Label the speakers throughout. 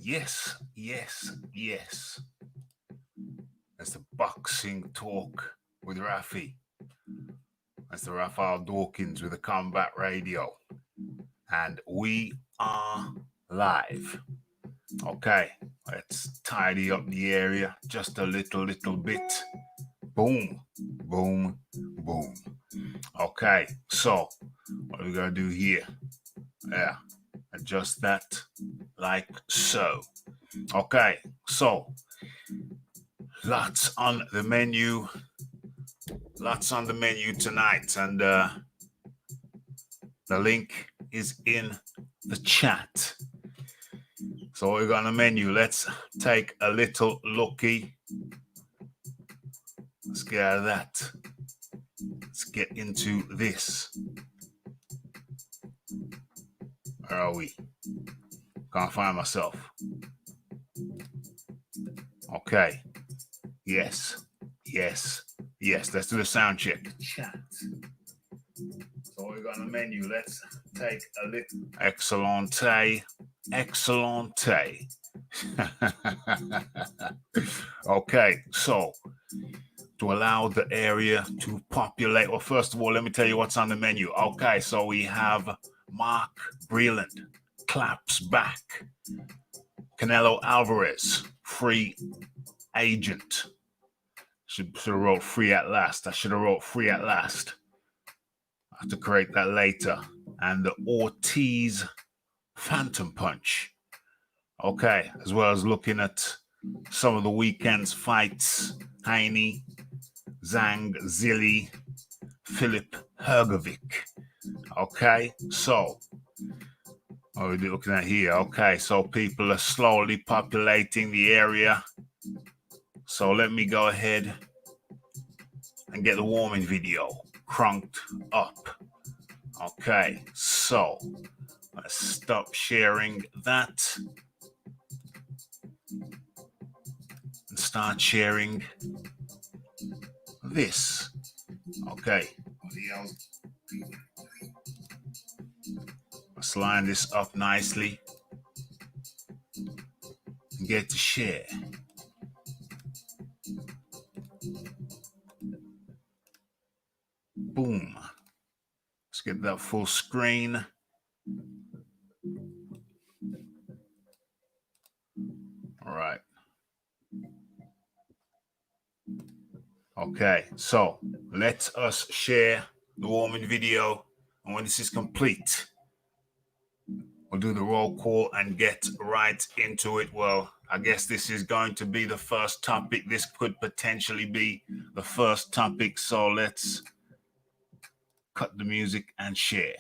Speaker 1: Yes, yes, yes. That's the boxing talk with Rafi. That's the Raphael Dawkins with the Combat Radio. And we are live. Okay, let's tidy up the area just a little bit. Boom, boom, boom. Okay, so what are we gonna do here? Yeah, adjust that like so. Okay, so lots on the menu. Lots on the menu tonight, and the link is in the chat. So what we got on the menu? Let's take a little looky. Let's get out of that. Let's get into this. Where are we? Can't find myself. Okay. Yes. Yes. Yes. Let's do the sound check. Chat. So what we got on the menu? Let's take a little. Excellente. Excellente. Okay, so to allow the area to populate, well, first of all, let me tell you what's on the menu. Okay, so we have Mark Breland, claps back. Canelo Alvarez, free agent. Should have wrote free at last. I should have wrote free at last. I have to correct that later. And the Ortiz Phantom Punch. Okay, as well as looking at some of the weekend's fights. Haney, Zhang Zhilei, Filip, Hrgovic. Okay, so what are we looking at here? Okay, so people are slowly populating the area. So let me go ahead and get the warming video cranked up. Okay, so let's stop sharing that and start sharing this. Okay. Let's line this up nicely and get to share. Boom. Let's get that full screen. All right. Okay, so let us share the warming video. And when this is complete, we'll do the roll call and get right into it. Well, I guess this is going to be the first topic. This could potentially be the first topic. So let's cut the music and share.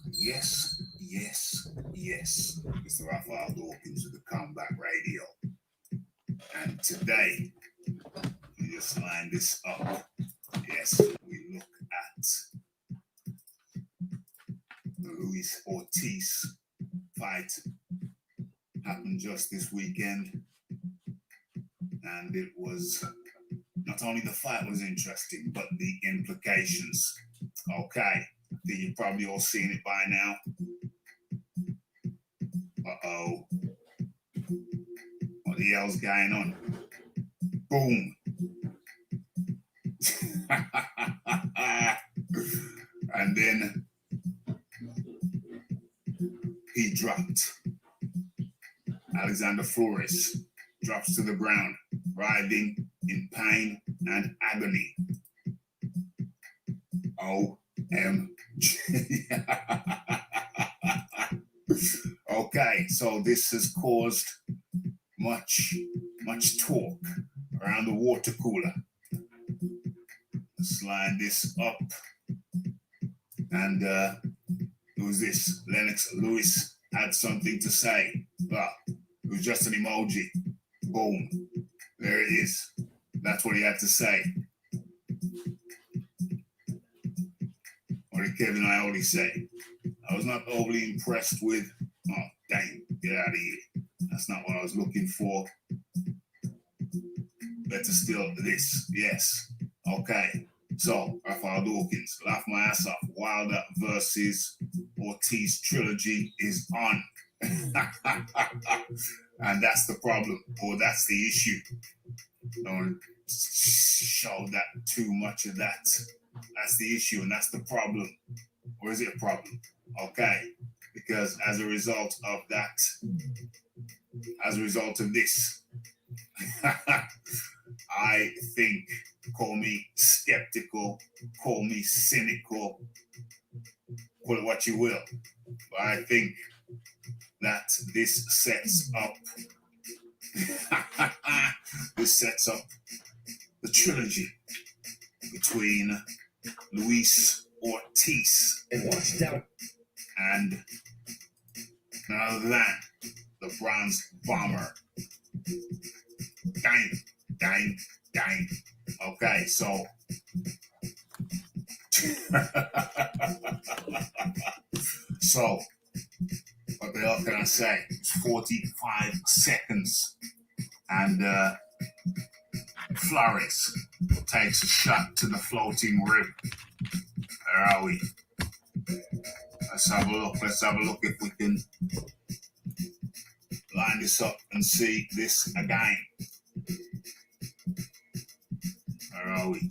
Speaker 1: Yes, yes, yes. It's the Raphael Dawkins of the Combat Radio. And today, we just line this up. Yes, we look at the Luis Ortiz fight. Happened just this weekend. And it was, not only the fight was interesting, but the implications. Okay, I think you've probably all seen it by now. Uh-oh. What the hell's going on? Boom. And then he dropped. Alexander Flores drops to the ground, writhing in pain and agony. OMG. Okay, so this has caused much talk around the water cooler. Let's line this up. And who's this? Lennox Lewis had something to say, but it was just an emoji. Boom. There it is. That's what he had to say. What did Kevin Ioli say? I was not overly impressed with, oh, dang, get out of here. That's not what I was looking for. Better still this. Yes. Okay. So, Raphael Dawkins, laugh my ass off. Wilder versus Ortiz trilogy is on. And that's the problem, or that's the issue. Don't show that too much of that. That's the issue, and that's the problem. Or is it a problem? Okay. Because as a result of that, as a result of this, I think, call me skeptical, call me cynical, call it what you will. But I think that this sets up the trilogy between Luis Ortiz and none other than the Bronze Bomber. Dang. Okay, so so what the hell can I say? It's 45 seconds, and Flores takes a shot to the floating rib. Where are we? Let's have a look if we can line this up and see this again. Where are we?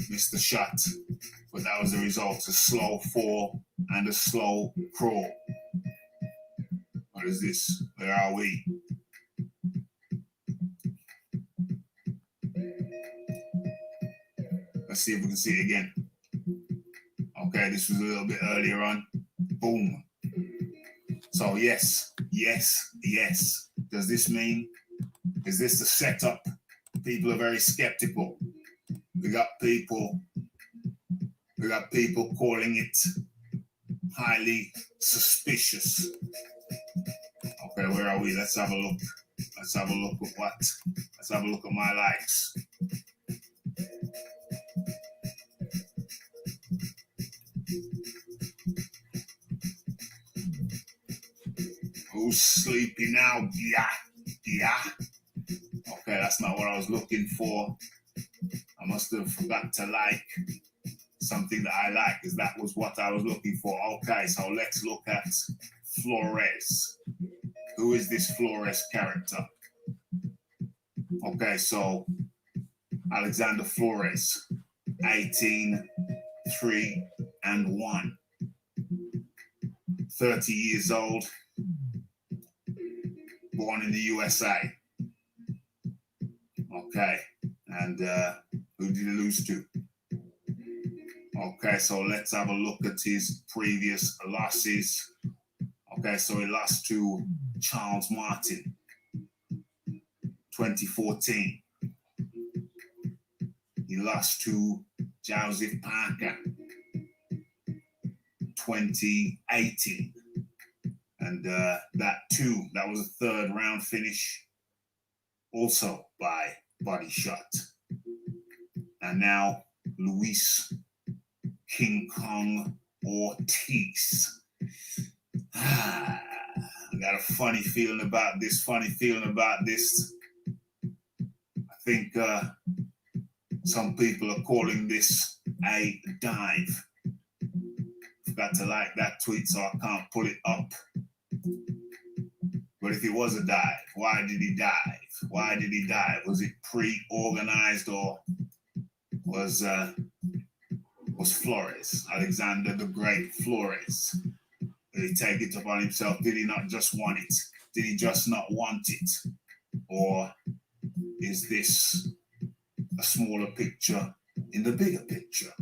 Speaker 1: Missed the shot, but that was the result. A slow fall and a slow crawl. What is this? Where are we? Let's see if we can see it again. Okay, this was a little bit earlier on. Boom. So yes. Does this mean, is this the setup? People are very skeptical. We got people calling it highly suspicious. Okay, where are we? Let's have a look. Let's have a look at what? Let's have a look at my likes. Who's sleepy now? Yeah. Okay, that's not what I was looking for. I must have forgot to like something that I like, because that was what I was looking for. Okay, so let's look at Flores. Who is this Flores character? Okay, so Alexander Flores, 18, 3, and 1. 30 years old, born in the USA. Okay, and who did he lose to? Okay, so let's have a look at his previous losses. Okay, so he lost to Charles Martin, 2014. He lost to Joseph Parker, 2018. And that was a third round finish, also by body shot. And now Luis King Kong Ortiz. I got a funny feeling about this. I think some people are calling this a dive. Forgot to like that tweet, so I can't put it up. But if it was a dive, why did he dive? Was it pre-organized, or was Flores, Alexander the Great Flores? Did he take it upon himself? Did he not just want it? Did he just not want it? Or is this a smaller picture in the bigger picture?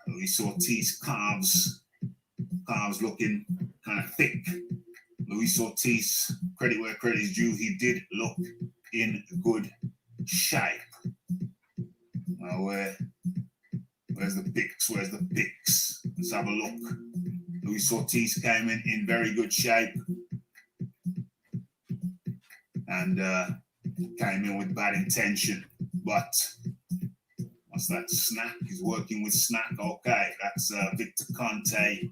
Speaker 1: Luis Ortiz calves looking kind of thick. Luis Ortiz, credit where credit is due, he did look in good shape. Well, where's the pics? Let's have a look. Luis Ortiz came in very good shape, and came in with bad intention. But what's that? Snack? He's working with Snack. Okay, that's Victor Conte.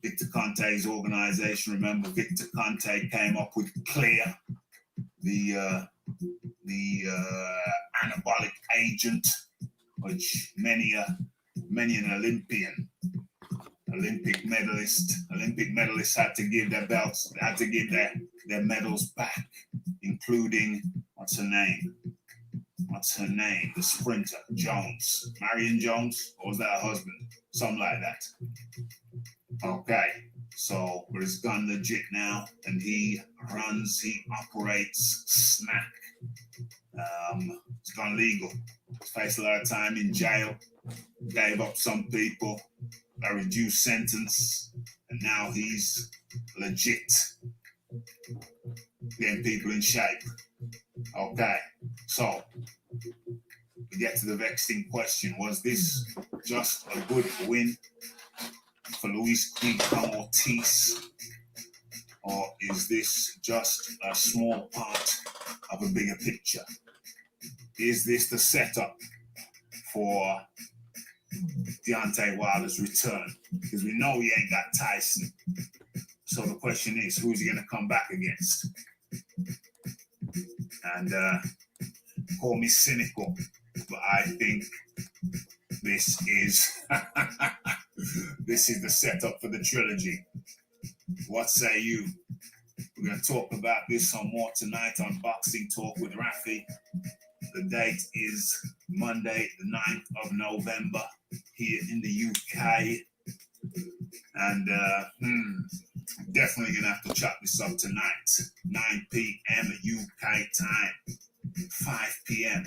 Speaker 1: Victor Conte's organization. Remember, Victor Conte came up with Clear, the anabolic agent, which many an Olympic medalists had to give their belts, had to give their medals back, including what's her name, the sprinter, Jones, Marion Jones, or was that her husband? Something like that. Okay, so but it's gone legit now, and he operates Snack. It's gone legal. Faced a lot of time in jail, gave up some people, a reduced sentence, and now he's legit getting people in shape. Okay, so we get to the vexing question. Was this just a good win for Luis Ortiz, or is this just a small part of a bigger picture? Is this the setup for Deontay Wilder's return? Because we know he ain't got Tyson. So the question is, who's he going to come back against? And call me cynical, but I think this is this is the setup for the trilogy. What say you? We're going to talk about this some more tonight on Boxing Talk with Rafi. The date is Monday, the 9th of November here in the UK. And definitely going to have to chop this up tonight. 9 p.m. UK time. 5 p.m.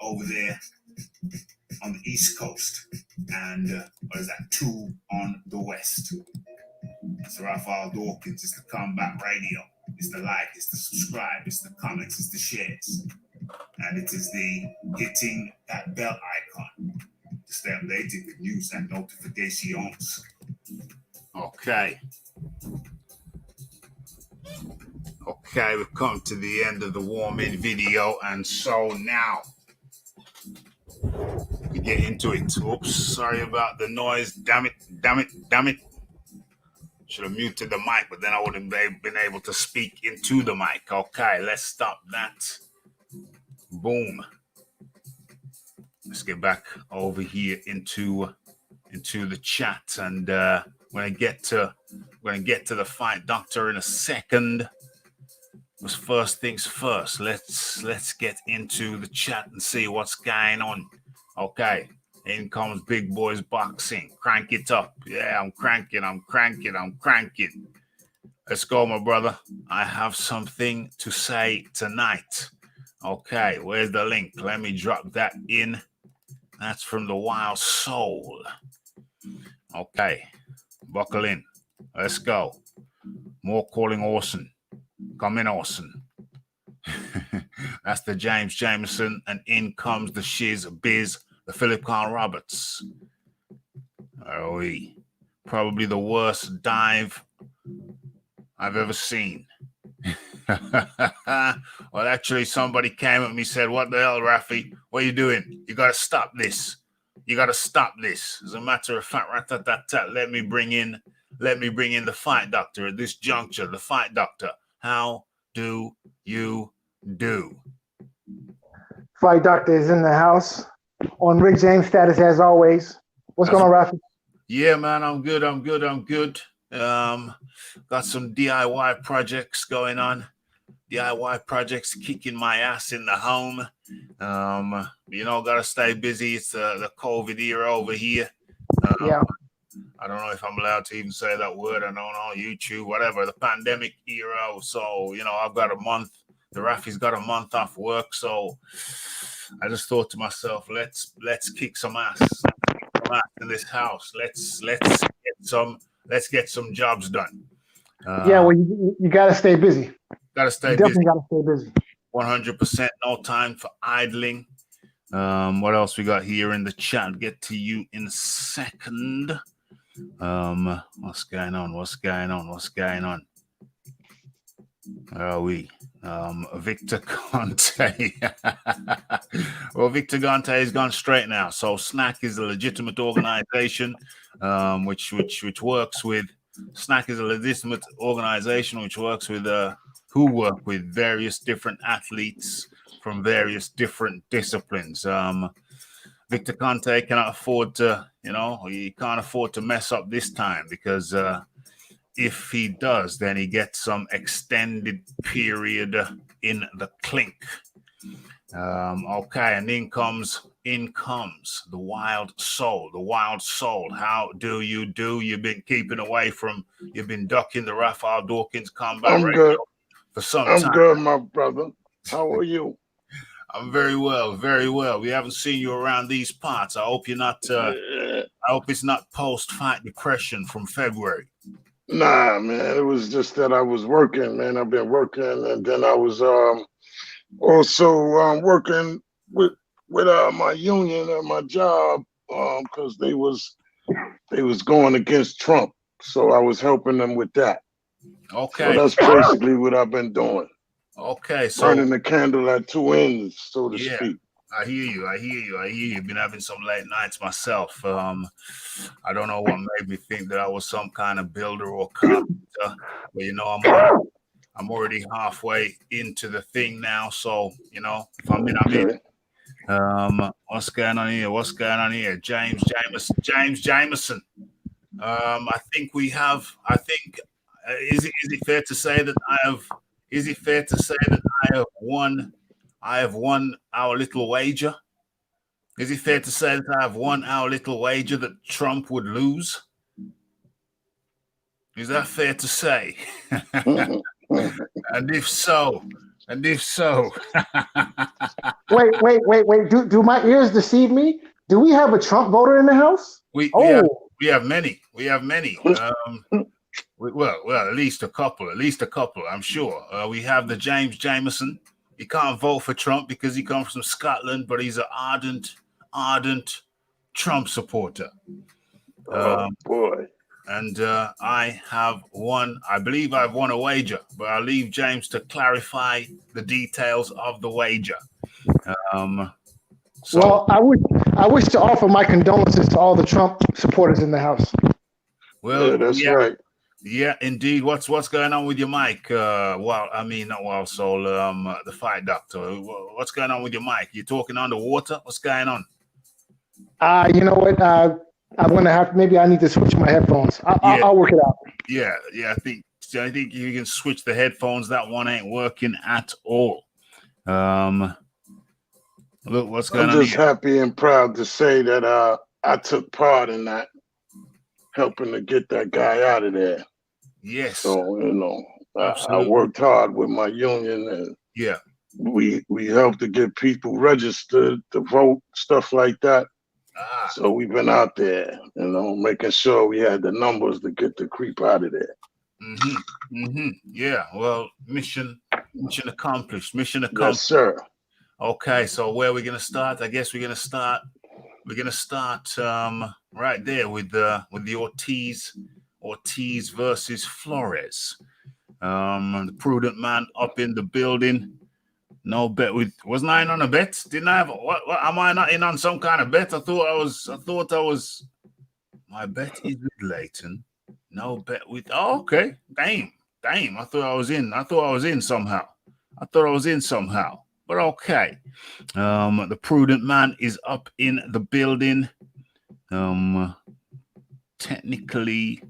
Speaker 1: over there on the East Coast. And what is that? 2 on the West. It's Raphael Dawkins. It's the Combat Radio. It's the like. It's the subscribe. It's the comments. It's the shares. And it is the hitting that bell icon to stay updated with news and notifications. Okay. Okay, we've come to the end of the warm-in video, and so now we get into it. Oops, sorry about the noise. Damn it. Should have muted the mic, but then I wouldn't have been able to speak into the mic. Okay, let's stop that. Boom. Let's get back over here into the chat, and we're gonna get to the fight doctor in a second. But first things first, let's get into the chat and see what's going on. Okay, in comes Big Boys Boxing. Crank it up. Yeah, I'm cranking. Let's go, my brother. I have something to say tonight. Okay, where's the link? Let me drop that in. That's from the Wild Soul. Okay, buckle in. Let's go. More calling Orson. Come in, Orson. That's the James Jameson, and in comes the Shiz Biz, the Philip Carl Roberts. Probably the worst dive I've ever seen. Well, actually, somebody came at me and said, "What the hell, Rafi? What are you doing? You got to stop this. As a matter of fact, let me bring in the fight doctor at this juncture. The fight doctor. How do you do?"
Speaker 2: Fight doctor is in the house on Rick James status as always. What's going on, Rafi?
Speaker 1: Yeah, man, I'm good. Got some DIY projects going on. DIY projects kicking my ass in the home. Gotta stay busy. It's the COVID era over here.
Speaker 2: Yeah.
Speaker 1: I don't know if I'm allowed to even say that word. I don't know, YouTube, whatever, the pandemic era. So, I've got a month. The Rafi's got a month off work. So I just thought to myself, let's kick some ass in this house. Let's get some jobs done.
Speaker 2: You got to stay busy.
Speaker 1: Definitely
Speaker 2: got to stay busy.
Speaker 1: 100%. No time for idling. What else we got here in the chat? I'll get to you in a second. What's going on? Where are we? Victor Conte. Well, Victor Conte has gone straight now. So Snack is a legitimate organization, which works with. Snack is a legitimate organization which works with who work with various different athletes from various different disciplines. Victor Conte cannot afford to, he can't afford to mess up this time, because if he does, then he gets some extended period in the clink. Okay, and in comes the wild soul. The wild soul. How do you do? You've been keeping away from, you've been ducking the Raphael Dawkins Combat
Speaker 3: I'm
Speaker 1: Radio
Speaker 3: good.
Speaker 1: for some
Speaker 3: I'm
Speaker 1: time.
Speaker 3: good, my brother. How are you?
Speaker 1: I'm very well, very well. We haven't seen you around these parts. I hope you're not. I hope it's not post-fight depression from February.
Speaker 3: Nah, man. It was just that I was working, man. I've been working, and then I was also working with my union and my job because they was going against Trump, so I was helping them with that.
Speaker 1: Okay,
Speaker 3: so that's basically what I've been doing.
Speaker 1: Okay, so
Speaker 3: Burning the candle at two ends, so to
Speaker 1: yeah,
Speaker 3: speak.
Speaker 1: I hear you. Been having some late nights myself. I don't know what made me think that I was some kind of builder or carpenter, but I'm already halfway into the thing now. So if I'm in. What's going on here? James Jameson. I think we have. Is it fair to say that I have? Is it fair to say that I have won? I have won our little wager. Is it fair to say that I have won our little wager that Trump would lose? Is that fair to say? And if so,
Speaker 2: wait. Do my ears deceive me? Do we have a Trump voter in the House?
Speaker 1: we have many. We have many. Well, at least a couple. I'm sure. We have the James Jameson. He can't vote for Trump because he comes from Scotland, but he's an ardent Trump supporter.
Speaker 3: Oh boy!
Speaker 1: And I have won. I believe I've won a wager, but I'll leave James to clarify the details of the wager.
Speaker 2: Well, I wish to offer my condolences to all the Trump supporters in the House.
Speaker 1: Well,
Speaker 3: yeah, that's right.
Speaker 1: Yeah, indeed. What's going on with your mic? Not Wild Soul, the Fight Doctor. What's going on with your mic? You talking underwater? What's going on?
Speaker 2: You know what? I'm gonna have, maybe I need to switch my headphones. I'll work it out.
Speaker 1: Yeah. I think you can switch the headphones. That one ain't working at all. Look, what's going on?
Speaker 3: I'm just happy and proud to say that I took part in that, helping to get that guy out of there.
Speaker 1: Yes.
Speaker 3: So I worked hard with my union, and we helped to get people registered to vote, stuff like that. So we've been out there, making sure we had the numbers to get the creep out of there.
Speaker 1: Yeah. Well, mission accomplished.
Speaker 3: Yes, sir.
Speaker 1: Okay, so where are we gonna start? I guess we're gonna start right there with the Ortiz versus Flores. The prudent man up in the building. No bet wasn't I in on a bet? Didn't I have what am I not in on some kind of bet? I thought I was my bet is with Leighton. No bet with okay. Damn. I thought I was in somehow. But okay. The prudent man is up in the building. Technically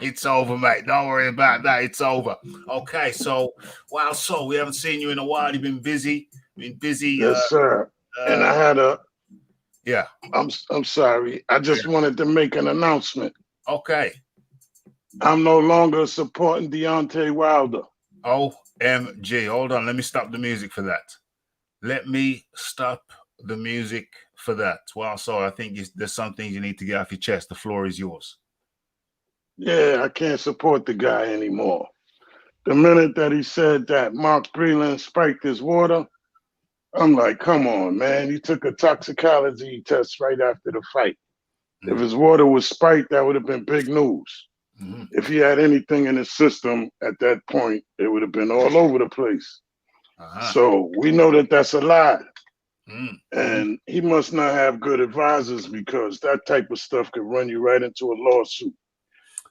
Speaker 1: it's over, mate. Don't worry about that. It's over. Okay, so we haven't seen you in a while. You've been busy.
Speaker 3: Yes, sir. And I had I'm sorry. I just wanted to make an announcement.
Speaker 1: Okay.
Speaker 3: I'm no longer supporting Deontay Wilder.
Speaker 1: OMG. Hold on. Let me stop the music for that. Well, so I think there's some things you need to get off your chest. The floor is yours.
Speaker 3: Yeah, I can't support the guy anymore. The minute that he said that Mark Breland spiked his water, I'm like, come on, man. He took a toxicology test right after the fight. Mm-hmm. If his water was spiked, that would have been big news. Mm-hmm. If he had anything in his system at that point, it would have been all over the place. So we know that that's a lie. Mm-hmm. And he must not have good advisors, because that type of stuff could run you right into a lawsuit,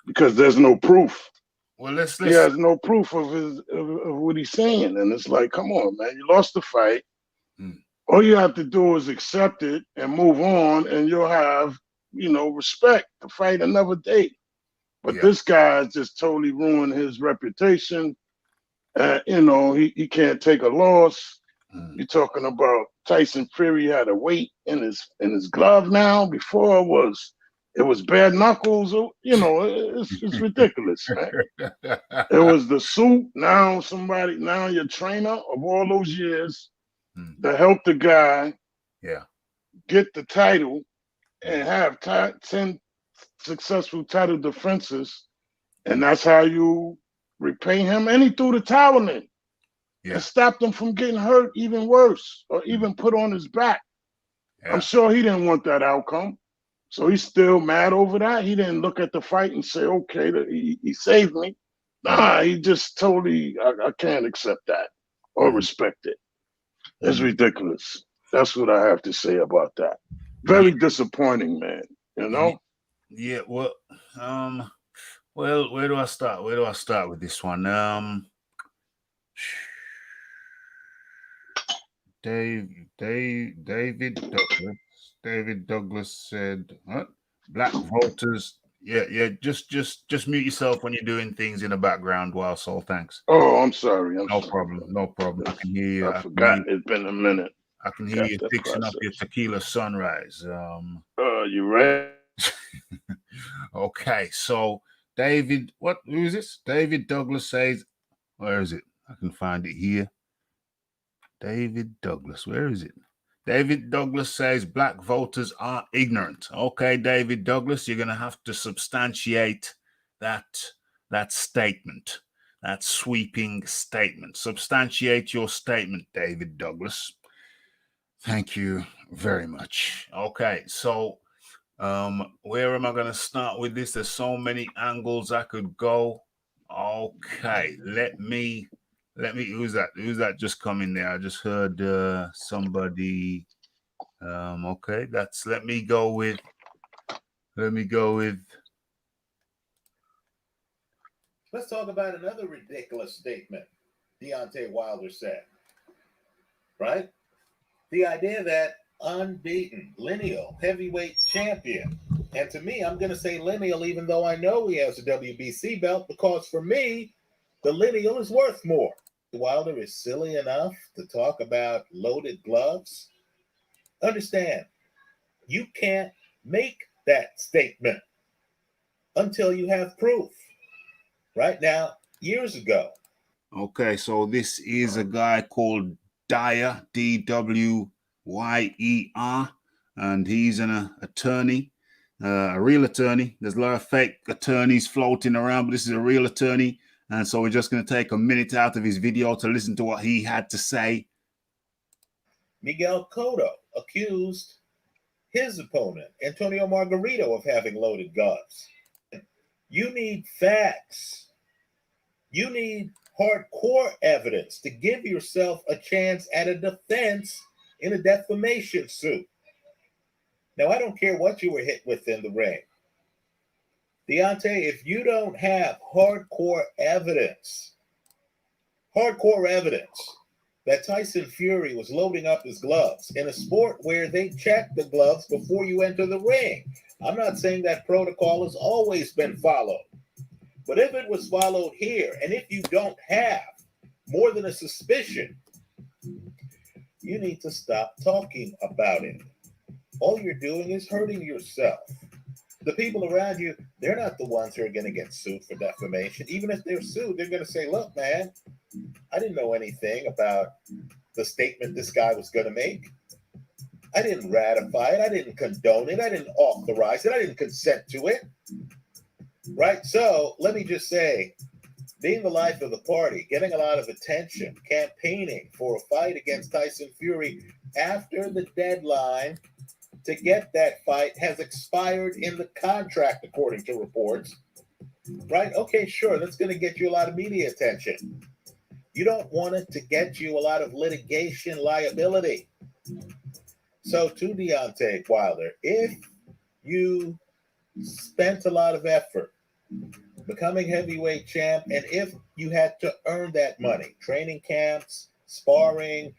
Speaker 3: because there's no proof.
Speaker 1: Well, let's
Speaker 3: He has no proof of what he's saying, and it's like, come on, man, you lost the fight. All you have to do is accept it and move on, and you'll have, respect to fight another day. But this guy just totally ruined his reputation. He can't take a loss. You're talking about Tyson Fury had a weight in his glove now. Before it was bare knuckles. It's ridiculous, man. It was the suit. Now your trainer of all those years that helped the guy get the title and have 10 successful title defenses, and that's how you repay him. And he threw the towel in and stopped him from getting hurt even worse or even put on his back. I'm sure he didn't want that outcome. So he's still mad over that. He didn't look at the fight and say, okay, he saved me. Nah, he just totally, I can't accept that or respect it. It's ridiculous. That's what I have to say about that. Very disappointing, man.
Speaker 1: Yeah. Well, where do I start? Where do I start with this one? David Douglas said, black voters. Yeah. Just mute yourself when you're doing things in the background, Soul. Thanks.
Speaker 3: Oh, I'm sorry.
Speaker 1: No problem. I can hear you.
Speaker 3: I forgot. It's been a minute.
Speaker 1: I can hear you fixing up your tequila sunrise.
Speaker 3: You right?
Speaker 1: Okay, so David, who is this? David Douglas says, where is it? I can find it here. David Douglas, where is it? David Douglas says black voters are ignorant. Okay, David Douglas, you're going to have to substantiate that statement, that sweeping statement. Substantiate your statement, David Douglas. Thank you very much. Okay, so where am I going to start with this? There's so many angles I could go. Okay, let me who's that just come in there? I just heard somebody. Okay, let me go with
Speaker 4: let's talk about another ridiculous statement Deontay Wilder said. Right? The idea that unbeaten lineal heavyweight champion, and to me, I'm going to say lineal even though I know he has a WBC belt, because for me, the lineal is worth more. Wilder is silly enough to talk about loaded gloves. Understand, you can't make that statement until you have proof. Right now, years ago.
Speaker 1: Okay, so this is a guy called Dwyer, Dwyer, and he's an attorney, a real attorney. There's a lot of fake attorneys floating around, but this is a real attorney. And so we're just going to take a minute out of his video to listen to what he had to say.
Speaker 4: Miguel Cotto accused his opponent, Antonio Margarito, of having loaded gloves. You need facts. You need hardcore evidence to give yourself a chance at a defense in a defamation suit. Now, I don't care what you were hit with in the ring. Deontay, if you don't have hardcore evidence that Tyson Fury was loading up his gloves in a sport where they check the gloves before you enter the ring. I'm not saying that protocol has always been followed, but if it was followed here, and if you don't have more than a suspicion, you need to stop talking about it. All you're doing is hurting yourself. The people around you, they're not the ones who are going to get sued for defamation. Even if they're sued, they're going to say, look, man, I didn't know anything about the statement this guy was going to make. I didn't ratify it. I didn't condone it. I didn't authorize it. I didn't consent to it. Right? So let me just say, being the life of the party, getting a lot of attention, campaigning for a fight against Tyson Fury after the deadline to get that fight has expired in the contract, according to reports. Right? Okay, sure. That's going to get you a lot of media attention. You don't want it to get you a lot of litigation liability. So to Deontay Wilder, if you spent a lot of effort becoming heavyweight champ, and if you had to earn that money, training camps, sparring,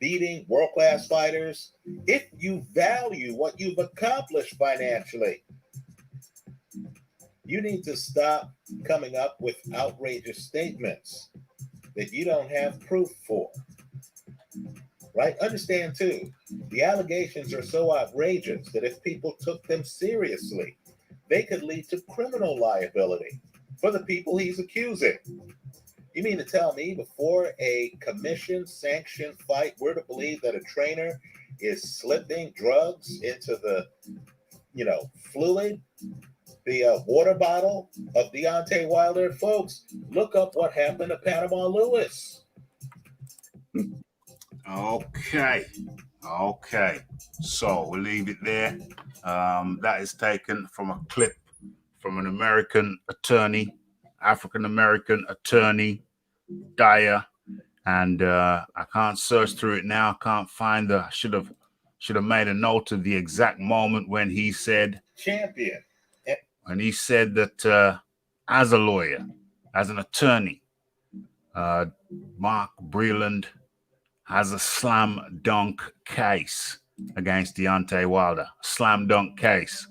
Speaker 4: beating world-class fighters, if you value what you've accomplished financially, you need to stop coming up with outrageous statements that you don't have proof for. Right? Understand, too, the allegations are so outrageous that if people took them seriously, they could lead to criminal liability for the people he's accusing. You mean to tell me before a commission-sanctioned fight, we're to believe that a trainer is slipping drugs into the, fluid, the water bottle of Deontay Wilder? Folks, look up what happened to Panama Lewis.
Speaker 1: Okay. So we'll leave it there. That is taken from a clip from an American attorney, African-American attorney, Dyer, and I can't search through it now. I can't find the. Should have made a note of the exact moment when he said
Speaker 4: champion.
Speaker 1: When he said that as a lawyer, as an attorney, Mark Breland has a slam dunk case against Deontay Wilder. Slam dunk case,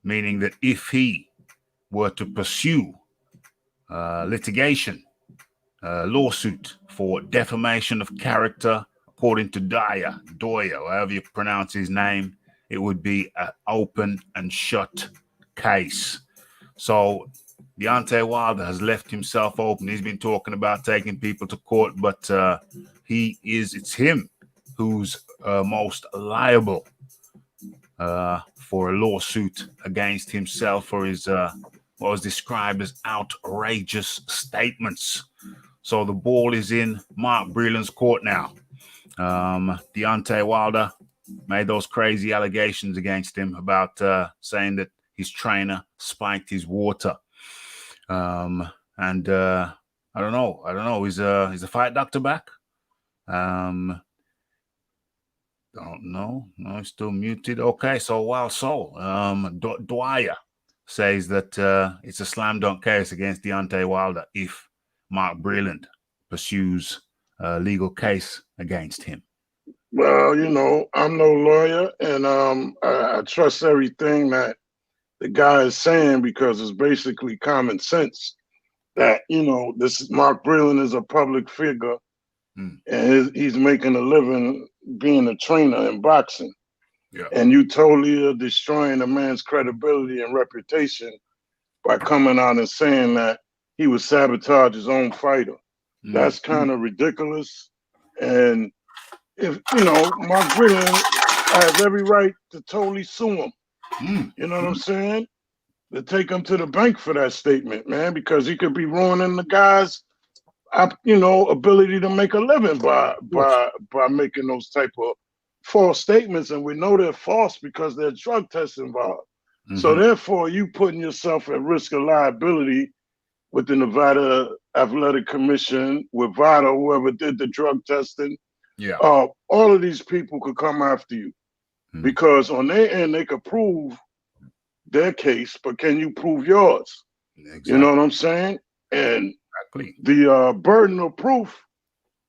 Speaker 1: meaning that if he were to pursue litigation, lawsuit for defamation of character, according to Dyer, however you pronounce his name, it would be an open and shut case. So Deontay Wilder has left himself open. He's been talking about taking people to court, but it's him who's most liable for a lawsuit against himself for his what was described as outrageous statements. So the ball is in Mark Breland's court now. Deontay Wilder made those crazy allegations against him about saying that his trainer spiked his water. I don't know. Is the fight doctor back? Don't know. No, he's still muted. Okay, so Dwyer says that it's a slam dunk case against Deontay Wilder if Mark Breland pursues a legal case against him.
Speaker 3: Well, I'm no lawyer, and I trust everything that the guy is saying because it's basically common sense that, this Mark Breland is a public figure and he's making a living being a trainer in boxing.
Speaker 1: Yeah.
Speaker 3: And you totally are destroying a man's credibility and reputation by coming out and saying that he would sabotage his own fighter. That's kind of ridiculous. And if, Mark Breland has every right to totally sue him. You know what I'm saying? To take him to the bank for that statement, man, because he could be ruining the guy's, ability to make a living by making those type of false statements. And we know they're false because there's drug tests involved. So therefore, you putting yourself at risk of liability with the Nevada Athletic Commission, with VADA, whoever did the drug testing.
Speaker 1: Yeah.
Speaker 3: All of these people could come after you because on their end, they could prove their case, but can you prove yours? Exactly. You know what I'm saying? And the burden of proof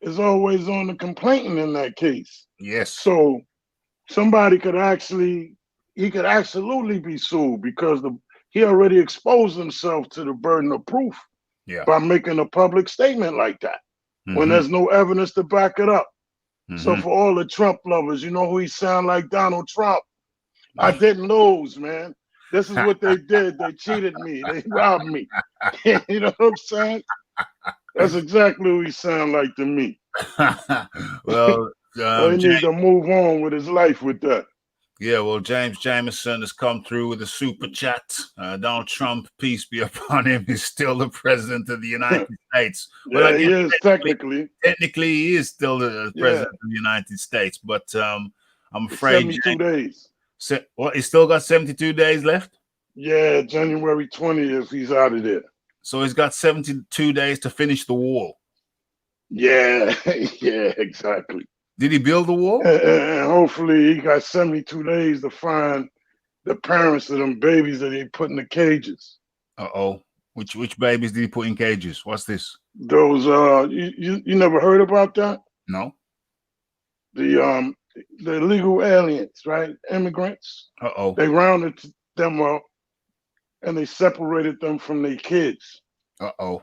Speaker 3: is always on the complainant in that case.
Speaker 1: Yes.
Speaker 3: So somebody he could absolutely be sued because he already exposed himself to the burden of proof by making a public statement like that when there's no evidence to back it up. So for all the Trump lovers, you know who he sound like? Donald Trump. I didn't lose, man. This is what they did. They cheated me. They robbed me. You know what I'm saying? That's exactly who he sound like to me.
Speaker 1: Well,
Speaker 3: he needs to move on with his life with that.
Speaker 1: Yeah, well, James Jameson has come through with a super chat. Donald Trump, peace be upon him, is still the president of the United States. Well,
Speaker 3: he is technically.
Speaker 1: Technically, he is still the president of the United States, but I'm afraid
Speaker 3: 72 days.
Speaker 1: What? He's still got 72 days left?
Speaker 3: Yeah, January 20th, he's out of there.
Speaker 1: So he's got 72 days to finish the wall.
Speaker 3: Yeah, yeah, exactly.
Speaker 1: Did he build the wall?
Speaker 3: And hopefully he got 72 days to find the parents of them babies that he put in the cages.
Speaker 1: Uh-oh. Which babies did he put in cages? What's this?
Speaker 3: Those you never heard about that?
Speaker 1: No.
Speaker 3: The illegal aliens, right? Immigrants.
Speaker 1: Uh-oh.
Speaker 3: They rounded them up and they separated them from their kids.
Speaker 1: Uh-oh.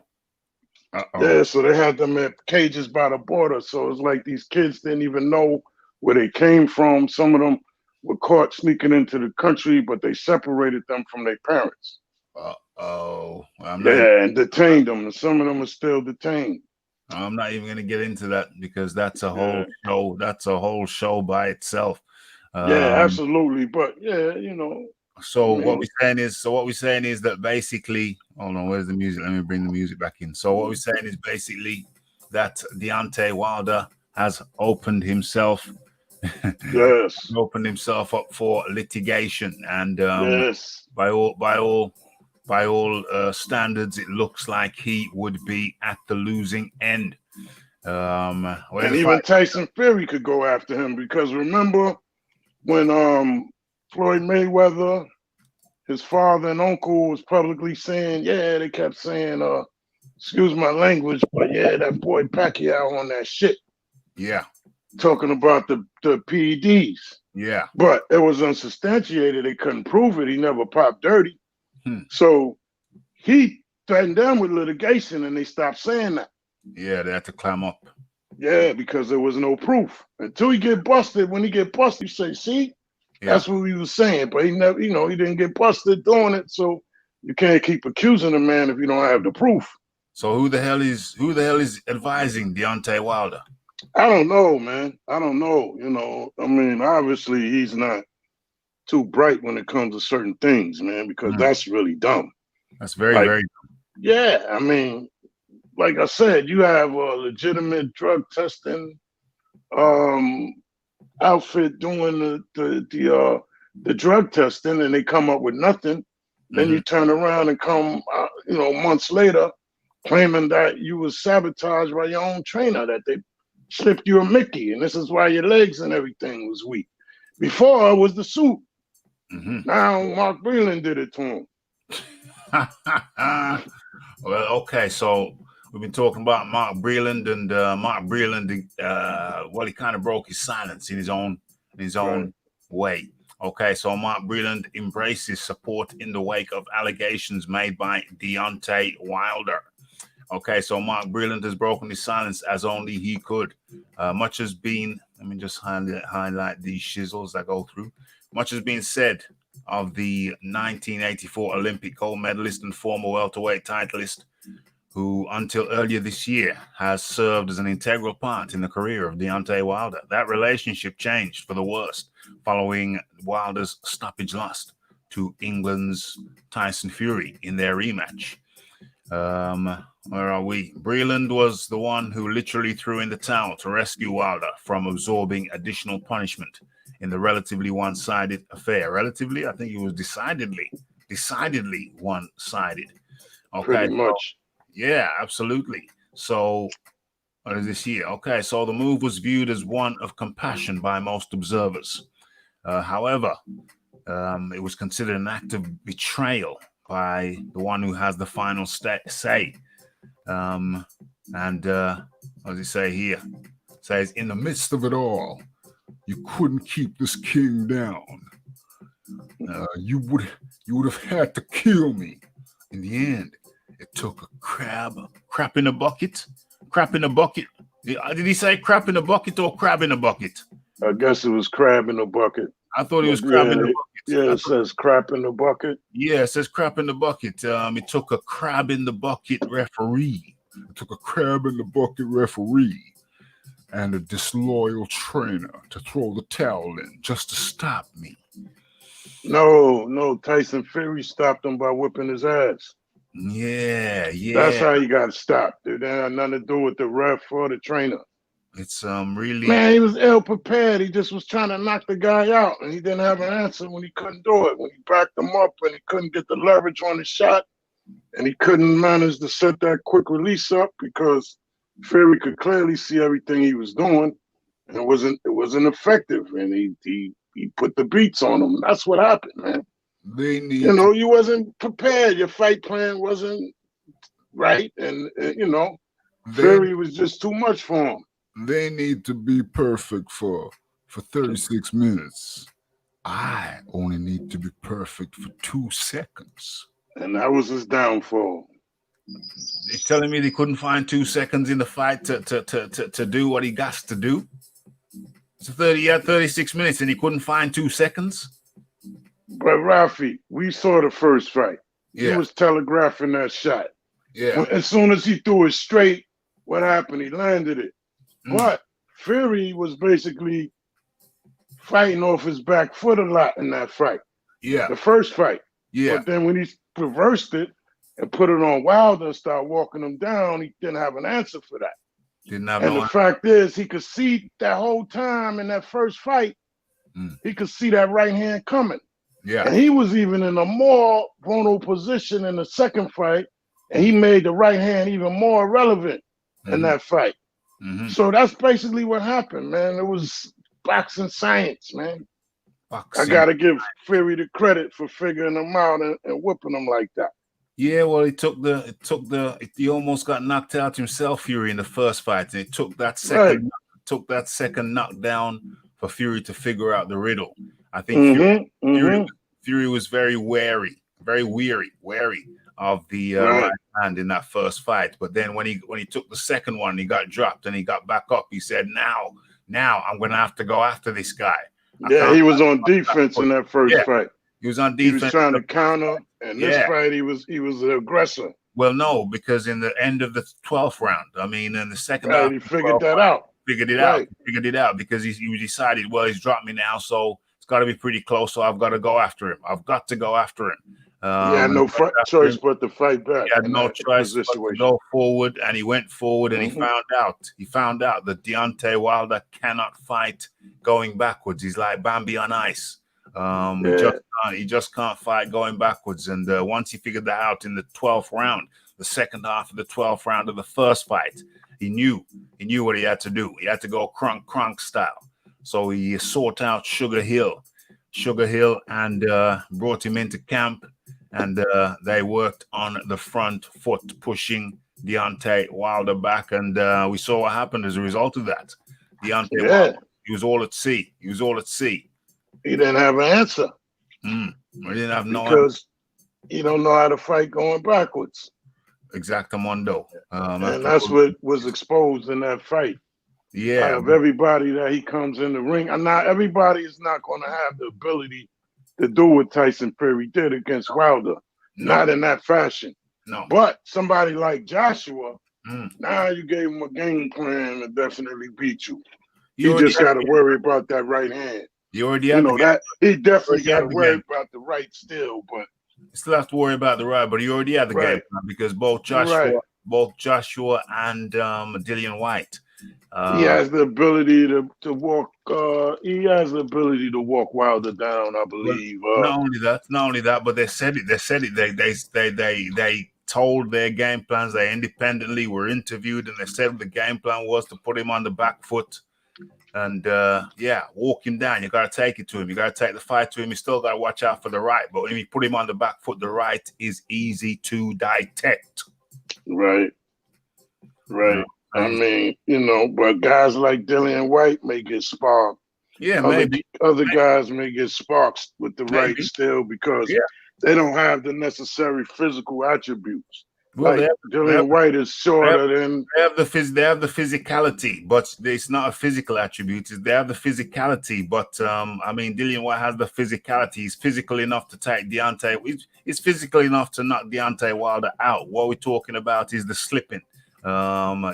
Speaker 3: Yeah, so they had them in cages by the border. So it's like these kids didn't even know where they came from. Some of them were caught sneaking into the country, but they separated them from their parents.
Speaker 1: Uh-oh.
Speaker 3: And detained them. And some of them are still detained.
Speaker 1: I'm not even going to get into that because that's a whole show. That's a whole show by itself.
Speaker 3: Yeah, absolutely. But yeah, you know.
Speaker 1: So what we're saying is that basically, hold on, where's the music? Let me bring the music back in. So what we're saying is basically that Deontay Wilder has opened himself, opened himself up for litigation, and by all standards, it looks like he would be at the losing end.
Speaker 3: And even Tyson Fury could go after him because remember when Floyd Mayweather, his father and uncle was publicly saying, they kept saying, excuse my language, but that boy Pacquiao on that shit.
Speaker 1: Yeah.
Speaker 3: Talking about the PEDs.
Speaker 1: Yeah.
Speaker 3: But it was unsubstantiated. They couldn't prove it. He never popped dirty. So he threatened them with litigation and they stopped saying that.
Speaker 1: Yeah, they had to climb up.
Speaker 3: Yeah, because there was no proof. Until he get busted, when he get busted, you say, see? That's what he was saying, but he never, he didn't get busted doing it. So you can't keep accusing a man if you don't have the proof.
Speaker 1: So who the hell is advising Deontay Wilder?
Speaker 3: I don't know, man. I don't know. I mean, obviously he's not too bright when it comes to certain things, man, because that's really dumb.
Speaker 1: That's very dumb.
Speaker 3: Yeah, I mean, like I said, you have a legitimate drug testing outfit doing the drug testing and they come up with nothing. Then you turn around and come months later claiming that you was sabotaged by your own trainer, that they slipped you a Mickey and this is why your legs and everything was weak. Before it was the suit. Now Mark Breland did it to him.
Speaker 1: Well, okay, so we've been talking about Mark Breland, and Mark Breland, he kind of broke his silence in his own way. Okay, so Mark Breland embraces support in the wake of allegations made by Deontay Wilder. Okay, so Mark Breland has broken his silence as only he could. Much has been, let me just highlight these shizzles that go through. Much has been said of the 1984 Olympic gold medalist and former welterweight titleist, who until earlier this year has served as an integral part in the career of Deontay Wilder. That relationship changed for the worst following Wilder's stoppage loss to England's Tyson Fury in their rematch. Where are we? Breland was the one who literally threw in the towel to rescue Wilder from absorbing additional punishment in the relatively one-sided affair. Relatively, I think it was decidedly one-sided. Okay,
Speaker 3: pretty much.
Speaker 1: Yeah, absolutely. So, what is this here? Okay, so the move was viewed as one of compassion by most observers. However, it was considered an act of betrayal by the one who has the final say. And what does he say here? It says, in the midst of it all, you couldn't keep this king down. You would have had to kill me. In the end, it took a crap in a bucket. Did he say crap in a bucket or crab in a bucket?
Speaker 3: I guess it was crab in a bucket.
Speaker 1: I thought it was crab in the bucket.
Speaker 3: Yeah, it says crap in the bucket.
Speaker 1: Yeah, it says crap in the bucket. It took a crab in the bucket referee. And a disloyal trainer to throw the towel in just to stop me.
Speaker 3: No, Tyson Fury stopped him by whipping his ass.
Speaker 1: Yeah.
Speaker 3: That's how he got stopped. Dude, that had nothing to do with the ref or the trainer.
Speaker 1: It's really,
Speaker 3: man, he was ill prepared. He just was trying to knock the guy out, and he didn't have an answer when he couldn't do it. When he backed him up and he couldn't get the leverage on the shot, and he couldn't manage to set that quick release up because Fury could clearly see everything he was doing, and it wasn't effective. And he put the beats on him. That's what happened, man. You wasn't prepared. Your fight plan wasn't right, and you know,
Speaker 1: They,
Speaker 3: Fury was just too much for him.
Speaker 1: they need to be perfect for 36 minutes. I only need to be perfect for 2 seconds.
Speaker 3: And that was his downfall.
Speaker 1: They're telling me they couldn't find 2 seconds in the fight to do what he got to do. So he had 36 minutes and he couldn't find 2 seconds.
Speaker 3: But Rafi, we saw the first fight. He
Speaker 1: Yeah,
Speaker 3: was telegraphing that shot.
Speaker 1: yeah.
Speaker 3: As soon as he threw it straight, what happened? He landed it.
Speaker 1: Mm.
Speaker 3: But Fury was basically fighting off his back foot a lot in that fight.
Speaker 1: Yeah,
Speaker 3: The first fight.
Speaker 1: yeah.
Speaker 3: But then when he reversed it and put it on Wilder and started walking him down, he didn't have an answer for that.
Speaker 1: Didn't have
Speaker 3: And
Speaker 1: no
Speaker 3: the fact is, he could see that whole time in that first fight, he could see that right hand coming.
Speaker 1: Yeah.
Speaker 3: And he was even in a more vulnerable position in the second fight, and he made the right hand even more relevant in that fight. So that's basically what happened, man. It was boxing science, man. I gotta give Fury the credit for figuring them out and whipping them like that.
Speaker 1: Yeah, well, he almost got knocked out himself, Fury, in the first fight, and it took that second knockdown for Fury to figure out the riddle. I think Fury was very wary of the right hand in that first fight. But then when he took the second one, he got dropped and he got back up. He said, "Now I'm going to have to go after this guy."
Speaker 3: Yeah, he was on defense in that first fight.
Speaker 1: He was on defense.
Speaker 3: He was trying to counter, and this fight he was the aggressor.
Speaker 1: Well, no, because in the end of the 12th round, I mean, in the second half,
Speaker 3: he figured that out.
Speaker 1: Figured it out because he decided, well, he's dropped me now, so it's got to be pretty close. So I've got to go after him. I've got to go after him.
Speaker 3: He had no choice but to fight back.
Speaker 1: He had no choice but to go forward, and he went forward, and he found out that Deontay Wilder cannot fight going backwards. He's like Bambi on ice. He just can't fight going backwards. And once he figured that out in the 12th round, the second half of the 12th round of the first fight, he knew what he had to do. He had to go crunk style. So he sought out Sugar Hill, and brought him into camp. And they worked on the front foot, pushing Deontay Wilder back. And we saw what happened as a result of that. Deontay Wilder, he was all at sea. He
Speaker 3: didn't have an answer.
Speaker 1: He didn't have no answer.
Speaker 3: Because he don't know how to fight going backwards.
Speaker 1: Exactamundo.
Speaker 3: And that's what was exposed in that fight.
Speaker 1: Yeah.
Speaker 3: Out of everybody that he comes in the ring. And not everybody is not going to have the ability to do what Tyson Fury did against Wilder. No. Not in that fashion.
Speaker 1: No.
Speaker 3: But somebody like Joshua, now you gave him a game plan to definitely beat you. You just got to worry about that right hand.
Speaker 1: You already have
Speaker 3: that. He definitely got to worry about the right still, but
Speaker 1: you still have to worry about the right. But he already had the game plan because both Joshua and Dillian White.
Speaker 3: He has the ability to walk. He has the ability to walk Wilder down, I believe.
Speaker 1: Not only that, but they said it. They told their game plans. They independently were interviewed, and they said the game plan was to put him on the back foot and walk him down. You got to take it to him. You got to take the fight to him. You still got to watch out for the right. But when you put him on the back foot, the right is easy to detect.
Speaker 3: Right. I mean, but guys like Dillian White may get sparked.
Speaker 1: Yeah, maybe.
Speaker 3: Other guys may get sparked with the right still because they don't have the necessary physical attributes. Well, Dillian White is shorter than
Speaker 1: they have the physicality, but it's not a physical attribute. They have the physicality, but I mean, Dillian White has the physicality. He's physical enough to take Deontay. He's physical enough to knock Deontay Wilder out. What we're talking about is the slipping.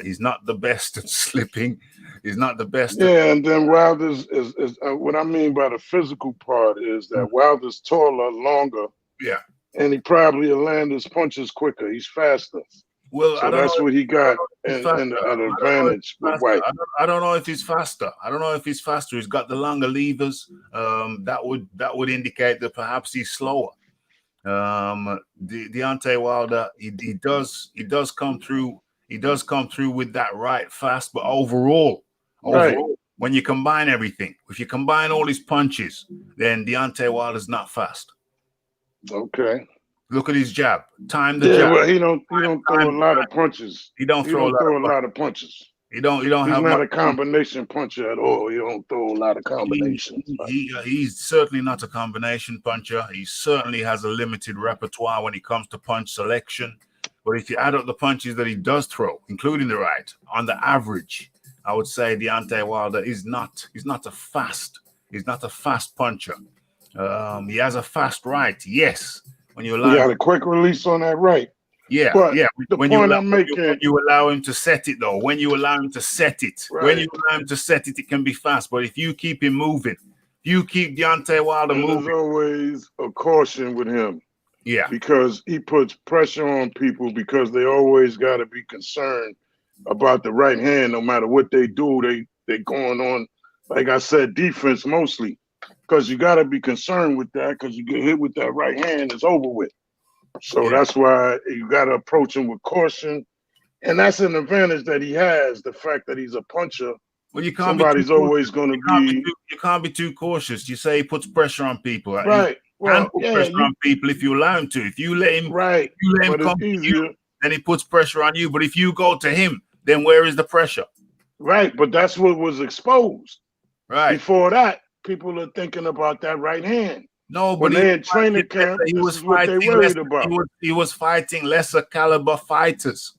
Speaker 1: He's not the best at slipping. He's not the best.
Speaker 3: And then Wilder's is what I mean by the physical part is that Wilder's taller, longer.
Speaker 1: Yeah.
Speaker 3: And he probably will land his punches quicker. He's faster.
Speaker 1: Well,
Speaker 3: so that's what he got an advantage with White.
Speaker 1: I don't know if he's faster. He's got the longer levers. That would indicate that perhaps he's slower. Deontay Wilder, he does come through. He does come through with that right fast, but overall, when you combine everything, if you combine all his punches, then Deontay Wilder's not fast.
Speaker 3: Okay.
Speaker 1: Look at his jab. Time the
Speaker 3: Yeah,
Speaker 1: jab.
Speaker 3: well, he don't throw a lot of punches.
Speaker 1: He don't throw
Speaker 3: a lot of punches.
Speaker 1: He don't
Speaker 3: He's
Speaker 1: have
Speaker 3: not
Speaker 1: much.
Speaker 3: a combination puncher at all. He don't throw a lot of combinations.
Speaker 1: He's certainly not a combination puncher. He certainly has a limited repertoire when it comes to punch selection. But if you add up the punches that he does throw, including the right, on the average, I would say Deontay Wilder is not a fast puncher. He has a fast right, yes. When you allow
Speaker 3: he got a quick release on that right.
Speaker 1: Yeah,
Speaker 3: but
Speaker 1: yeah.
Speaker 3: When
Speaker 1: you allow him to set it, though, when you allow him to set it, it can be fast. But if you keep him moving, you keep Deontay Wilder moving.
Speaker 3: There's always a caution with him.
Speaker 1: Yeah,
Speaker 3: because he puts pressure on people because they always got to be concerned about the right hand. No matter what they do, they going on, like I said, defense mostly. Because you got to be concerned with that because you get hit with that right hand, it's over with. So that's why you got to approach him with caution. And that's an advantage that he has, the fact that he's a puncher.
Speaker 1: Well, you can't
Speaker 3: Somebody's always going to be...
Speaker 1: You can't be too cautious. You say he puts pressure on people.
Speaker 3: Right.
Speaker 1: Well, put pressure on people if you allow him to. If you let him, come to you, then he puts pressure on you. But if you go to him, then where is the pressure?
Speaker 3: Right, but that's what was exposed.
Speaker 1: Right.
Speaker 3: Before that, people are thinking about that right hand.
Speaker 1: No, but
Speaker 3: when they're in training camp,
Speaker 1: he was
Speaker 3: fighting.
Speaker 1: He was fighting lesser caliber fighters.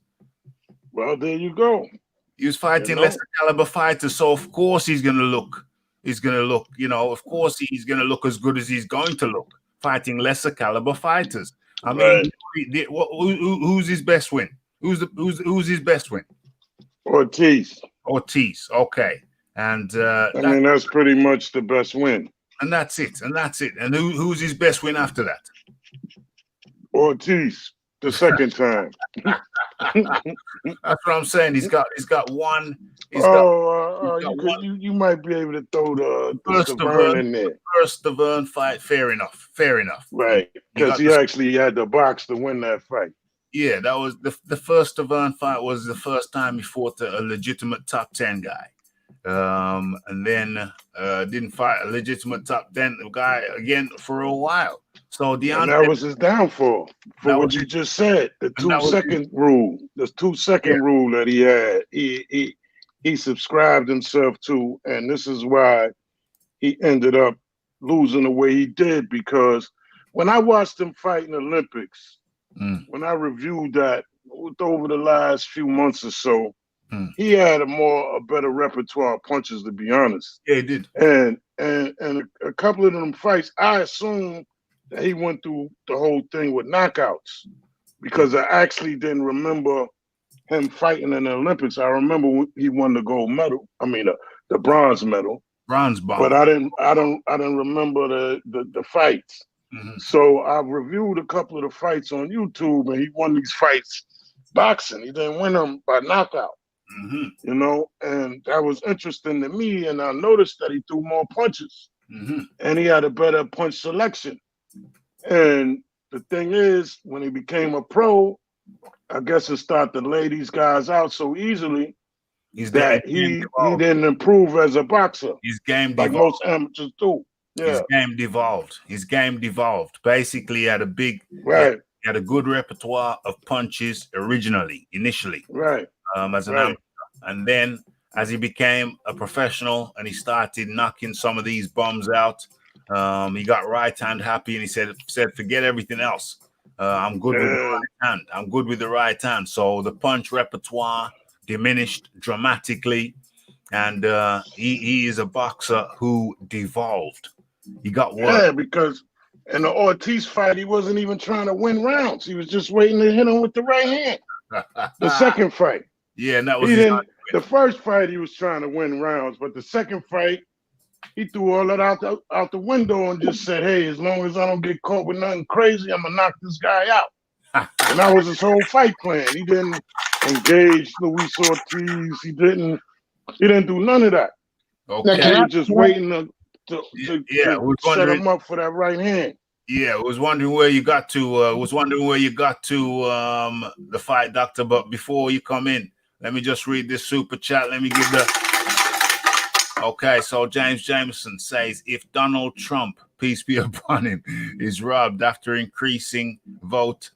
Speaker 3: Well, there you go.
Speaker 1: He was fighting lesser caliber fighters, so of course he's gonna look. Of course he's gonna look as good as he's going to look fighting lesser caliber fighters. I mean, who's his best win? Who's his best win?
Speaker 3: Ortiz.
Speaker 1: Okay, and
Speaker 3: I mean that's pretty much the best win.
Speaker 1: And that's it. And who's his best win after that?
Speaker 3: Ortiz, the second time.
Speaker 1: That's what I'm saying. He's got one.
Speaker 3: You might be able to throw the Devin in there.
Speaker 1: First Devin fight, fair enough.
Speaker 3: Right, because he actually had the box to win that fight.
Speaker 1: Yeah, that was the first Devin fight was the first time he fought a legitimate top 10 guy. And then didn't fight a legitimate top 10 guy again for a while. So Deontay,
Speaker 3: and that was his downfall for what you just said. The 2-second rule. The 2-second rule that he had. He subscribed himself to, and this is why he ended up losing the way he did. Because when I watched him fight in the Olympics, when I reviewed that over the last few months or so, he had a better repertoire of punches, to be honest.
Speaker 1: Yeah, he did.
Speaker 3: And a couple of them fights, I assume that he went through the whole thing with knockouts because I actually didn't remember him fighting in the Olympics. I remember when he won the gold medal. I mean the bronze medal.
Speaker 1: Bronze ball.
Speaker 3: But I didn't remember the fights. So I reviewed a couple of the fights on YouTube, and he won these fights boxing. He didn't win them by knockout. And that was interesting to me. And I noticed that he threw more punches, and he had a better punch selection. And the thing is, when he became a pro, I guess it started to lay these guys out so easily that he didn't improve as a boxer.
Speaker 1: His game
Speaker 3: like
Speaker 1: devolved.
Speaker 3: most amateurs do. Yeah.
Speaker 1: His game devolved. Basically, he had a he had a good repertoire of punches initially.
Speaker 3: Right.
Speaker 1: As an amateur. And then as he became a professional and he started knocking some of these bums out, he got right hand happy and he said, forget everything else. I'm good with the right hand. I'm good with the right hand. So the punch repertoire diminished dramatically. And he is a boxer who devolved. He got worse.
Speaker 3: Yeah, because in the Ortiz fight, he wasn't even trying to win rounds. He was just waiting to hit him with the right hand. The second fight.
Speaker 1: Yeah, and that was
Speaker 3: the first fight he was trying to win rounds, but the second fight, he threw all that out the window and just said, hey, as long as I don't get caught with nothing crazy, I'm gonna knock this guy out. And that was his whole fight plan. He didn't engage Luis Ortiz. He didn't do none of that.
Speaker 1: Okay.
Speaker 3: He was just waiting to set him up for that right hand.
Speaker 1: Yeah, I was wondering where you got to. The fight, doctor. But before you come in, let me just read this super chat. Let me give Okay, so James Jameson says if Donald Trump, peace be upon him, is robbed after increasing vote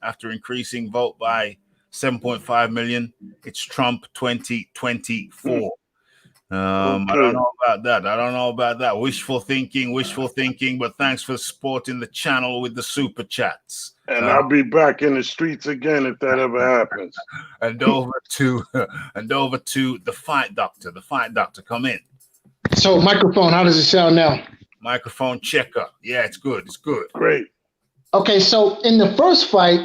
Speaker 1: by 7.5 million, it's Trump 2024. I don't know about that. Wishful thinking. But thanks for supporting the channel with the super chats.
Speaker 3: And I'll be back in the streets again if that ever happens.
Speaker 1: And over to the fight doctor. The fight doctor, come in.
Speaker 2: So microphone, how does it sound now?
Speaker 1: Microphone checker. Yeah, it's good. It's good.
Speaker 3: Great.
Speaker 2: Okay, so in the first fight,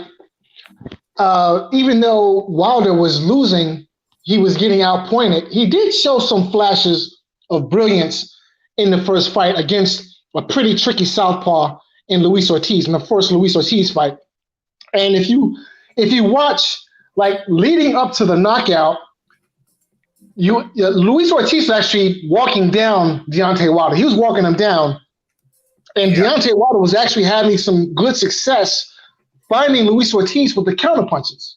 Speaker 2: even though Wilder was losing, he was getting outpointed. He did show some flashes of brilliance in the first fight against a pretty tricky southpaw in Luis Ortiz, in the first Luis Ortiz fight. And if you watch, like leading up to the knockout, Luis Ortiz was actually walking down Deontay Wilder. He was walking him down. And Deontay Wilder was actually having some good success finding Luis Ortiz with the counterpunches.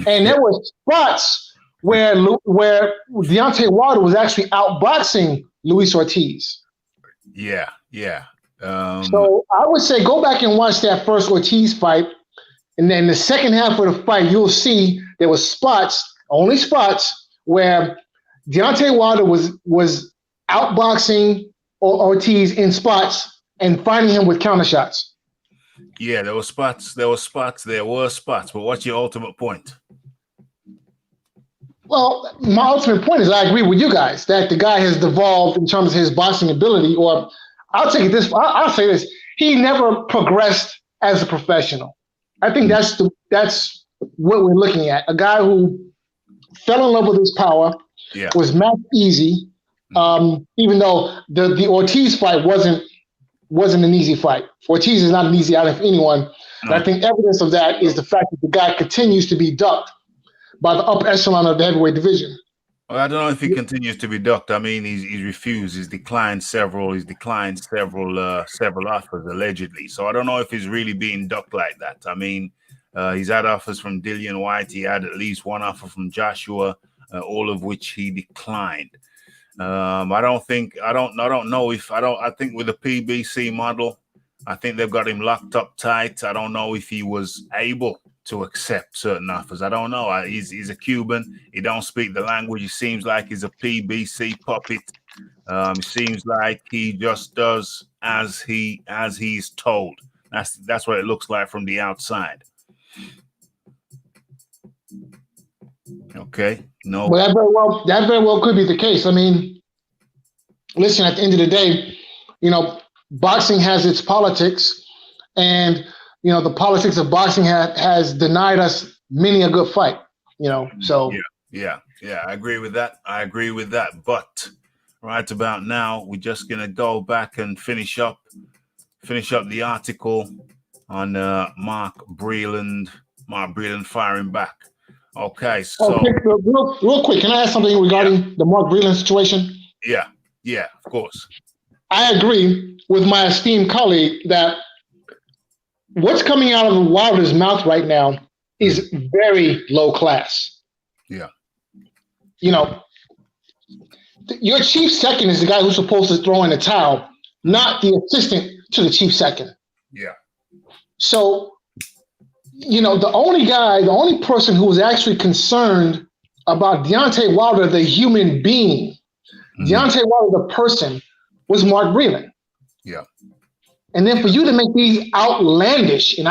Speaker 2: And there were spots where Deontay Wilder was actually outboxing Luis Ortiz.
Speaker 1: Yeah.
Speaker 2: So I would say go back and watch that first Ortiz fight. And then the second half of the fight, you'll see there was only spots, where Deontay Wilder was outboxing Ortiz in spots and finding him with counter shots.
Speaker 1: Yeah, there were spots. But what's your ultimate point?
Speaker 2: Well, my ultimate point is I agree with you guys that the guy has devolved in terms of his boxing ability, or I'll say this, he never progressed as a professional. I think that's what we're looking at. A guy who fell in love with his power, was matched easy, even though the Ortiz fight wasn't an easy fight. Ortiz is not an easy out of anyone. No. And I think evidence of that is the fact that the guy continues to be ducked by the upper echelon of the heavyweight division.
Speaker 1: Well, I don't know if he continues to be ducked. I mean, he's refused. He's declined several offers allegedly. So I don't know if he's really being ducked like that. I mean, he's had offers from Dillian White. He had at least one offer from Joshua, all of which he declined. I think with the PBC model, I think they've got him locked up tight. I don't know if he was able to accept certain offers. I don't know. He's a Cuban. He don't speak the language. He seems like he's a PBC puppet. It seems like he just does as he's told. That's what it looks like from the outside. Okay. No.
Speaker 2: Well, that very well could be the case. I mean, listen, at the end of the day, boxing has its politics, and the politics of boxing has denied us many a good fight. So
Speaker 1: yeah, I agree with that. But right about now, we're just gonna go back and finish up the article on Mark Breland firing back. Okay, so
Speaker 2: real quick, can I ask something regarding the Mark Breland situation?
Speaker 1: Yeah, of course.
Speaker 2: I agree with my esteemed colleague that what's coming out of Wilder's mouth right now is very low class.
Speaker 1: Yeah.
Speaker 2: Your chief second is the guy who's supposed to throw in the towel, not the assistant to the chief second.
Speaker 1: Yeah.
Speaker 2: So, the only person who was actually concerned about Deontay Wilder, the human being, Deontay Wilder, the person, was Mark Breland.
Speaker 1: Yeah.
Speaker 2: And then for you to make these outlandish, and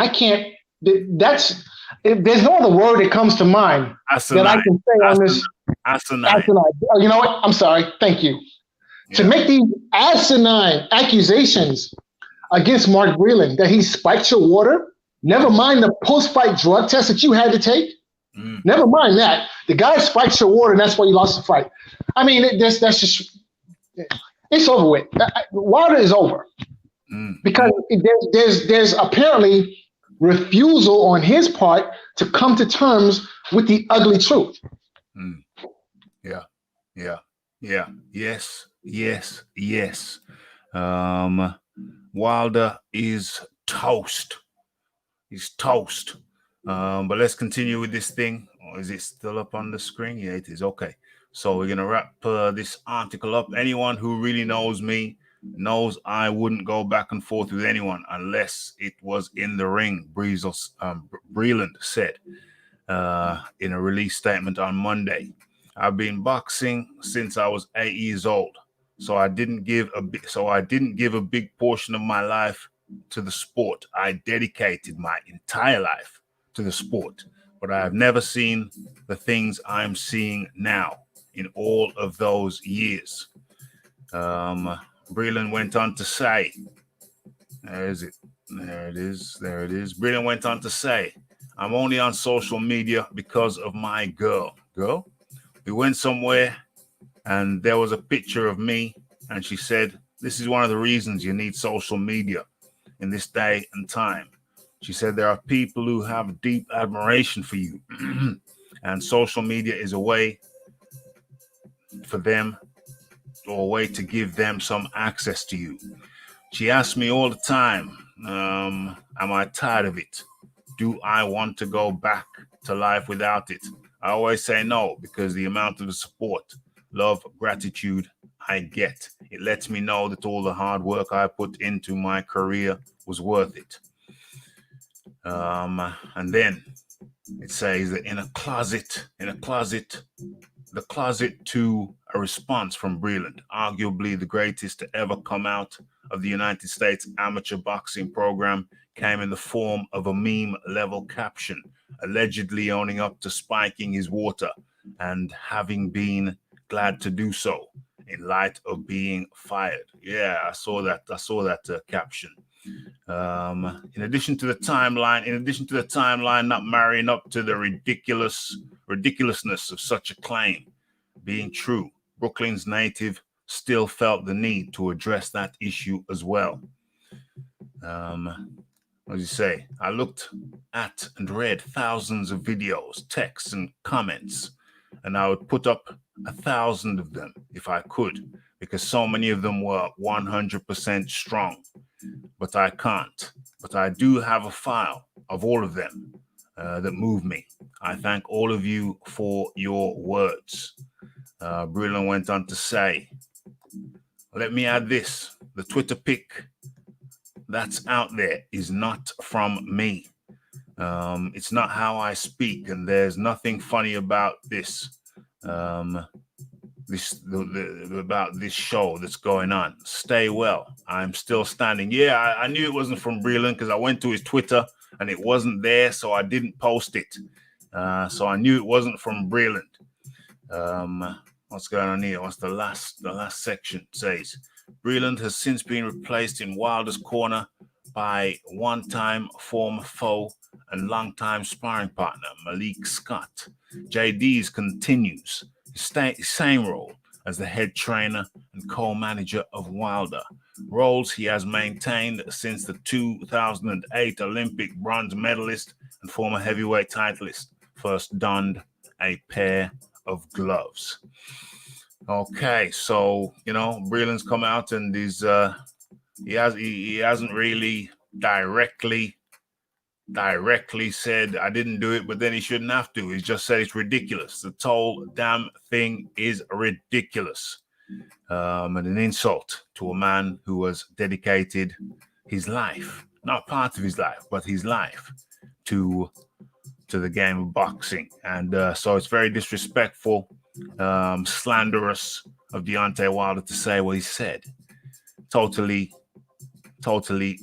Speaker 2: there's no other word that comes to mind that I can say on this. Asinine. Oh, you know what? I'm sorry. Thank you. Yeah. To make these asinine accusations against Mark Breland that he spiked your water, never mind the post-fight drug test that you had to take. Never mind that. The guy spiked your water, and that's why you lost the fight. I mean, it's over with. Wilder is over. Because there's apparently refusal on his part to come to terms with the ugly truth.
Speaker 1: Yes. Wilder is toast. He's toast. But let's continue with this thing. Or is it still up on the screen? Yeah, it is. Okay. So we're gonna wrap this article up. Anyone who really knows me knows I wouldn't go back and forth with anyone unless it was in the ring. Breland said in a release statement on Monday. I've been boxing since I was 8 years old, so I didn't give a big portion of my life to the sport. I dedicated my entire life to the sport, but I have never seen the things I'm seeing now in all of those years. Breland went on to say, there it is. Breland went on to say, I'm only on social media because of my girl. We went somewhere and there was a picture of me, and she said, this is one of the reasons you need social media in this day and time. She said, there are people who have deep admiration for you, and social media is a way for them, or a way to give them some access to you. She asks me all the time, am I tired of it? Do I want to go back to life without it? I always say no, because the amount of support, love, gratitude I get, it lets me know that all the hard work I put into my career was worth it. And then it says that the closet to a response from Breland, arguably the greatest to ever come out of the United States amateur boxing program, came in the form of a meme-level caption, allegedly owning up to spiking his water and having been glad to do so in light of being fired. Yeah, I saw that caption. In addition to the timeline not marrying up to the ridiculousness of such a claim being true, Brooklyn's native still felt the need to address that issue as well. What does he say? I looked at and read thousands of videos, texts, and comments, and I would put up 1,000 of them if I could, because so many of them were 100% strong. But I can't. But I do have a file of all of them that move me. I thank all of you for your words. Breland went on to say, let me add this. The Twitter pic that's out there is not from me. It's not how I speak, and there's nothing funny about this. About this show that's going on. Stay well. I'm still standing. Yeah, I knew it wasn't from Breland because I went to his Twitter and it wasn't there, so I didn't post it. So I knew it wasn't from Breland. What's going on here? What's the last section says? Breland has since been replaced in Wilder's corner by one-time former foe and long-time sparring partner Malik Scott. JD's continues his same role as the head trainer and co-manager of Wilder, roles he has maintained since the 2008 Olympic bronze medalist and former heavyweight titleist first donned a pair of gloves. Okay, so Breland's come out and he hasn't really directly said I didn't do it, but then he shouldn't have to. He's just said it's ridiculous. The whole damn thing is ridiculous, and an insult to a man who has dedicated his life, not part of his life, but his life to the game of boxing. And so it's very disrespectful, slanderous of Deontay Wilder to say what he said. Totally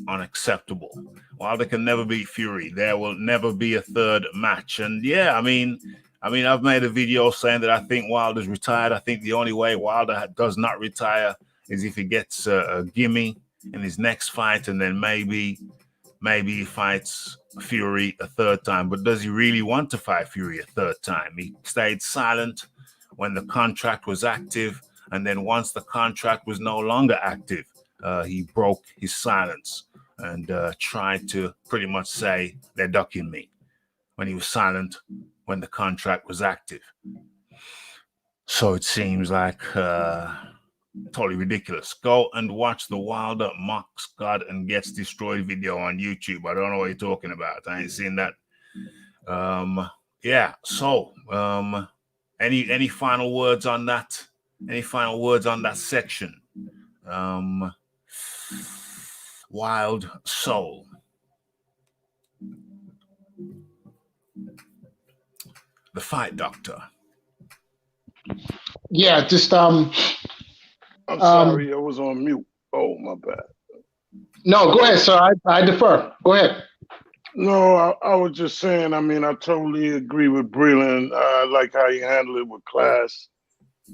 Speaker 1: unacceptable. Wilder can never beat Fury. There will never be a third match. And yeah, I mean, I've made a video saying that I think Wilder's retired. I think the only way Wilder does not retire is if he gets a gimme in his next fight, and then maybe he fights Fury a third time. But does he really want to fight Fury a third time? He stayed silent when the contract was active, and then once the contract was no longer active, he broke his silence and tried to pretty much say they're ducking me when he was silent when the contract was active. So it seems like totally ridiculous. Go and watch the Wilder mocks God and gets destroyed video on YouTube. I don't know what you're talking about. I ain't seen that. Yeah. So Any final words on that? Any final words on that section? Wild Soul. The Fight Doctor.
Speaker 2: Yeah, just
Speaker 3: I'm sorry, I was on mute. Oh, my bad.
Speaker 2: No, go ahead, sir. I defer. Go ahead.
Speaker 3: No, I was just saying, I mean, I totally agree with Breland. I like how he handled it with class.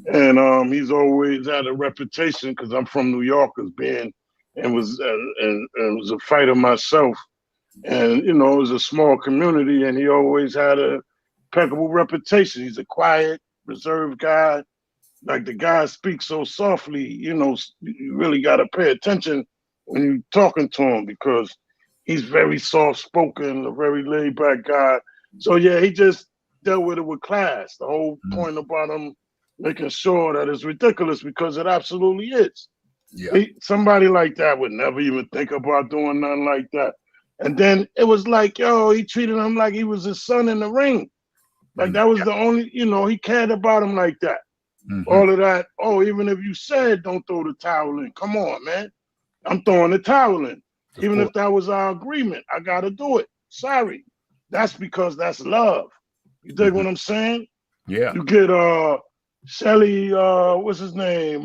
Speaker 3: And he's always had a reputation, because I'm from New York, as being and was a fighter myself. And, you know, it was a small community, and he always had a impeccable reputation. He's a quiet, reserved guy. Like, the guy speaks so softly, you know, you really got to pay attention when you're talking to him, because he's very soft-spoken, a very laid-back guy. So, yeah, he just dealt with it with class. The whole point about him making sure that it's ridiculous, because it absolutely is.
Speaker 1: Yeah.
Speaker 3: Somebody like that would never even think about doing nothing like that. And then it was like, yo, he treated him like he was his son in the ring. Like, that was the only, you know, he cared about him like that. All of that, oh, even if you said don't throw the towel in, come on, man. I'm throwing the towel in. Even if that was our agreement, I got to do it. Sorry. That's because that's love. You dig what I'm saying?
Speaker 1: Yeah.
Speaker 3: You get Shelly, what's his name?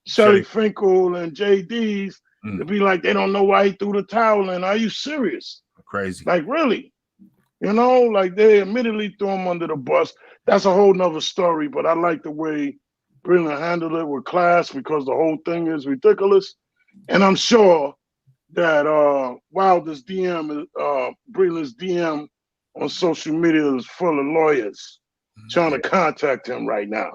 Speaker 3: Shelly Finkel and JD's to be like, they don't know why he threw the towel in. Are you serious?
Speaker 1: Crazy.
Speaker 3: Like, really? You know, like, they admittedly threw him under the bus. That's a whole nother story, but I like the way Breland handled it with class, because the whole thing is ridiculous. And I'm sure that Wilder's DM, Breland's DM on social media is full of lawyers trying to contact him right now.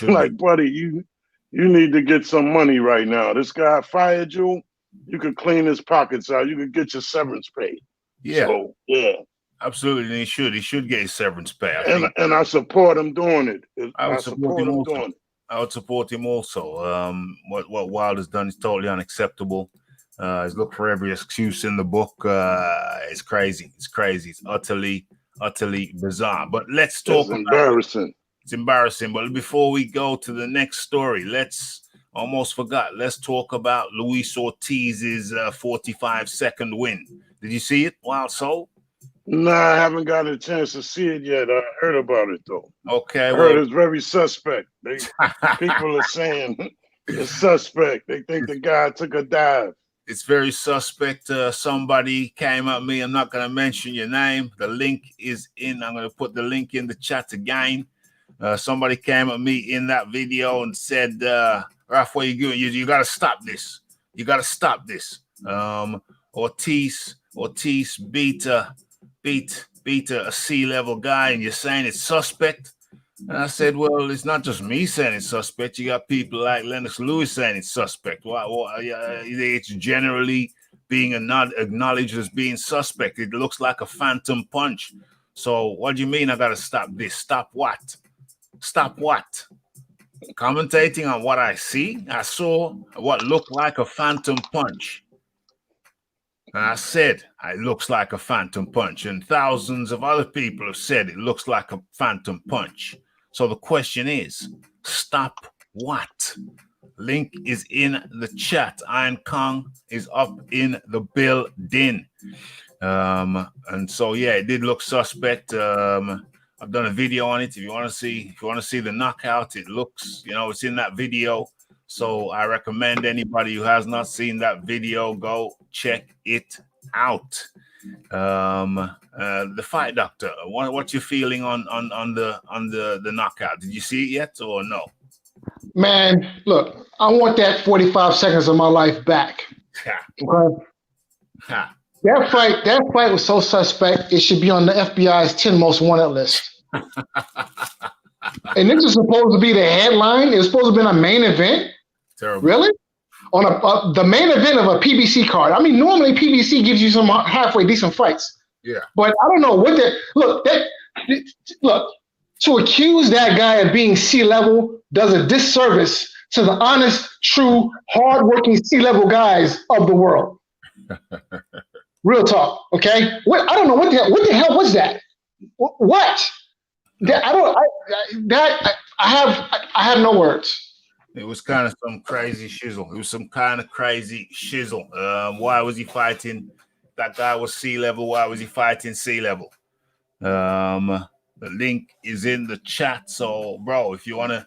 Speaker 3: Like, buddy, you need to get some money right now. This guy fired you. You could clean his pockets out. You could get your severance paid.
Speaker 1: Yeah.
Speaker 3: So, yeah.
Speaker 1: Absolutely, and he should get his severance pay.
Speaker 3: And I support him doing it.
Speaker 1: I would support him doing it. I would support him also. What Wilder's done is totally unacceptable. He's looked for every excuse in the book. It's crazy. It's crazy. It's utterly bizarre. But let's talk.
Speaker 3: It's embarrassing.
Speaker 1: It's embarrassing. But before we go to the next story, let's talk about Luis Ortiz's 45-second win. Did you see it, Wild Soul?
Speaker 3: No, I haven't got a chance to see it yet. I heard about it, though.
Speaker 1: Okay.
Speaker 3: I heard it's very suspect. People are saying it's suspect. They think the guy took a dive.
Speaker 1: It's very suspect. Somebody came at me. I'm not going to mention your name. The link is in. I'm going to put the link in the chat again. Somebody came at me in that video and said, Raf, what are you doing? You got to stop this. You got to stop this. Ortiz beat a C-level guy, and you're saying it's suspect. And I said, well, it's not just me saying it's suspect. You got people like Lennox Lewis saying it's suspect. It's generally being acknowledged as being suspect. It looks like a phantom punch. So what do you mean I got to stop this? Stop what? Stop what? Commentating on what I see? I saw what looked like a phantom punch. And I said, it looks like a phantom punch. And thousands of other people have said it looks like a phantom punch. So the question is, stop what? Link is in the chat. Iron Kong is up in the building. And so, yeah, it did look suspect. I've done a video on it. If you want to see the knockout, it looks, it's in that video. So I recommend anybody who has not seen that video, go check it out. The Fight Doctor, what's your feeling on the knockout? Did you see it yet or no?
Speaker 2: Man, look, I want that 45 seconds of my life back. Okay. That fight was so suspect, it should be on the FBI's 10 most wanted list. And this is supposed to be the headline. It was supposed to be a main event.
Speaker 1: Terrible.
Speaker 2: Really? On the main event of a PBC card. I mean, normally PBC gives you some halfway decent fights.
Speaker 1: Yeah.
Speaker 2: But I don't know what look, to accuse that guy of being C-level does a disservice to the honest, true, hardworking C-level guys of the world. Real talk, okay? I don't know what the hell was that? What? That, I don't. I have no words.
Speaker 1: It was kind of some crazy shizzle. It was some kind of crazy shizzle. Why was he fighting? That guy was sea level. Why was he fighting sea level? The link is in the chat. So, bro, if you want to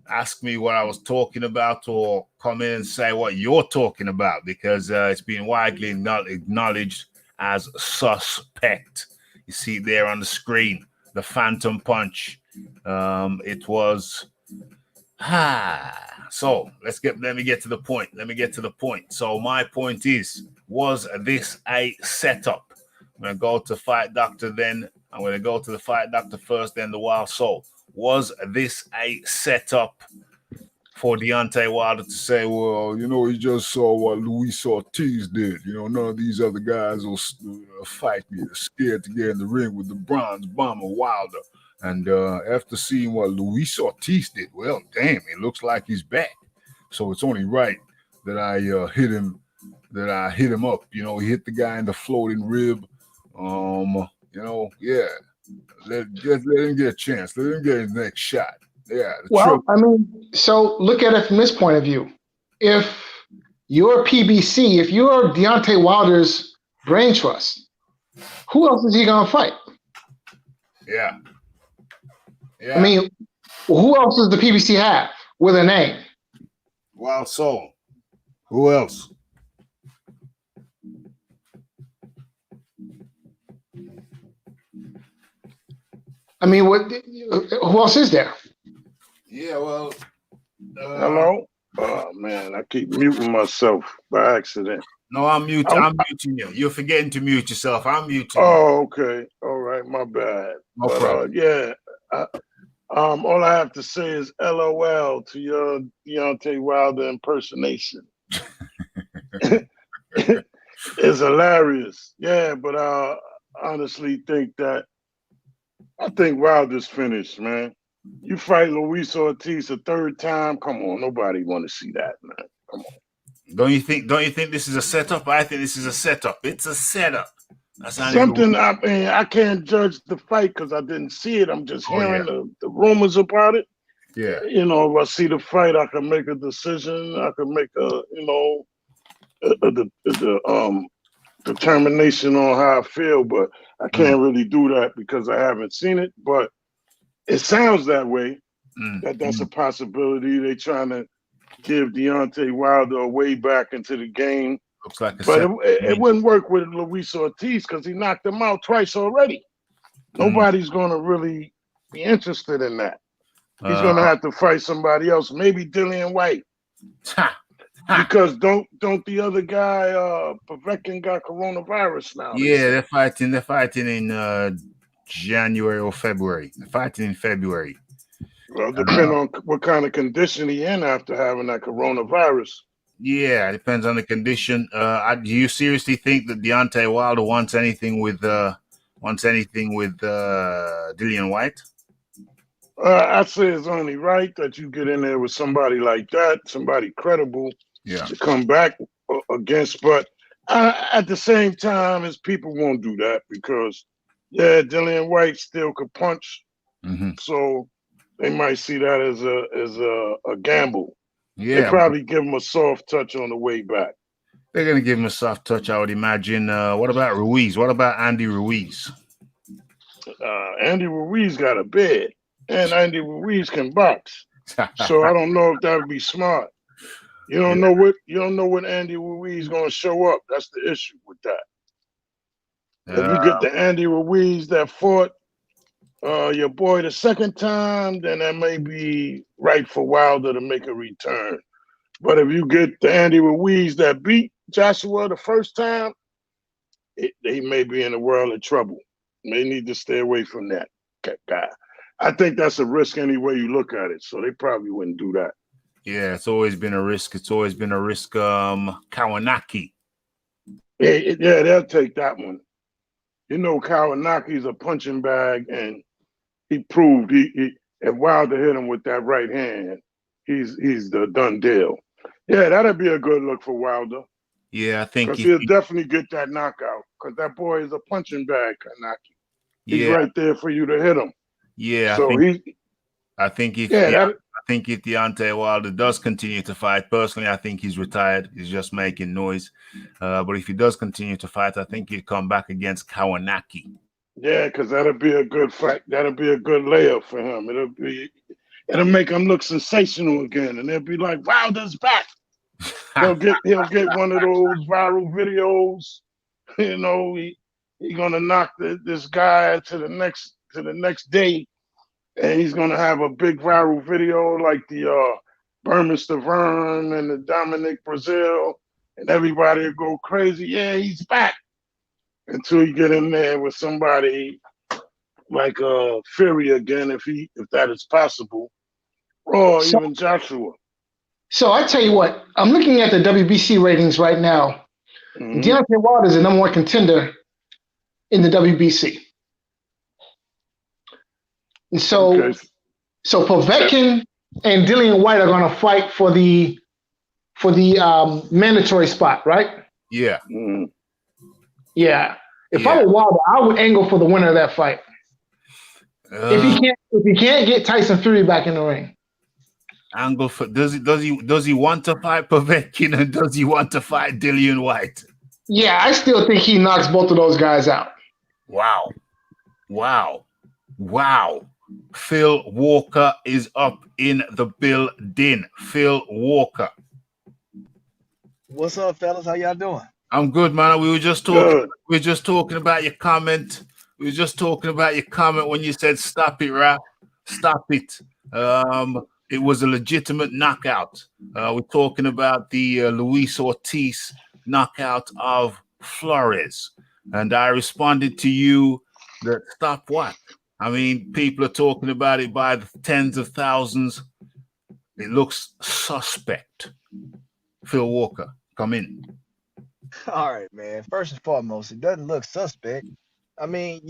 Speaker 1: ask me what I was talking about or come in and say what you're talking about, because it's been widely acknowledged as suspect. You see it there on the screen, the Phantom Punch. It was... So let me get to the point. So my point is, was this a setup? I'm going to go to Fight Doctor then. I'm going to go to the Fight Doctor first, then the Wild Soul. Was this a setup for Deontay Wilder to say, well, you know, he just saw what Luis Ortiz did. You know, none of these other guys will fight me. They're scared to get in the ring with the Bronze Bomber Wilder. And after seeing what Luis Ortiz did, well, damn, it looks like he's back. So it's only right that I hit him up. You know, he hit the guy in the floating rib. You know, yeah. Let him get a chance. Let him get his next shot. Yeah.
Speaker 2: Well, I mean, so look at it from this point of view. If you're PBC, if you're Deontay Wilder's brain trust, who else is he going to fight?
Speaker 1: Yeah.
Speaker 2: I mean, who else does the PBC have with a name?
Speaker 1: Wild Soul. Who else?
Speaker 2: I mean, who else is there?
Speaker 1: Yeah, well.
Speaker 3: Hello? Oh, man, I keep muting myself by accident.
Speaker 1: No, I'm muting you. You're forgetting to mute yourself. I'm muting you.
Speaker 3: Oh, okay. All right, my bad.
Speaker 1: No problem.
Speaker 3: Yeah. All I have to say is LOL to your Deontay Wilder impersonation. It's hilarious. Yeah, but I honestly think Wilder's finished, man. You fight Luis Ortiz a third time. Come on, nobody want to see that, man. Come on.
Speaker 1: Don't you think this is a setup? I think this is a setup. It's a setup. That's
Speaker 3: something. I mean, I can't judge the fight because I didn't see it. I'm just hearing the rumors about it.
Speaker 1: Yeah.
Speaker 3: You know, if I see the fight, I can make a decision. I can make a determination on how I feel, but I can't really do that because I haven't seen it. But it sounds that way. That's a possibility. They're trying to give Deontay Wilder a way back into the game.
Speaker 1: Looks like
Speaker 3: but it wouldn't work with Luis Ortiz because he knocked him out twice already. Nobody's going to really be interested in that. He's going to have to fight somebody else, maybe Dillian White. Because don't the other guy, Povetkin, got coronavirus now?
Speaker 1: Yeah, they're fighting in January or February. They're fighting in February.
Speaker 3: Well, depending on what kind of condition he in after having that coronavirus.
Speaker 1: Yeah, it depends on the condition. Do you seriously think that Deontay Wilder wants anything with Dillian White?
Speaker 3: I'd say it's only right that you get in there with somebody like that, somebody credible, to come back against. But at the same time, as people won't do that because, Dillian White still could punch, so they might see that as a gamble. Yeah, they probably give him a soft touch on the way back.
Speaker 1: They're gonna give him a soft touch, I would imagine. What about Ruiz? What about Andy Ruiz?
Speaker 3: Andy Ruiz got a bed, and Andy Ruiz can box. So I don't know if that would be smart. You don't know what Andy Ruiz gonna show up. That's the issue with that. If you get the Andy Ruiz that fought your boy the second time, then that may be right for Wilder to make a return. But if you get the Andy Ruiz that beat Joshua the first time, he may be in a world of trouble. May need to stay away from that guy. I think that's a risk any way you look at it. So they probably wouldn't do that.
Speaker 1: Yeah, it's always been a risk. Kawanaki.
Speaker 3: Yeah, they'll take that one. You know, Kawanaki's a punching bag, and he proved if Wilder hit him with that right hand, he's the done deal. Yeah, that'd be a good look for Wilder.
Speaker 1: Yeah, I think
Speaker 3: he'll definitely get that knockout because that boy is a punching bag, Kanaki. He's right there for you to hit him.
Speaker 1: Yeah,
Speaker 3: So
Speaker 1: I think if Deontay Wilder does continue to fight, personally, I think he's retired. He's just making noise. But if he does continue to fight, I think he'd come back against Kawanaki.
Speaker 3: Yeah, because that'll be a good fight. That'll be a good layup for him. It'll make him look sensational again, and they'll be like, "Wilder's back." he'll get one of those viral videos. You know, he's gonna knock this guy to the next day, and he's gonna have a big viral video like the Berman Stavern and the Dominic Brazil, and everybody will go crazy. Yeah, he's back. Until you get in there with somebody like Fury again, if that is possible, or even Joshua.
Speaker 2: So I tell you what, I'm looking at the WBC ratings right now. Mm-hmm. Deontay Wilder is the #1 contender in the WBC. And so Povetkin and Dillian White are going to fight for the mandatory spot, right?
Speaker 1: Yeah.
Speaker 3: Mm-hmm.
Speaker 2: Yeah. If I were Wilder, I would angle for the winner of that fight. If he can't get Tyson Fury back in the ring.
Speaker 1: Angle for does he want to fight Povetkin, and does he want to fight Dillian White?
Speaker 2: Yeah, I still think he knocks both of those guys out.
Speaker 1: Wow. Phil Walker is up in the building. Phil Walker.
Speaker 5: What's up, fellas? How y'all doing?
Speaker 1: I'm good, man. We were just talking about your comment. We were just talking about your comment when you said stop it, Rap. Stop it. It was a legitimate knockout. We're talking about the Luis Ortiz knockout of Flores. And I responded to you that stop what? I mean, people are talking about it by the tens of thousands. It looks suspect. Phil Walker, come in.
Speaker 5: All right, man. First and foremost, it doesn't look suspect. I mean,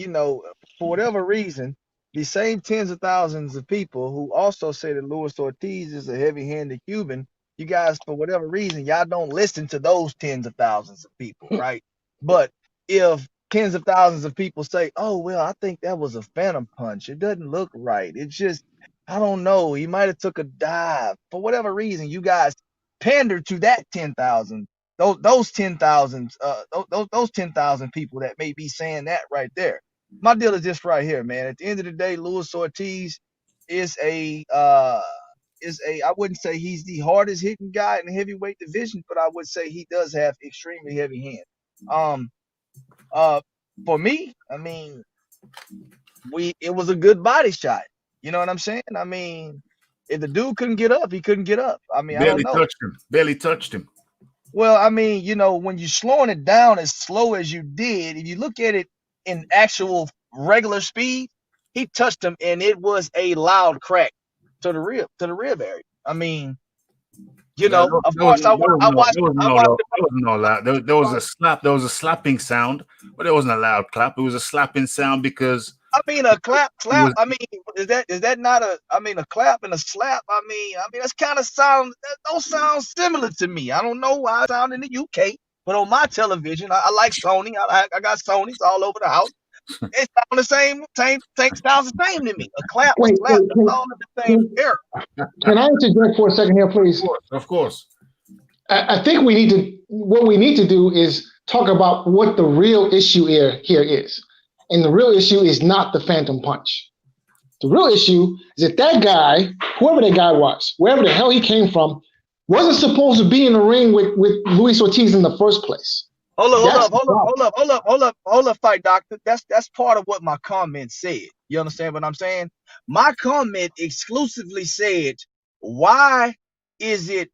Speaker 5: for whatever reason, the same tens of thousands of people who also say that Luis Ortiz is a heavy-handed Cuban, you guys, for whatever reason, y'all don't listen to those tens of thousands of people, right? But if tens of thousands of people say, oh, well, I think that was a phantom punch, it doesn't look right. It's just, I don't know, he might have took a dive. For whatever reason, you guys pander to that 10,000. Those 10,000, those 10,000 people that may be saying that right there. My deal is this right here, man. At the end of the day, Luis Ortiz is I wouldn't say he's the hardest hitting guy in the heavyweight division, but I would say he does have extremely heavy hands. For me, I mean, it was a good body shot. You know what I'm saying? I mean, if the dude couldn't get up, he couldn't get up. I mean, I don't know.
Speaker 1: Barely touched him.
Speaker 5: Well, I mean, when you're slowing it down as slow as you did, if you look at it in actual regular speed, he touched him and it was a loud crack to the rib area. I mean, of course, I watched.
Speaker 1: No loud. There was a slap. There was a slapping sound, but there wasn't a loud clap. It was a slapping sound because.
Speaker 5: I mean, a clap. I mean, is that not a? I mean, a clap and a slap. I mean, that's kind of those sound similar to me. I don't know why it sound in the UK, but on my television, I like Sony. I got Sonys all over the house. It sounds the same. Sounds the same to me. A clap, a slap, it's all in the same era.
Speaker 2: Can I interject for a second here, please?
Speaker 1: Of course.
Speaker 2: I think what we need to do is talk about what the real issue here is. And the real issue is not the phantom punch. The real issue is that guy, whoever that guy was, wherever the hell he came from, wasn't supposed to be in the ring with Luis Ortiz in the first place.
Speaker 5: Hold up, fight doctor. That's part of what my comment said. You understand what I'm saying? My comment exclusively said, why is it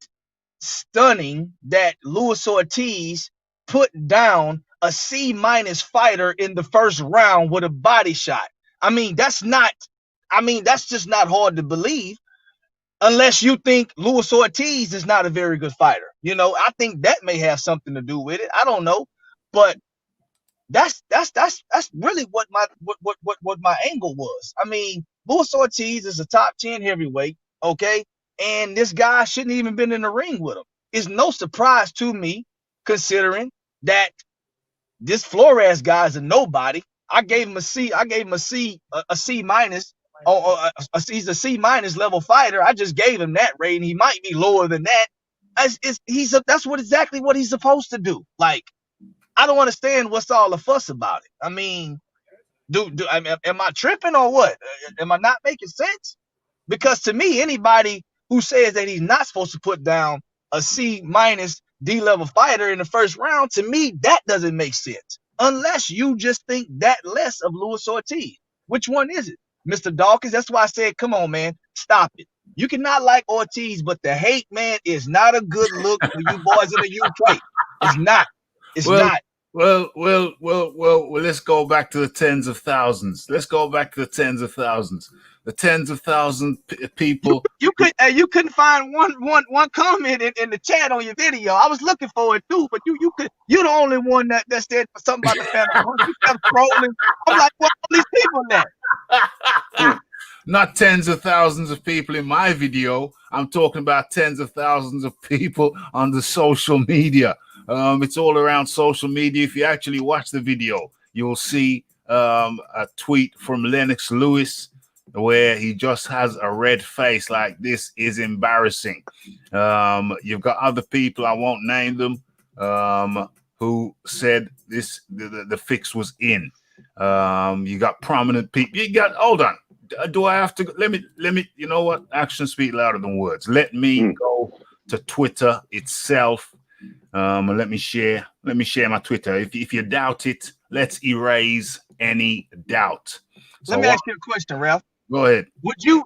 Speaker 5: stunning that Luis Ortiz put down a C- fighter in the first round with a body shot? I mean, that's just not hard to believe, unless you think Luis Ortiz is not a very good fighter. I think that may have something to do with it. I don't know, but that's really what my angle was. I mean, Luis Ortiz is a top 10 heavyweight, okay, and this guy shouldn't even been in the ring with him. It's no surprise to me, considering that this Flores guy is a nobody. I gave him a C. I gave him a C minus. He's a C minus level fighter. I just gave him that rating. He might be lower than that. That's exactly what he's supposed to do. Like, I don't understand what's all the fuss about it. I mean, am I tripping or what? Am I not making sense? Because to me, anybody who says that he's not supposed to put down a C minus D level fighter in the first round, to me, that doesn't make sense. Unless you just think that less of Luis Ortiz. Which one is it? Mr. Dawkins? That's why I said, come on, man, stop it. You cannot like Ortiz, but the hate, man, is not a good look for you boys in the UK. It's not. It's not.
Speaker 1: Well, let's go back to the tens of thousands. Let's go back to the tens of thousands. The tens of thousands people.
Speaker 5: You couldn't find one comment in the chat on your video. I was looking for it too, but you're the only one that said something about the family. You kept trolling. I'm like, what are these people there?
Speaker 1: Not tens of thousands of people in my video. I'm talking about tens of thousands of people on the social media. It's all around social media. If you actually watch the video, you'll see a tweet from Lennox Lewis where he just has a red face like this is embarrassing. You've got other people, I won't name them, who said the fix was in. You got prominent people. Hold on. Do I have to? Let me, you know what? Actions speak louder than words. Let me go to Twitter itself. Let me share my Twitter. If you doubt it, let's erase any doubt. So
Speaker 5: let me ask you a question, Ralph.
Speaker 1: Go ahead.
Speaker 5: Would you?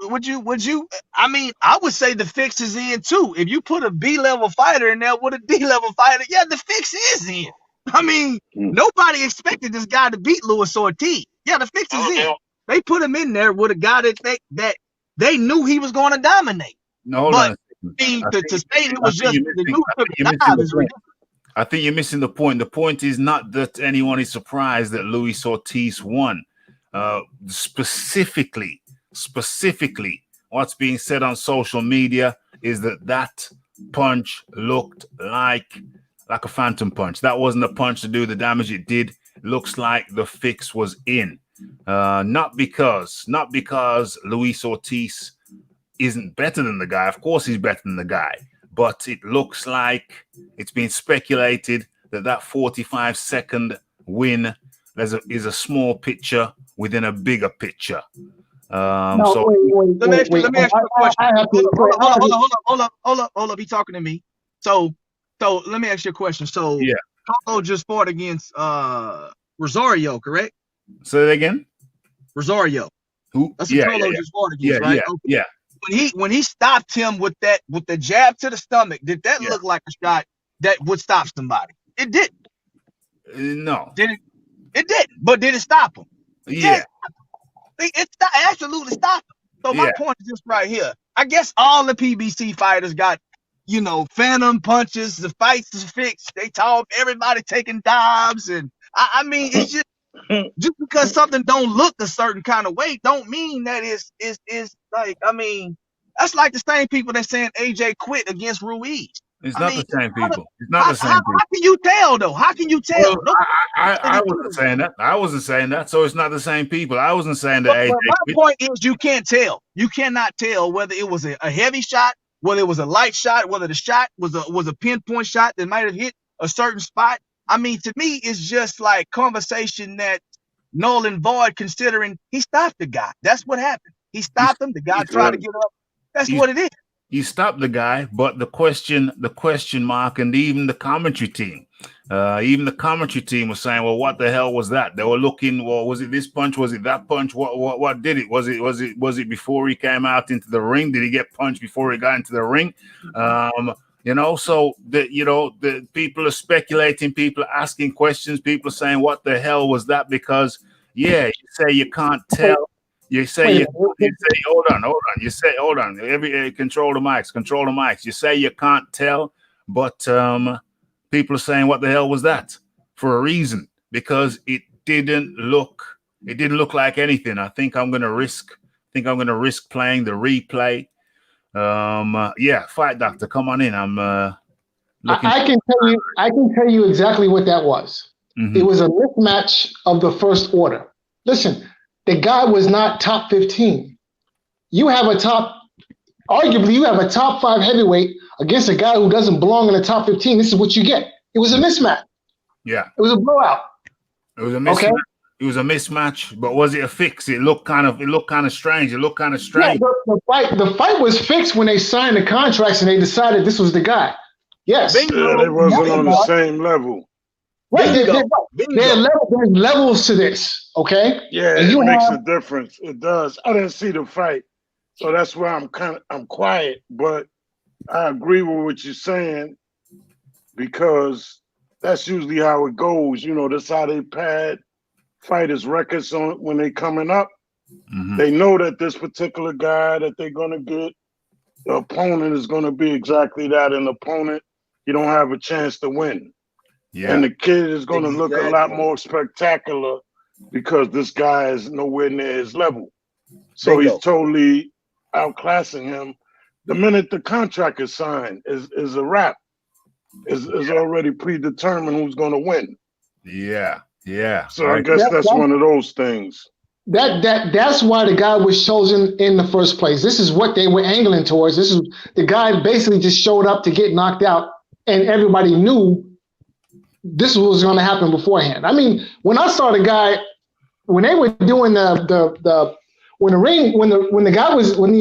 Speaker 5: I mean, I would say the fix is in too. If you put a B level fighter in there with a D level fighter, yeah, the fix is in. I mean, nobody expected this guy to beat Luis Ortiz. Yeah, the fix is in. They put him in there with a guy that they knew he was going to dominate.
Speaker 1: No, hold on.
Speaker 5: To state it was just
Speaker 1: I think you're missing the point. The point is not that anyone is surprised that Luis Ortiz won. Specifically, what's being said on social media is that punch looked like a phantom punch. That wasn't a punch to do the damage it did. Looks like the fix was in. Not because Luis Ortiz isn't better than the guy. Of course he's better than the guy. But it looks like it's been speculated that 45-second win is a small picture within a bigger picture.
Speaker 5: Let me ask you a question. Hold up. He's talking to me. So let me ask you a question. So yeah, Canelo just fought against Rosario, correct?
Speaker 1: Say that again.
Speaker 5: Rosario.
Speaker 1: Who?
Speaker 5: That's who Canelo just fought against, right?
Speaker 1: Yeah.
Speaker 5: When he stopped him with the jab to the stomach, did that look like a shot that would stop somebody? It didn't.
Speaker 1: No.
Speaker 5: It didn't. But did it stop him?
Speaker 1: Yeah.
Speaker 5: It absolutely stopped him. So my point is this right here. I guess all the PBC fighters got, phantom punches. The fights is fixed. They talk. Everybody taking dives, and I mean, it's just because something don't look a certain kind of way, don't mean that it's like, I mean, that's like the same people that saying AJ quit against Ruiz.
Speaker 1: It's not the same people. It's not the same people.
Speaker 5: How can you tell though? How can you tell?
Speaker 1: Well, I wasn't saying that. I wasn't saying that. So it's not the same people. I wasn't saying that AJ
Speaker 5: quit.
Speaker 1: My
Speaker 5: point is you can't tell. You cannot tell whether it was a heavy shot, whether it was a light shot, whether the shot was a pinpoint shot that might have hit a certain spot. I mean, to me, it's just like conversation that null and void, considering he stopped the guy. That's what happened. He stopped him. The guy tried to get up. That's what it is.
Speaker 1: He stopped the guy, but the question mark, and even the commentary team was saying, well, what the hell was that? They were looking, well, was it this punch? Was it that punch? What did it? Was it before he came out into the ring? Did he get punched before he got into the ring? So the people are speculating, people are asking questions, people are saying, what the hell was that? Because you say you can't tell. You say hold on. You say hold on. Control the mics. You say you can't tell, but people are saying, what the hell was that? For a reason, because it didn't look like anything. I think I'm gonna risk playing the replay. Fight Doctor, come on in.
Speaker 2: I can tell you exactly what that was. Mm-hmm. It was a mismatch of the first order. Listen, the guy was not top 15. You have a arguably you have a top 5 heavyweight against a guy who doesn't belong in the top 15. This is what you get. It was a mismatch.
Speaker 1: Yeah.
Speaker 2: It was a blowout.
Speaker 1: It was a mismatch. Okay? It was a mismatch, but was it a fix? It looked kind of strange. Yeah,
Speaker 2: the fight was fixed when they signed the contracts and they decided this was the guy. Yes.
Speaker 3: Yeah, they wasn't on the same level.
Speaker 2: Right. There's levels to this, okay?
Speaker 3: Yeah, it makes a difference. It does. I didn't see the fight, so that's why I'm quiet, but I agree with what you're saying because that's usually how it goes. You know, that's how they pad fighters' records on when they coming up. Mm-hmm. They know that this particular guy that they're gonna get, the opponent is gonna be exactly that, an opponent you don't have a chance to win. Yeah. And the kid is gonna look a lot more spectacular because this guy is nowhere near his level. So he's totally outclassing him. The minute the contract is signed, is a wrap. Is already predetermined who's gonna win.
Speaker 1: Yeah. Yeah.
Speaker 3: So I guess that's one of those things.
Speaker 2: That's why the guy was chosen in the first place. This is what they were angling towards. This is the guy basically just showed up to get knocked out, and everybody knew this was going to happen beforehand. I mean, when I saw the guy, when they were doing when the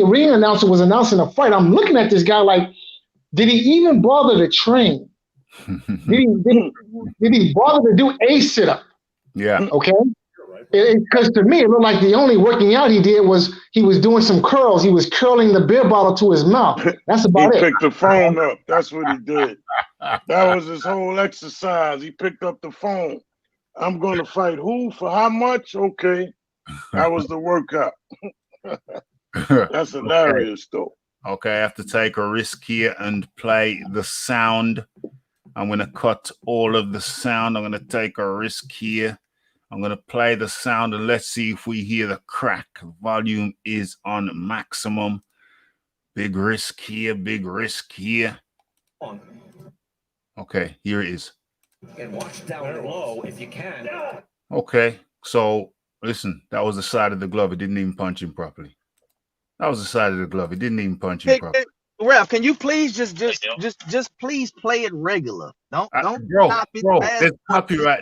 Speaker 2: ring announcer was announcing a fight, I'm looking at this guy like, did he even bother to train? Did he bother to do a sit-up?
Speaker 1: Yeah.
Speaker 2: Okay. Because to me, it looked like the only working out he did was he was doing some curls. He was curling the beer bottle to his mouth. That's about it.
Speaker 3: He picked the phone up. That's what he did. That was his whole exercise. He picked up the phone. I'm going to fight who for how much? Okay. That was the workout. That's hilarious, though.
Speaker 1: Okay, I have to take a risk here and play the sound. I'm going to cut all of the sound. I'm going to take a risk here. I'm going to play the sound and let's see if we hear the crack. Volume is on maximum. Big risk here, big risk here. Okay, here it is.
Speaker 6: And watch down low if you can.
Speaker 1: Okay, so listen, that was the side of the glove. It didn't even punch him properly. That was the side of the glove. It didn't even punch him properly.
Speaker 5: Ref, can you please just please play it regular? Don't stop it.
Speaker 1: Bro,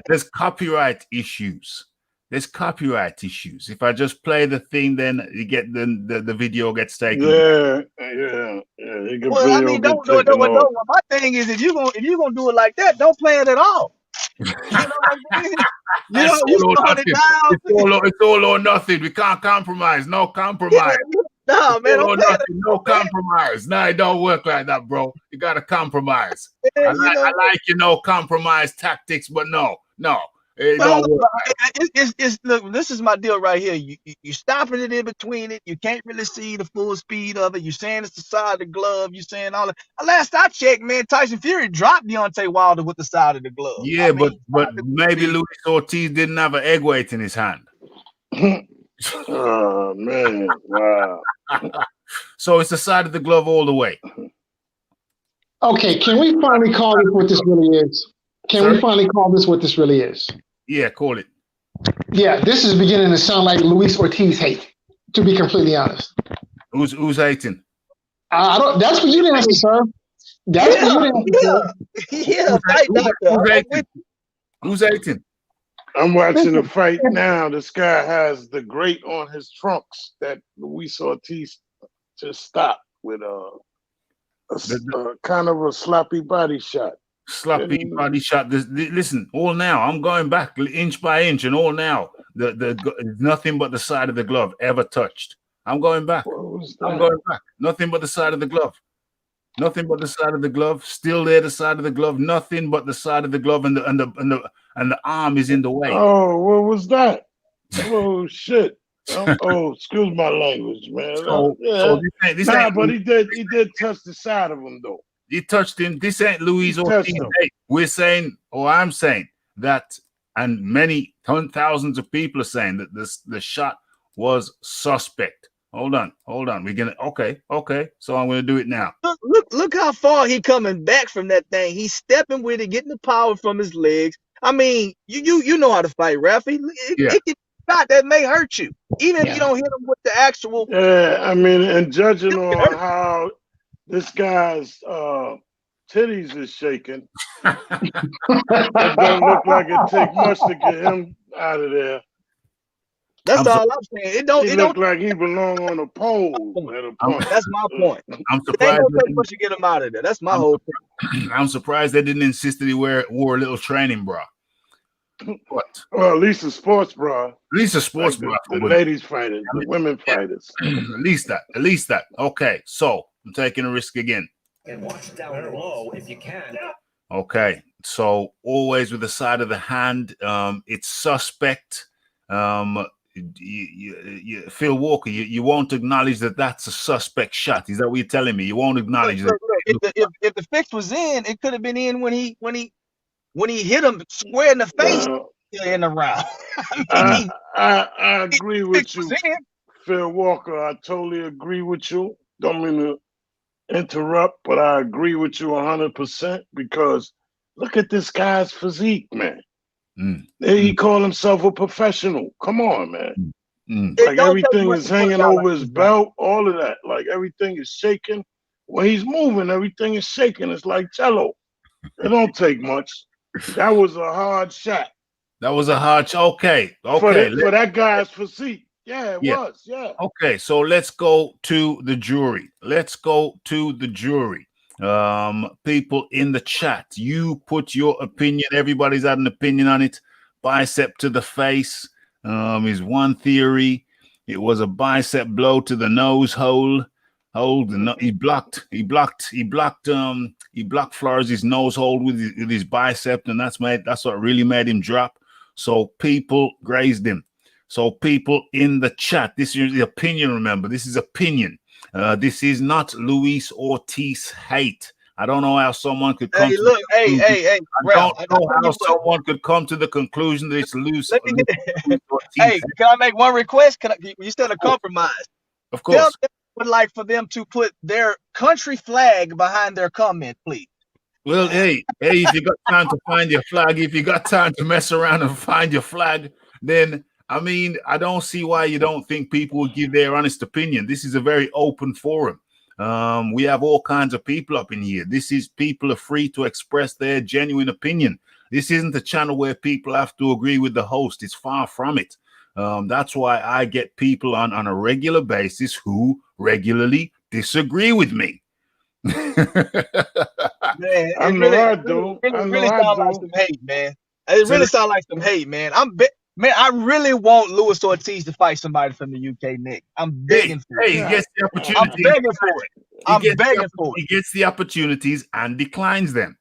Speaker 1: there's copyright issues. There's copyright issues. If I just play the thing, then you get the video gets taken.
Speaker 3: Yeah.
Speaker 5: Well, I mean, don't do it. My thing is, if you're gonna do it like that, don't play it at all. You know what I mean?
Speaker 1: It's all or nothing. We can't compromise. No compromise.
Speaker 5: No, man,
Speaker 1: no compromise. No, it don't work like that, bro. You gotta compromise. I like compromise tactics, but no. It don't work.
Speaker 5: Look, this is my deal right here. You stopping it in between it. You can't really see the full speed of it. You're saying it's the side of the glove. You're saying all that. Last I checked, man, Tyson Fury dropped Deontay Wilder with the side of the glove.
Speaker 1: Yeah, but maybe Luis Ortiz didn't have an egg weight in his hand.
Speaker 3: Oh man! Wow.
Speaker 1: So it's the side of the glove all the way.
Speaker 2: Okay, can we finally call this what this really is? We finally call this what this really is?
Speaker 1: Yeah, call it.
Speaker 2: Yeah, this is beginning to sound like Luis Ortiz hate, to be completely honest.
Speaker 1: Who's hating?
Speaker 2: I don't. That's for you to answer, sir. That's for you to answer.
Speaker 5: Yeah.
Speaker 1: Who's hating?
Speaker 3: I'm watching the fight now. This guy has the grate on his trunks that Luis Ortiz just stopped with a kind of a sloppy body shot.
Speaker 1: Sloppy body shot. Listen, all now. I'm going back inch by inch, and all now. The nothing but the side of the glove ever touched. I'm going back. I'm going back. Nothing but the side of the glove. Nothing but the side of the glove. Still there, the side of the glove. Nothing but the side of the glove, and the arm is in the way.
Speaker 3: Oh, what was that? Oh shit! Excuse my language, man. But he did touch the side of him though.
Speaker 1: He touched him. This ain't Luis Ortiz. We're saying, or I'm saying that, and many thousands of people are saying that the shot was suspect. Hold on. We're gonna okay. So I'm gonna do it now.
Speaker 5: Look how far he coming back from that thing. He's stepping with it, getting the power from his legs. I mean, you know how to fight, Rafi. shot that may hurt you, even if you don't hit him with the actual.
Speaker 3: Yeah, I mean, and judging
Speaker 5: It
Speaker 3: on
Speaker 5: hurt.
Speaker 3: how this guy's titties is shaking, it don't look like it take much to get him out of there.
Speaker 5: That's all I'm saying. It don't.
Speaker 3: He
Speaker 5: It
Speaker 3: look
Speaker 5: don't.
Speaker 3: like he belong on a pole at a point.
Speaker 5: That's my point.
Speaker 1: I'm
Speaker 5: It ain't
Speaker 1: surprised.
Speaker 5: gonna take much to get him out of there. That's my whole thing.
Speaker 1: I'm surprised they didn't insist that he wore a little training bra. What?
Speaker 3: Well, at least a sports bra.
Speaker 1: At least a
Speaker 3: Like
Speaker 1: sports bra.
Speaker 3: the ladies fighters, the women fighters.
Speaker 1: At least that. Okay, so I'm taking a risk again.
Speaker 6: And watch down below if you can.
Speaker 1: Okay, so always with the side of the hand, it's suspect. Phil Walker, you won't acknowledge that that's a suspect shot. Is that what you're telling me? You won't acknowledge that.
Speaker 5: If the fix was in, it could have been in when he hit him square in the face in the round.
Speaker 3: I agree with you, Phil Walker. I totally agree with you. Don't mean to interrupt, but I agree with you 100% because look at this guy's physique, man. He called himself a professional. Come on, man. Like everything is hanging over his belt, all of that. Like everything is shaking. When he's moving, everything is shaking. It's like cello. It don't take much. That was a hard shot.
Speaker 1: That was a hard shot. Okay.
Speaker 3: For that guy's physique. Yeah, it was. Yeah.
Speaker 1: Okay, so let's go to the jury. People in the chat, you put your opinion. Everybody's had an opinion on it. Bicep to the face is one theory. It was a bicep blow to the nose hole. He blocked Flores' nose hole with his bicep, and that's what really made him drop. So people grazed him. So people in the chat, this is the opinion. Remember, this is opinion. This is not Luis Ortiz hate. I don't know how someone could come. Someone could come to the conclusion that it's Luis.
Speaker 5: Hey, can I make one request? You said a compromise.
Speaker 1: Of course.
Speaker 5: Would like for them to put their country flag behind their comment, please.
Speaker 1: Well, hey, if you got time to find your flag, if you got time to mess around and find your flag, then I mean, I don't see why you don't think people would give their honest opinion. This is a very open forum. We have all kinds of people up in here. People are free to express their genuine opinion. This isn't a channel where people have to agree with the host. It's far from it. That's why I get people on a regular basis who regularly disagree with me.
Speaker 5: Man, it really sounds like some hate, man. It really sounds like some hate, man. Man, I really want Luis Ortiz to fight somebody from the UK, Nick. I'm begging for it.
Speaker 1: He gets the opportunity.
Speaker 5: I'm begging for it.
Speaker 1: He gets the opportunities and declines them.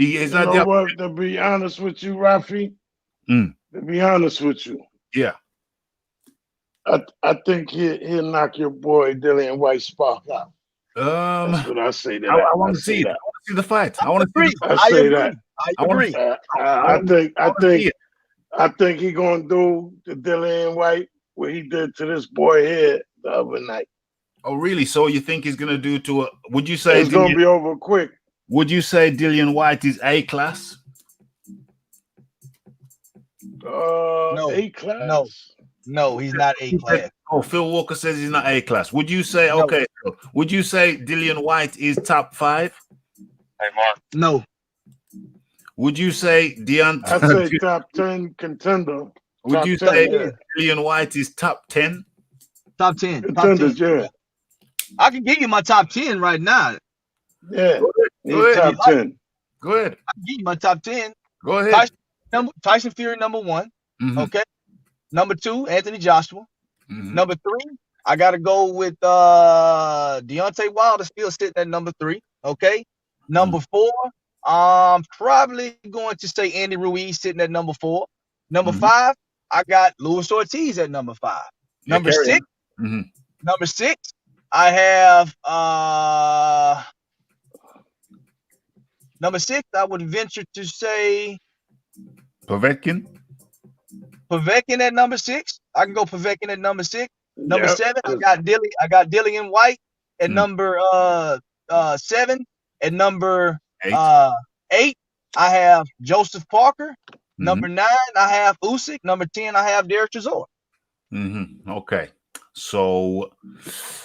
Speaker 1: To
Speaker 3: be honest with you, Rafi, to be honest with you.
Speaker 1: Yeah.
Speaker 3: I think he'll knock your boy Dillian White Spark out. That's what I say to that.
Speaker 1: I want to see that. I want to see the fight. I want to see
Speaker 3: I say that.
Speaker 5: I agree.
Speaker 3: I think he gonna do the Dillian White what he did to this boy here the other night.
Speaker 1: Oh, really? So you think he's gonna do to a? Would you say
Speaker 3: it's gonna be over quick?
Speaker 1: Would you say Dillian White is A class?
Speaker 5: No.
Speaker 3: A class?
Speaker 5: No, he's not A class.
Speaker 1: Oh, Phil Walker says he's not A class. Would you say okay? Would you say Dillian White is top 5?
Speaker 7: Hey, Mark.
Speaker 5: No.
Speaker 1: Would you say Deontay?
Speaker 3: I say top 10 contender.
Speaker 1: Would you say Dillian White is top 10?
Speaker 5: Top 10.
Speaker 3: Contenders, yeah.
Speaker 5: I can give you my top 10 right now.
Speaker 3: Yeah.
Speaker 1: Go ahead.
Speaker 3: Top 10.
Speaker 1: Go ahead.
Speaker 5: I can give you my top 10.
Speaker 1: Go ahead.
Speaker 5: Tyson Fury, number 1.
Speaker 1: Mm-hmm.
Speaker 5: Okay. Number 2, Anthony Joshua.
Speaker 1: Mm-hmm.
Speaker 5: Number 3, I gotta go with Deontay Wilder, still sitting at number 3. Okay. Number 4, I'm probably going to say Andy Ruiz sitting at number 4. Number 5, I got Luis Ortiz at number 5. Number 6, number 6, I have number 6, I would venture to say
Speaker 1: Povetkin
Speaker 5: at number 6. I can go Povetkin at number 6. Number 7, I got Dillian White at number 7. At number 8, I have Joseph Parker. Number 9, I have Usyk. Number 10, I have Derek Chisora.
Speaker 1: Okay. So,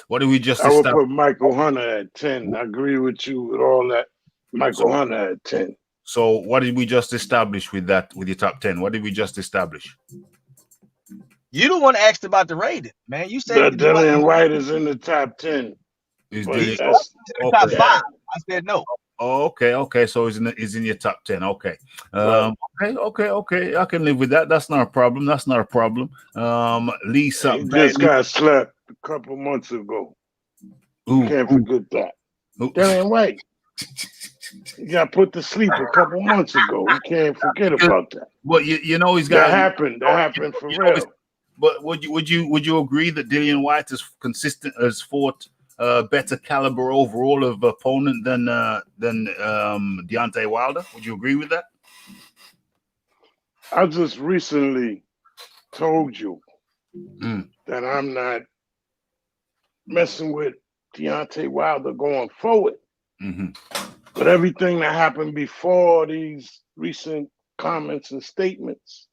Speaker 1: what did we just
Speaker 3: I would
Speaker 1: establish?
Speaker 3: put Michael Hunter at 10. I agree with you with all that. Michael Hunter at 10.
Speaker 1: So, what did we just establish with that, with your top 10? What did we just establish?
Speaker 5: You the one asked about the rating, man. You said
Speaker 3: That Dillian White is in the top 10.
Speaker 1: Is
Speaker 3: But
Speaker 1: Dillian-
Speaker 3: that's
Speaker 5: top 5. I said no.
Speaker 1: Oh, okay. So he's in your top 10. Okay.
Speaker 3: Right.
Speaker 1: Okay. I can live with that. That's not a problem. Lisa
Speaker 3: He just got slapped a couple months ago. Can't forget that. Dillian White. He got put to sleep a couple months ago. We can't forget about that.
Speaker 1: Well, you know he's got
Speaker 3: That happened for real.
Speaker 1: But would you agree that Dillian White has fought better caliber overall of opponent than Deontay Wilder? Would you agree with that?
Speaker 3: I just recently told you that I'm not messing with Deontay Wilder going forward. But everything that happened before these recent comments and statements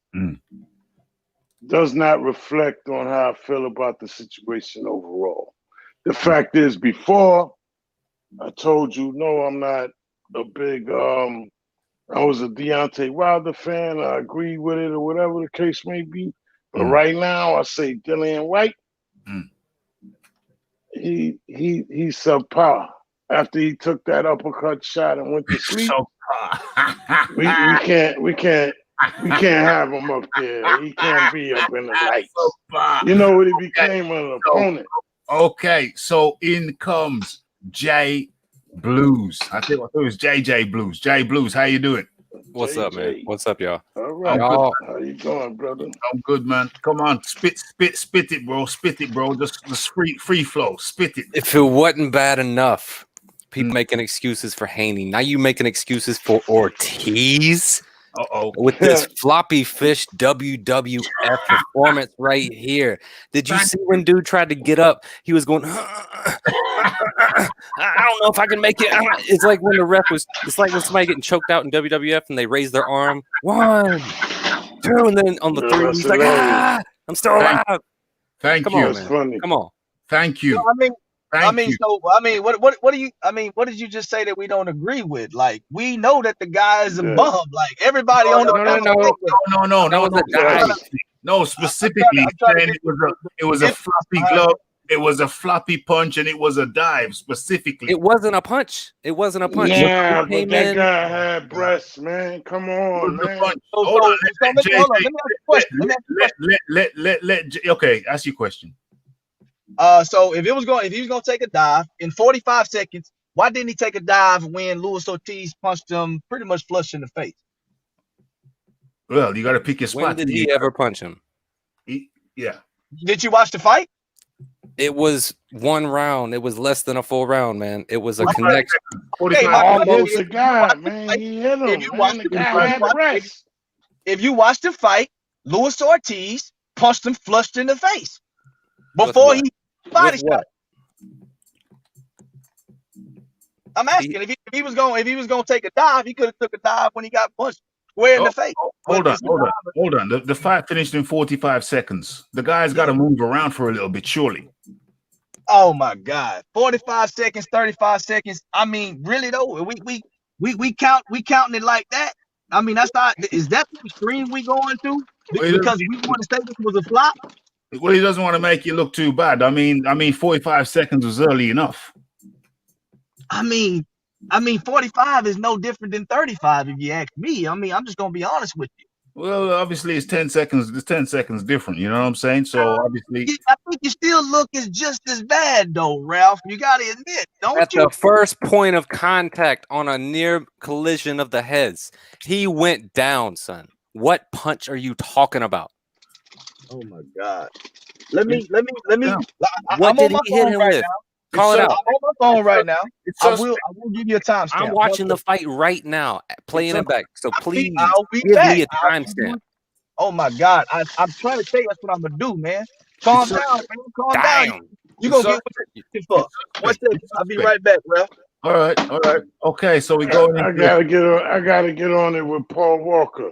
Speaker 3: does not reflect on how I feel about the situation overall. The fact is, before I told you, no, I'm not a big, I was a Deontay Wilder fan. I agree with it or whatever the case may be. But right now, I say Dillian White, he's subpar. After he took that uppercut shot and went to sleep, we can't have him up there. He can't be up in the lights. You know what he became an opponent.
Speaker 1: Okay, so in comes J Blues. I thought it was JJ Blues. J Blues, how you doing?
Speaker 7: What's up, man? What's up, y'all?
Speaker 3: All right.
Speaker 7: Y'all.
Speaker 3: How you doing, brother?
Speaker 1: I'm good, man. Come on, spit it, bro. Spit it, bro. Just free flow. Spit it.
Speaker 7: If it wasn't bad enough, people making excuses for Haney. Now you making excuses for Ortiz. With this floppy fish WWF performance right here. Did you see when dude tried to get up? He was going, I don't know if I can make it. It's like when the ref was, it's like when somebody getting choked out in WWF and they raise their arm. 1, 2, and then on the 3, he's like, I'm still alive.
Speaker 1: Thank you.
Speaker 7: Come on, man.
Speaker 3: Funny.
Speaker 7: Come on.
Speaker 1: Thank you.
Speaker 5: What do you? What did you just say that we don't agree with? Like, we know that the guy is a bum. Like everybody on the
Speaker 1: No, specifically saying it was a floppy glove. It was a floppy punch and it was a dive. Specifically,
Speaker 7: it wasn't a punch.
Speaker 3: Yeah, but that guy had breasts, man. Come on, man.
Speaker 1: Hold on. Okay, ask your question.
Speaker 5: So if he was going to take a dive in 45 seconds, why didn't he take a dive when Luis Ortiz punched him pretty much flush in the face?
Speaker 1: Well, you got to pick your spot.
Speaker 7: When did he ever punch him?
Speaker 1: Yeah.
Speaker 5: Did you watch the fight?
Speaker 7: It was 1 round. It was less than a full round, man. It was a connection.
Speaker 3: Almost a guy, man. He hit him. The guy had breasts.
Speaker 5: If you watch the fight, Luis Ortiz punched him flushed in the face. Before he body shot. I'm asking if he was going to take a dive, he could have took a dive when he got punched square in the face.
Speaker 1: Hold on. The fight finished in 45 seconds. The guy's got to move around for a little bit, surely.
Speaker 5: Oh my God. 45 seconds, 35 seconds. I mean, really though, we counting it like that. I mean, is that the extreme we going to? Because we want to say this was a flop.
Speaker 1: Well, he doesn't want to make you look too bad. I mean, 45 seconds was early enough.
Speaker 5: I mean, 45 is no different than 35 if you ask me. I mean, I'm just gonna be honest with you.
Speaker 1: Well, obviously, it's 10 seconds. It's 10 seconds different. You know what I'm saying? So obviously,
Speaker 5: I think you still look as just as bad, though, Ralph. You got to admit, don't you?
Speaker 7: At the first point of contact on a near collision of the heads, he went down, son. What punch are you talking about?
Speaker 5: Oh my God! Let me.
Speaker 7: What did he hit him with? Call it out.
Speaker 5: I'm on my phone right now. I will give you a timestamp.
Speaker 7: I'm watching the fight right now, playing it back. So please give me a timestamp.
Speaker 5: Oh my God! I'm trying to tell you that's what I'm gonna do, man. Calm down, man. Calm down. You gonna get what you for? 1 second. I'll be right back, Ralph.
Speaker 1: All right. Okay, so we go.
Speaker 3: I gotta get on it with Paul Walker.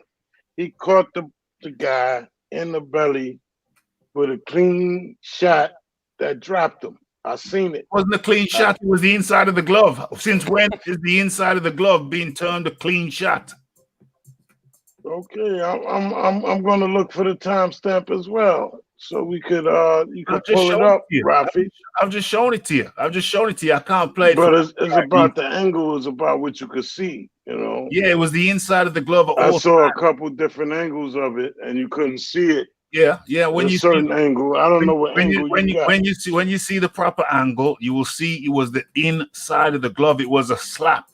Speaker 3: he caught the guy in the belly with a clean shot that dropped him. I seen it.
Speaker 1: It wasn't a clean shot. It was the inside of the glove. Since when is the inside of the glove being turned a clean shot?
Speaker 3: Okay, I'm gonna look for the timestamp as well, so we could you could pull it up, Rafi.
Speaker 1: I've just shown it to you. I can't play it.
Speaker 3: But it's about the angle. It's about what you could see. You know.
Speaker 1: Yeah, it was the inside of the glove.
Speaker 3: I saw a couple different angles of it, and you couldn't see it.
Speaker 1: Yeah. When you
Speaker 3: certain angle, I don't know what angle you got.
Speaker 1: When you see the proper angle, you will see it was the inside of the glove. It was a slap.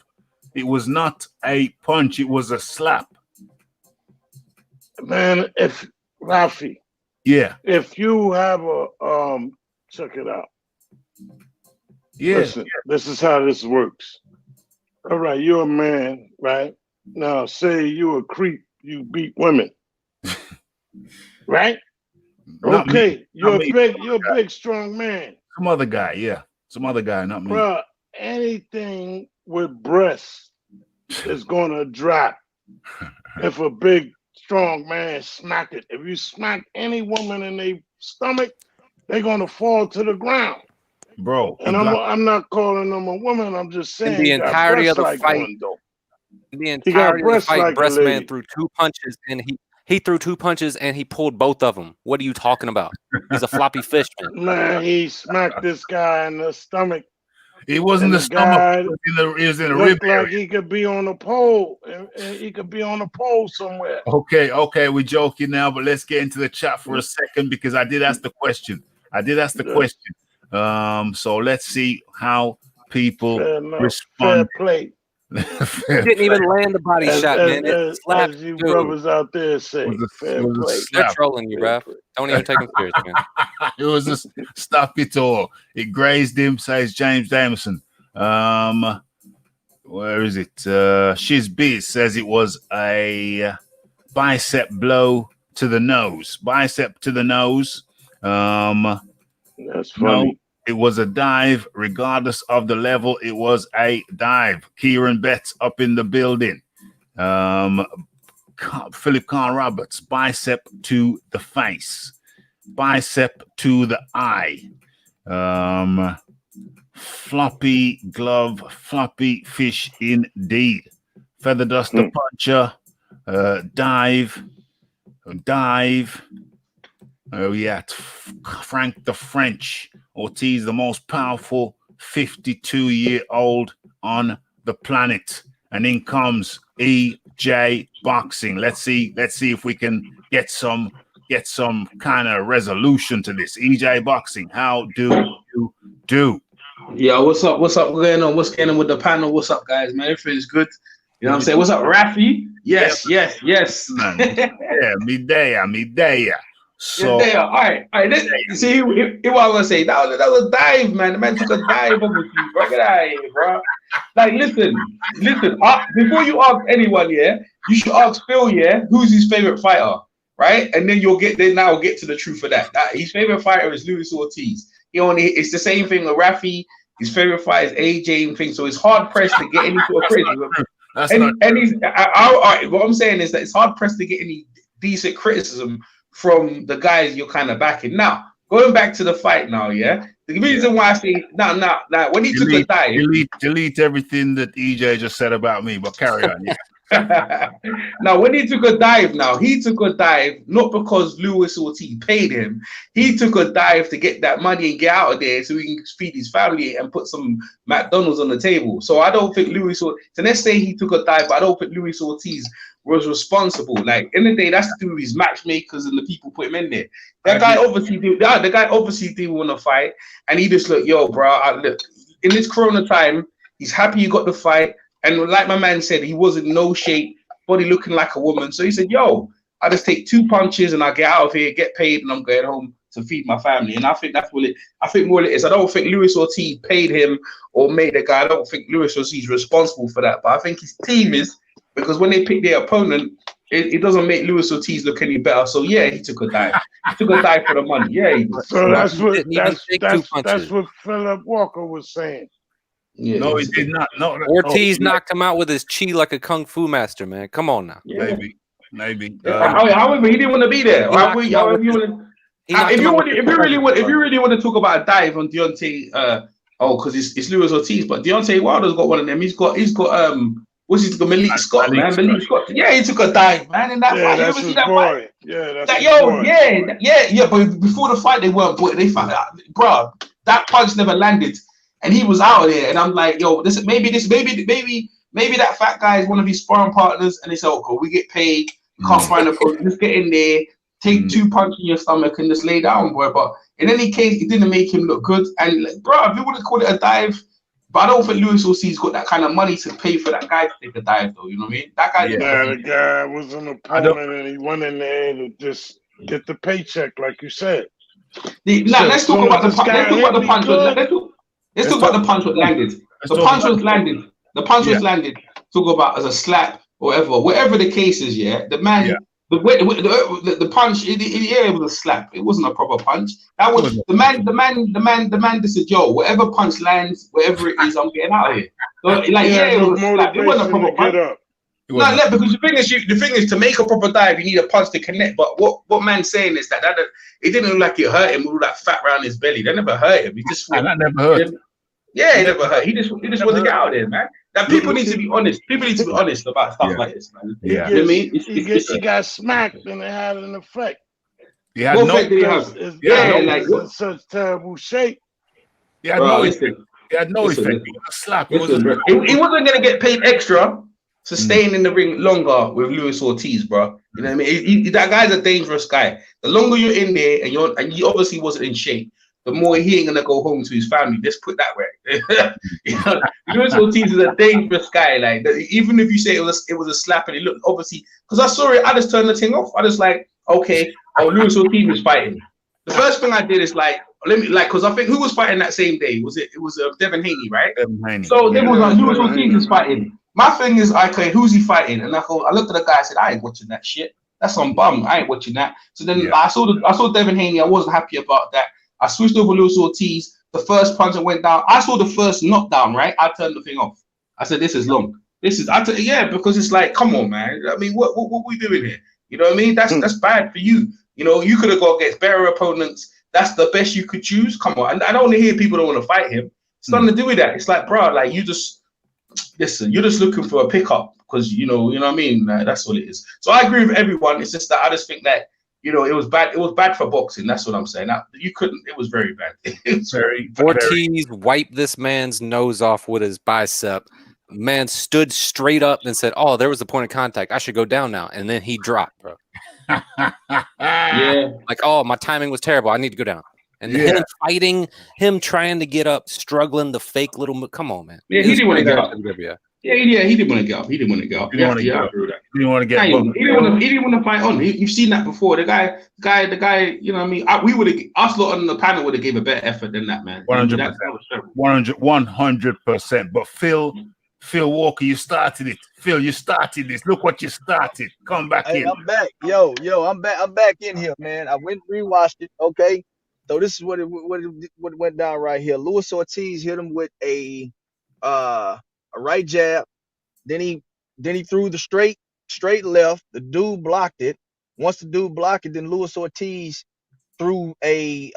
Speaker 1: It was not a punch. It was a slap.
Speaker 3: Man, if Rafi, if you have a check it out.
Speaker 1: Yeah.
Speaker 3: Listen, this is how this works. All right, you're a man, right? Now, say you're a creep, you beat women, right? Okay, you're a big, strong man.
Speaker 1: Some other guy, not me.
Speaker 3: Bro, anything with breasts is gonna drop if a big, strong man smack it. If you smack any woman in their stomach, they're gonna fall to the ground.
Speaker 1: Bro,
Speaker 3: and I'm not calling them a woman. I'm just saying
Speaker 7: the entirety of the fight. The entirety of the fight, Breastman threw 2 punches, and he threw 2 punches, and he pulled both of them. What are you talking about? He's a floppy fish, man.
Speaker 3: Man, he smacked this guy in the stomach.
Speaker 1: It wasn't the stomach. It was in the rib area.
Speaker 3: Like he could be on a pole. He could be on a pole somewhere.
Speaker 1: Okay, we're joking now, but let's get into the chat for a second because I did ask the question. So let's see how people respond.
Speaker 3: Fair play.
Speaker 7: Didn't even land the body shot, man. It slapped
Speaker 3: you brothers out there say. Fair play.
Speaker 7: They're trolling you, bruh. Don't even take them serious, man.
Speaker 1: It was just stop it all. It grazed him, says James Damison. Where is it? Shizbiz says it was a bicep blow to the nose. Bicep to the nose.
Speaker 3: That's funny.
Speaker 1: No, it was a dive, regardless of the level. It was a dive. Kieran Betts up in the building. Philip Khan Roberts, bicep to the face, bicep to the eye. Floppy glove, floppy fish indeed. Feather duster puncher, dive. Oh yeah, Frank the French. Ortiz, the most powerful 52-year-old on the planet. And in comes EJ Boxing. Let's see if we can get some kind of resolution to this. EJ Boxing, how do you do?
Speaker 8: Yeah, what's up? What's going on? What's going on with the panel? What's up, guys? Man, everything's good. You know what I'm saying? What's up, Rafi? Yes.
Speaker 1: Man. Yeah, me there. So,
Speaker 8: all right. See, what I was gonna say, that was a dive, man. The man took a dive over you, bro. Get out of here, bro. Like, listen. Before you ask anyone, yeah, you should ask Phil, yeah, who's his favorite fighter, right? And then we'll get to the truth of that. His favorite fighter is Luis Ortiz. It's the same thing with Rafi. His favorite fighter is AJ and things. So it's hard pressed to get any sort of criticism. What I'm saying is that it's hard pressed to get any decent criticism from the guys you're kind of backing. Now, going back to the fight now, yeah? The reason why I say, now, when he took a dive...
Speaker 1: Delete everything that EJ just said about me, but carry on, yeah.
Speaker 8: Now, when he took a dive not because Luis Ortiz paid him. He took a dive to get that money and get out of there so he can feed his family and put some McDonald's on the table. So I don't think so let's say he took a dive, but I don't think Luis Ortiz was responsible. Like, in the day, that's to do with his matchmakers and the people put him in there. The guy obviously didn't want to fight, and he just look, yo, bro, look, in this Corona time, he's happy you got the fight. And like my man said, he was in no shape, body looking like a woman. So he said, yo, I just take 2 punches and I get out of here, get paid, and I'm going home to feed my family. And I think that's what it is. I don't think Luis Ortiz paid him or made the guy. I don't think Luis Ortiz is responsible for that. But I think his team is, because when they pick their opponent, it doesn't make Luis Ortiz look any better. So yeah, he took a dive. He took a dive for the money. Yeah, he did.
Speaker 3: So that's what Philip Walker was saying.
Speaker 1: Yeah, no, he did not. No,
Speaker 7: Ortiz knocked him out with his chi like a kung fu master, man. Come on now,
Speaker 1: baby. Maybe.
Speaker 8: However, he didn't want to be there. If you really want to talk about a dive on Deontay, because it's Luis Ortiz, but Deontay Wilder's got one of them. He's got what's his Malik Scott, man? Malik Scott. Yeah, he took a dive, man. In that fight, you ever see that fight?
Speaker 3: Yeah, that's
Speaker 8: But before the fight, they weren't. They found out, bro. That punch never landed, and he was out of there. And I'm like, yo, maybe that fat guy is one of his sparring partners, and they say, okay, we get paid. Can't find a coach. Just get in there, take 2 punches in your stomach, and just lay down, boy. But in any case, it didn't make him look good. And bro, if you would have called it a dive, but I don't think Luis Ortiz got that kind of money to pay for that guy to take a dive, though. You know what I mean? That guy.
Speaker 3: The guy was an opponent, and he went in there to just get the paycheck, like you said.
Speaker 8: Let's talk about the punch. Let's talk about the punch. Let's talk about the punch that landed. The punch was landed. The punch was landed. Talk about as a slap or whatever the case is. Yeah, the man. Yeah. The punch, it was a slap. It wasn't a proper punch. That was the man just said, yo, whatever punch lands, whatever it is, I'm getting out of here. So, it was a slap. It wasn't a proper punch. No, because the thing is to make a proper dive, you need a punch to connect. But what man's saying is that it didn't look like it hurt him with all that fat around his belly. That never hurt him. He just
Speaker 1: that never hurt.
Speaker 8: Yeah, it never hurt. He just wanted to get out of there, man. That people need to be honest. People need to be honest about stuff like this, man.
Speaker 1: Yeah.
Speaker 8: You know what I mean?
Speaker 3: He got smacked and it had an effect.
Speaker 1: Yeah,
Speaker 8: what effect did he have?
Speaker 3: It's in such terrible shape.
Speaker 1: He had no effect. It was a slap.
Speaker 8: He wasn't going to get paid extra to staying in the ring longer with Luis Ortiz, bro. You know what I mean? That guy's a dangerous guy. The longer you're in there and he obviously wasn't in shape, the more he ain't gonna go home to his family. Let's put that way. You know, Luis Ortiz is a dangerous guy. Like even if you say it was a slap and it looked obviously, because I saw it, I just turned the thing off. I just like, okay, Luis Ortiz is fighting. The first thing I did is because I think who was fighting that same day? It was Devin Haney, right?
Speaker 1: Devin Haney.
Speaker 8: So then was like Luis Ortiz is fighting. My thing is, okay, who's he fighting? And I looked at the guy, I said, I ain't watching that shit. That's some bum. I ain't watching that. So then I saw Devin Haney. I wasn't happy about that. I switched over Luis Ortiz. The first punch that went down, I saw the first knockdown, right? I turned the thing off. I said, this is long. Because it's like, come on, man. I mean, what we doing here? You know what I mean? That's bad for you. You know, you could have gone against better opponents. That's the best you could choose. Come on. And I don't want to hear people don't want to fight him. It's nothing to do with that. It's like, bro, like you're just looking for a pickup because you know what I mean? That's all it is. So I agree with everyone. It's just that I just think that, you know, it was bad. It was bad for boxing. That's what I'm saying. Now, it was very bad. It was
Speaker 7: Ortiz wiped this man's nose off with his bicep. Man stood straight up and said, oh, there was a point of contact. I should go down now. And then he dropped, bro.
Speaker 8: Yeah.
Speaker 7: Like, oh, my timing was terrible. I need to go down. And him fighting, him trying to get up, struggling, the fake little. Come on, man.
Speaker 8: Yeah, he didn't want to get up. Yeah, he didn't want to get up. He didn't want to get up.
Speaker 1: He didn't want to get up. He didn't want to get up.
Speaker 8: He didn't want to fight on. You've seen that before. The guy. You know what I mean? We would have. Us lot on the panel would have gave a better effort than that, man.
Speaker 1: 100%. 100%. But Phil Walker, you started it. Phil, you started this. Look what you started. Come back in.
Speaker 5: I'm back. Yo, I'm back. I'm back in here, man. I went and rewatched it. Okay. So this is what went down right here. Luis Ortiz hit him with a right jab. Then he threw the straight left. The dude blocked it. Once the dude blocked it, then Luis Ortiz threw a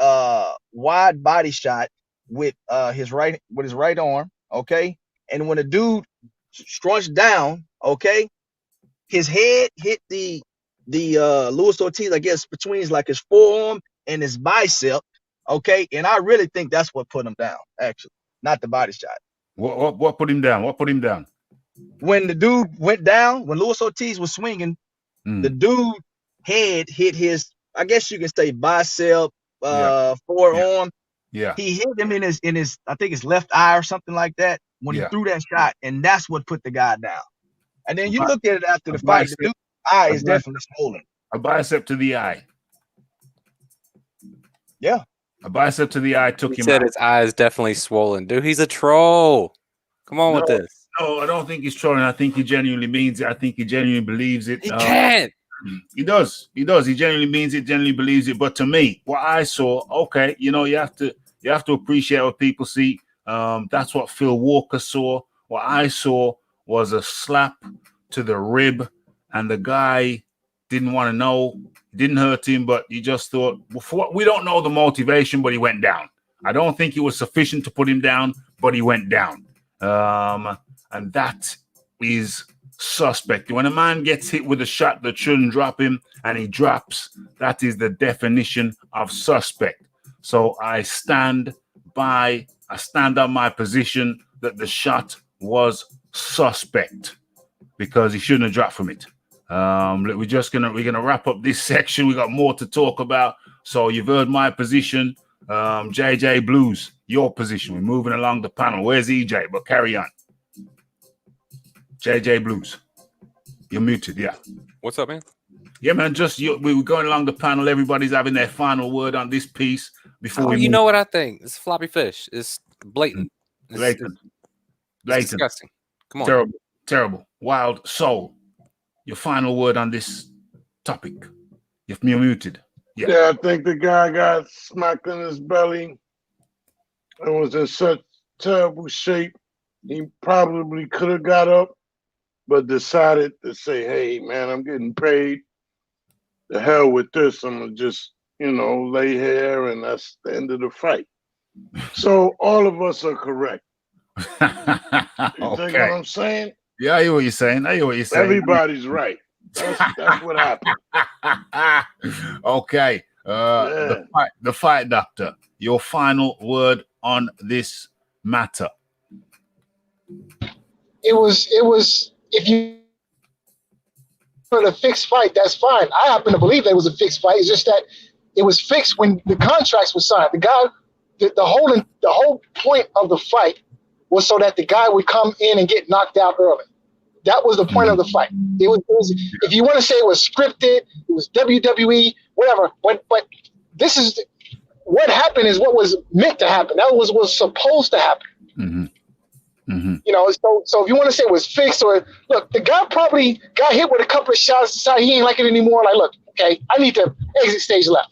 Speaker 5: wide body shot with his right arm. Okay. And when the dude scrunched down, okay, his head hit the Luis Ortiz, I guess, between his forearm and his bicep, okay? And I really think that's what put him down, actually, not the body shot.
Speaker 1: What put him down? What put him down?
Speaker 5: When the dude went down, when Luis Ortiz was swinging, the dude head hit his, I guess you can say, bicep, forearm.
Speaker 1: Yeah.
Speaker 5: He hit him in his I think his left eye or something like that when he threw that shot, and that's what put the guy down. And then you look at it after the fight, the dude's eye is definitely swollen.
Speaker 1: A bicep to the eye.
Speaker 5: Yeah.
Speaker 1: A bicep to the eye took him out. He
Speaker 7: said his eye is definitely swollen. Dude, he's a troll. Come on with this.
Speaker 1: No, I don't think he's trolling. I think he genuinely means it. I think he genuinely believes it.
Speaker 7: He can't.
Speaker 1: He does. He genuinely means it, genuinely believes it. But to me, what I saw, okay, you know, you have to appreciate what people see. That's what Phil Walker saw. What I saw was a slap to the rib, and the guy didn't want to know, didn't hurt him, but you just thought, we don't know the motivation, but he went down. I don't think it was sufficient to put him down, but he went down. And that is suspect. When a man gets hit with a shot that shouldn't drop him and he drops, that is the definition of suspect. So I stand on my position that the shot was suspect because he shouldn't have dropped from it. We're gonna wrap up this section. We got more to talk about. So you've heard my position. JJ Blues, your position. We're moving along the panel. Where's EJ? But carry on. JJ Blues, you're muted. Yeah.
Speaker 7: What's up, man?
Speaker 1: Yeah, man. We were going along the panel. Everybody's having their final word on this piece before we.
Speaker 7: You know what I think? It's floppy fish. It's blatant. It's disgusting. Come on.
Speaker 1: Terrible. Wild soul. Your final word on this topic. You're muted.
Speaker 3: Yeah, I think the guy got smacked in his belly and was in such terrible shape. He probably could have got up, but decided to say, hey, man, I'm getting paid. The hell with this. I'm going to just, lay here, and that's the end of the fight. So all of us are correct. You think what I'm saying?
Speaker 1: Yeah, I hear what you're saying.
Speaker 3: Everybody's right. That's what happened.
Speaker 1: Okay. The fight doctor, your final word on this matter.
Speaker 2: It was if you for the fixed fight, that's fine. I happen to believe that it was a fixed fight. It's just that it was fixed when the contracts were signed. The whole point of the fight was so that the guy would come in and get knocked out early. That was the point of the fight. It was if you want to say it was scripted, it was WWE, whatever. But this is what happened is what was meant to happen. That was supposed to happen.
Speaker 1: Mm-hmm. Mm-hmm.
Speaker 2: So if you want to say it was fixed or look, the guy probably got hit with a couple of shots, decided he ain't like it anymore. Like, look, okay, I need to exit stage left.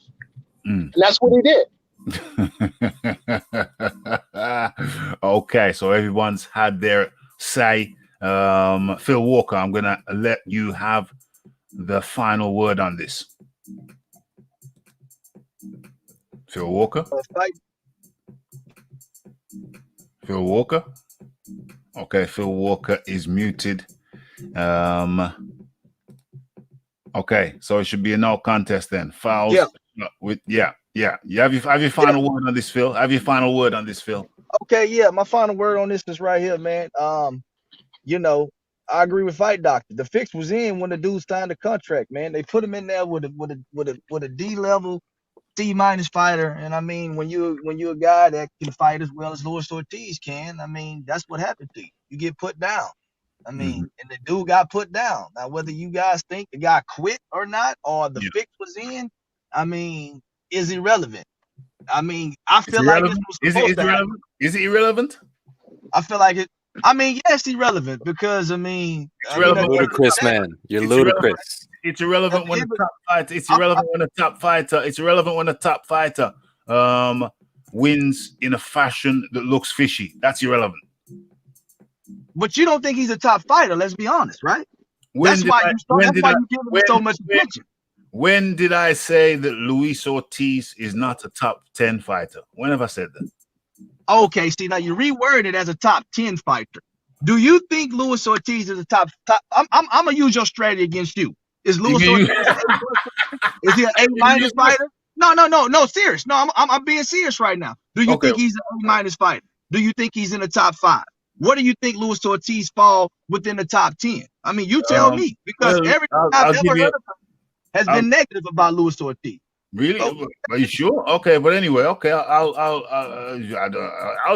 Speaker 2: And that's what he did.
Speaker 1: Okay, so everyone's had their say. Phil Walker, I'm gonna let you have the final word on this. Phil Walker. Phil Walker. Okay, Phil Walker is muted. Okay, so it should be a no contest then. Fouls.
Speaker 5: Yeah.
Speaker 1: You have your final word on this, Phil.
Speaker 5: Okay, yeah. My final word on this is right here, man. I agree with Fight Doctor. The fix was in when the dude signed the contract, man. They put him in there with a D level, C minus fighter. And I mean, when you're a guy that can fight as well as Luis Ortiz can, I mean, that's what happened to you. You get put down. I mean, and the dude got put down. Now, whether you guys think the guy quit or not, or the fix was in, I mean, is irrelevant. I mean, I feel like this was supposed to happen.
Speaker 1: Is it irrelevant?
Speaker 5: I feel like it. I mean, yes, irrelevant because it's
Speaker 1: relevant.
Speaker 7: Ludicrous, man. You're ludicrous.
Speaker 1: It's irrelevant when the top fighter. It's irrelevant when the top fighter. It's irrelevant when the top fighter wins in a fashion that looks fishy. That's irrelevant.
Speaker 5: But you don't think he's a top fighter? Let's be honest, right? That's why you give him so much attention.
Speaker 1: When did I say that Luis Ortiz is not a top 10 fighter? When have I said that?
Speaker 5: Okay, see, now you reword it as a top 10 fighter. Do you think Luis Ortiz is a top? I'm gonna use your strategy against you. Is Luis Ortiz? Is he an A- fighter? No. Serious. No, I'm being serious right now. Do you think he's an A- fighter? Do you think he's in the top 5? What do you think Luis Ortiz fall within the top 10? I mean, you tell me because everything I've ever heard of has been negative about Luis Ortiz.
Speaker 1: Really? Are you sure? Okay, but anyway, okay, I'll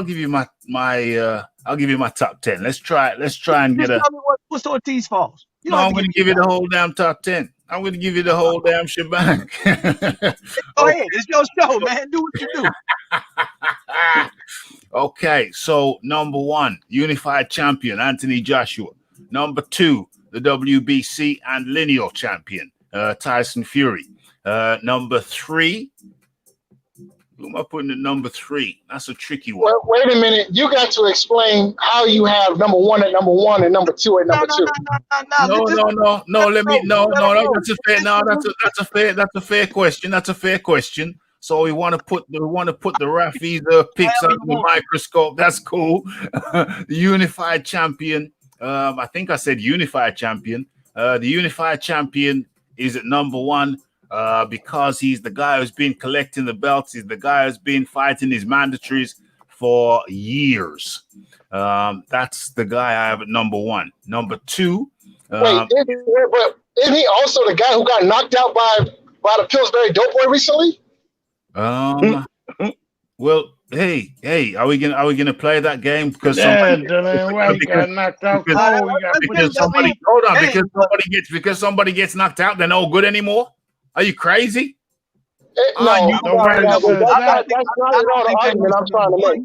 Speaker 1: give you my I'll give you my top 10. Let's try and get
Speaker 5: tell me what Luis Ortiz falls.
Speaker 1: I'm going to give you the whole damn top 10. I'm going to give you the whole damn shebang.
Speaker 5: Go ahead, it's your show, man. Do what you do.
Speaker 1: Okay, so number 1, unified champion Anthony Joshua. Number 2, the WBC and lineal champion Tyson Fury. Number 3, Who am I putting at number 3? That's a tricky one.
Speaker 2: Well, wait a minute. You got to explain how you have number 1 at number 1 and number 2 at number 2.
Speaker 1: No. Let me. No. That's a fair question. That's a fair question. So we want to put the Rafi's picks under the microscope. That's cool. The unified champion. I think I said unified champion. The unified champion is at number 1 because he's the guy who's been collecting the belts. He's the guy who's been fighting his mandatories for years. That's the guy I have at number 1. Number 2.
Speaker 2: Wait, isn't he also the guy who got knocked out by the Pillsbury Dope Boy recently?
Speaker 1: Well, hey, are we gonna play that game? Because
Speaker 3: Dylan White got knocked out cold.
Speaker 1: Because somebody gets knocked out, they're no good anymore. Are you crazy?
Speaker 2: That's not the argument I'm trying to make.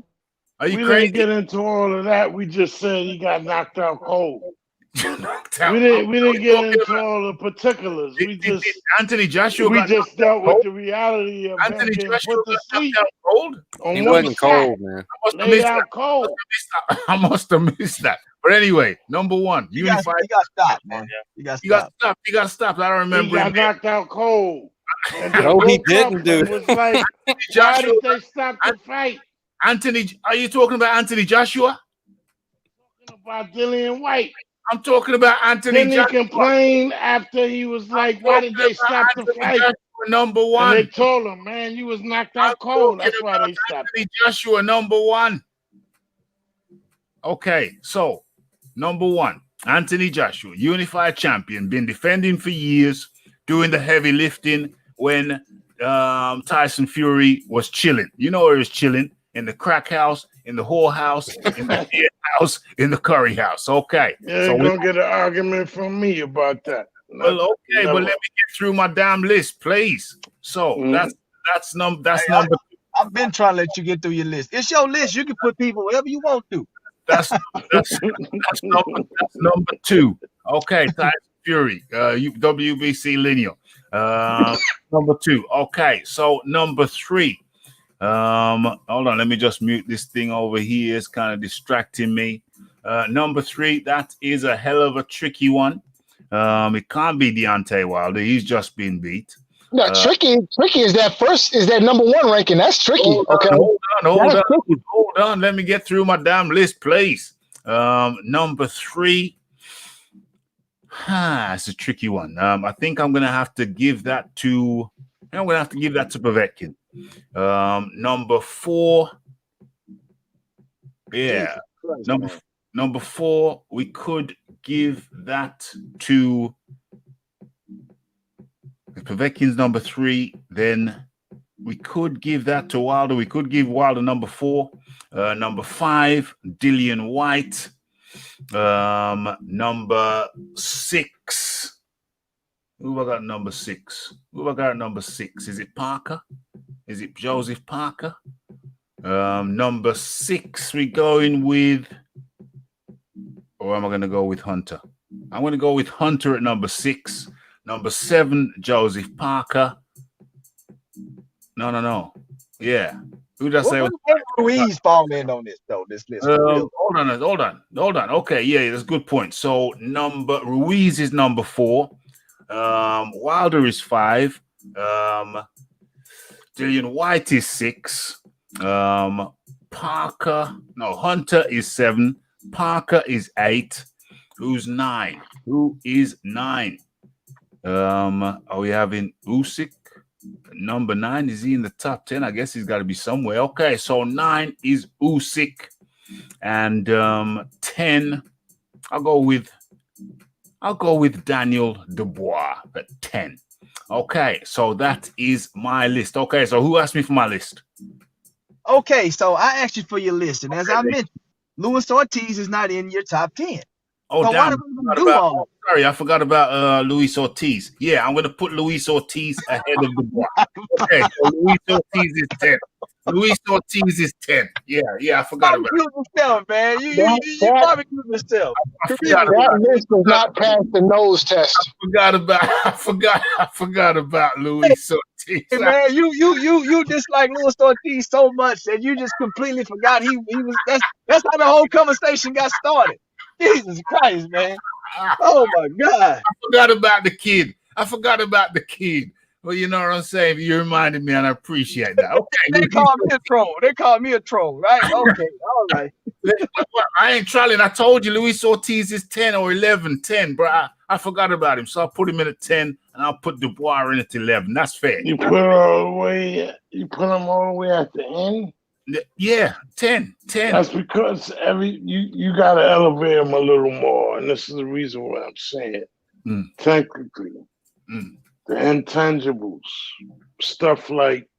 Speaker 1: Are you
Speaker 3: we
Speaker 1: crazy?
Speaker 3: didn't get into all of that. We just said he got knocked out cold.
Speaker 1: Knocked out.
Speaker 3: We didn't get into all the particulars. We just
Speaker 1: Anthony Joshua.
Speaker 3: We just dealt with the reality of
Speaker 1: Anthony
Speaker 3: him
Speaker 1: Joshua
Speaker 3: put to sleep.
Speaker 1: Cold.
Speaker 7: He wasn't cold, man.
Speaker 1: I must have missed that. But anyway, number 1, unified.
Speaker 5: He got stopped, man. He got
Speaker 1: stopped. I don't remember.
Speaker 3: He got knocked out cold.
Speaker 7: No, he didn't, dude.
Speaker 3: Was like, why did they stop the fight?
Speaker 1: Anthony, are you talking about Anthony Joshua?
Speaker 3: I'm talking about Dillian White.
Speaker 1: I'm talking about Anthony Joshua.
Speaker 3: Then he complained after he was like, why did they stop the fight?
Speaker 1: Number 1.
Speaker 3: And they told him, man, you was knocked out cold. That's why they stopped.
Speaker 1: Anthony Joshua, number 1. Okay, so number 1, Anthony Joshua, unified champion, been defending for years, doing the heavy lifting when Tyson Fury was chilling. You know where he was chilling? In the crack house, in the whore house, in the beer house, in the curry house. Okay.
Speaker 3: Yeah,
Speaker 1: so
Speaker 3: you're going to get an argument from me about that.
Speaker 1: Well, okay, but let me get through my damn list, please. So that's number 2.
Speaker 5: I've been trying to let you get through your list. It's your list. You can put people wherever you want to.
Speaker 1: That's number 2. Okay, Tyson Fury, WBC lineal. Number 2. Okay, so number 3. Hold on, let me just mute this thing over here. It's kind of distracting me. Number 3, that is a hell of a tricky one. It can't be Deontay Wilder. He's just been beat.
Speaker 2: No, tricky is that number 1 ranking. That's tricky.
Speaker 1: Hold on. Let me get through my damn list, please. Number 3. It's a tricky one. I think I'm gonna have to give that to Povetkin. Number 4. Yeah. Number 4, we could give that to Povetkin's number 3. Then we could give that to Wilder. We could give Wilder number 4. Number 5, Dillian White. Number 6. Who have I got number 6? Is it Parker? Is it Joseph Parker? Number 6, we going with, or am I going to go with Hunter? I'm going to go with Hunter at number 6. Number 7, Joseph Parker. No. Yeah. Who did I say?
Speaker 5: Ruiz fall in on this though? This list.
Speaker 1: Hold on. Okay, yeah, that's a good point. So Ruiz is number 4. Wilder is 5. Dillian White is 6. Hunter is 7. Parker is 8. Who's 9? Who is 9? Are we having Usyk? Number 9, is he in the top 10? I guess he's got to be somewhere. Okay, so 9 is Usyk, and 10. I'll go with Daniel Dubois at 10. Okay, so that is my list. Okay, so who asked me for my list?
Speaker 5: Okay, so I asked you for your list, and as I mentioned, Luis Ortiz is not in your top 10.
Speaker 1: Oh, so damn. Sorry, I forgot about Luis Ortiz. Yeah, I'm going to put Luis Ortiz ahead of Dubois. Okay, so Luis Ortiz is 10. Luis Ortiz is 10. Yeah, I forgot about it.
Speaker 5: Barbecue yourself, man. You
Speaker 2: That-
Speaker 5: barbecue yourself.
Speaker 1: I forgot
Speaker 2: That
Speaker 1: about
Speaker 2: list does not pass the nose test.
Speaker 1: I forgot about Luis Ortiz.
Speaker 5: Hey, man, you dislike Luis Ortiz so much that you just completely forgot he was. That's how the whole conversation got started. Jesus Christ, man. Oh my God.
Speaker 1: I forgot about the kid. Well, you know what I'm saying? You reminded me, and I appreciate that. Okay.
Speaker 5: They call me a troll. They call me a troll, right? Okay, all right.
Speaker 1: I ain't trolling. I told you Luis Ortiz is 10 or 11, 10, bro. I forgot about him. So I'll put him in at 10, and I'll put Dubois in at 11. That's fair.
Speaker 3: You put him all the way. You put him all the way at the end.
Speaker 1: Yeah, 10.
Speaker 3: That's because you got to elevate him a little more, and this is the reason why I'm saying. Technically, the intangibles, stuff like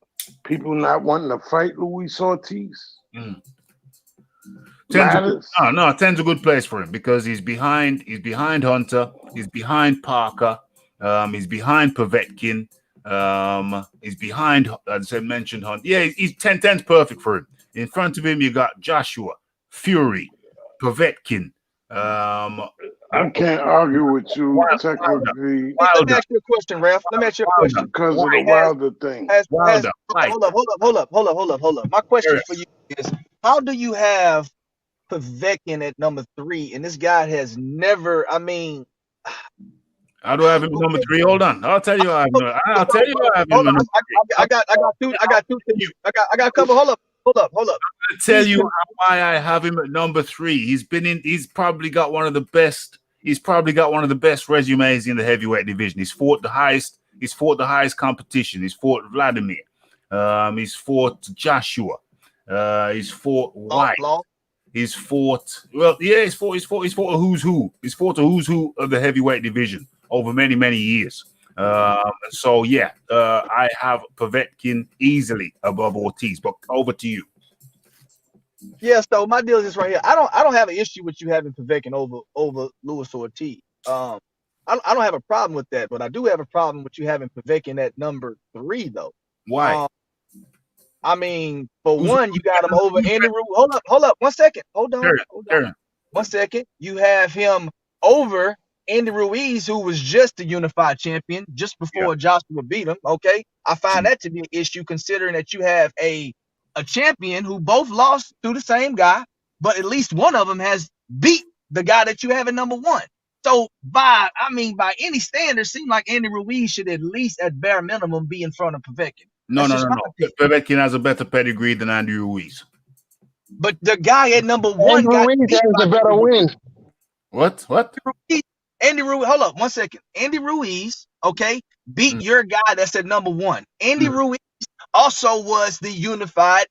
Speaker 3: people not wanting to fight Luis Ortiz.
Speaker 1: 10's a good place for him because he's behind Hunter, he's behind Parker, he's behind Povetkin, he's behind, as I mentioned, Hunter. Yeah, he's 10's perfect for him. In front of him, you got Joshua, Fury, Povetkin.
Speaker 3: I can't argue with you technically.
Speaker 5: Let me ask you a question, Ralph. Let me ask you a question.
Speaker 3: Because of the Wilder thing.
Speaker 5: Hold up. My question for you is, how do you have Povetkin at number 3, and this guy has never,
Speaker 1: how do I have him at number 3? Hold on. I'll tell you how I have him. I
Speaker 5: got two things. I got a couple. Hold up.
Speaker 1: I'm gonna tell you why I have him at number 3. He's probably got one of the best resumes in the heavyweight division. He's fought the highest competition. He's fought Vladimir. He's fought Joshua. He's fought White. He's fought a who's who. He's fought a who's who of the heavyweight division over many, many years. I have Povetkin easily above Ortiz, but over to you.
Speaker 5: Yeah, so my deal is this right here. I don't have an issue with you having Povetkin over Luis Ortiz. I don't have a problem with that, but I do have a problem with you having Povetkin at number 3, though.
Speaker 1: Why?
Speaker 5: I mean, for one, you got him over Andy Ruiz. Hold up, 1 second. Hold on. 1 second. You have him over Andy Ruiz, who was just the unified champion just before Joshua beat him. Okay, I find that to be an issue, considering that you have a champion who both lost to the same guy, but at least one of them has beat the guy that you have at number 1. So by any standard, it seems like Andy Ruiz should at least, at bare minimum, be in front of Povetkin.
Speaker 1: No. Povetkin has a better pedigree than Andy Ruiz.
Speaker 5: But the guy at number 1
Speaker 2: Ruiz has a better win.
Speaker 1: What?
Speaker 5: Andy Ruiz, hold up 1 second. Andy Ruiz, okay, beat your guy that's at number 1. Andy Ruiz also was the unified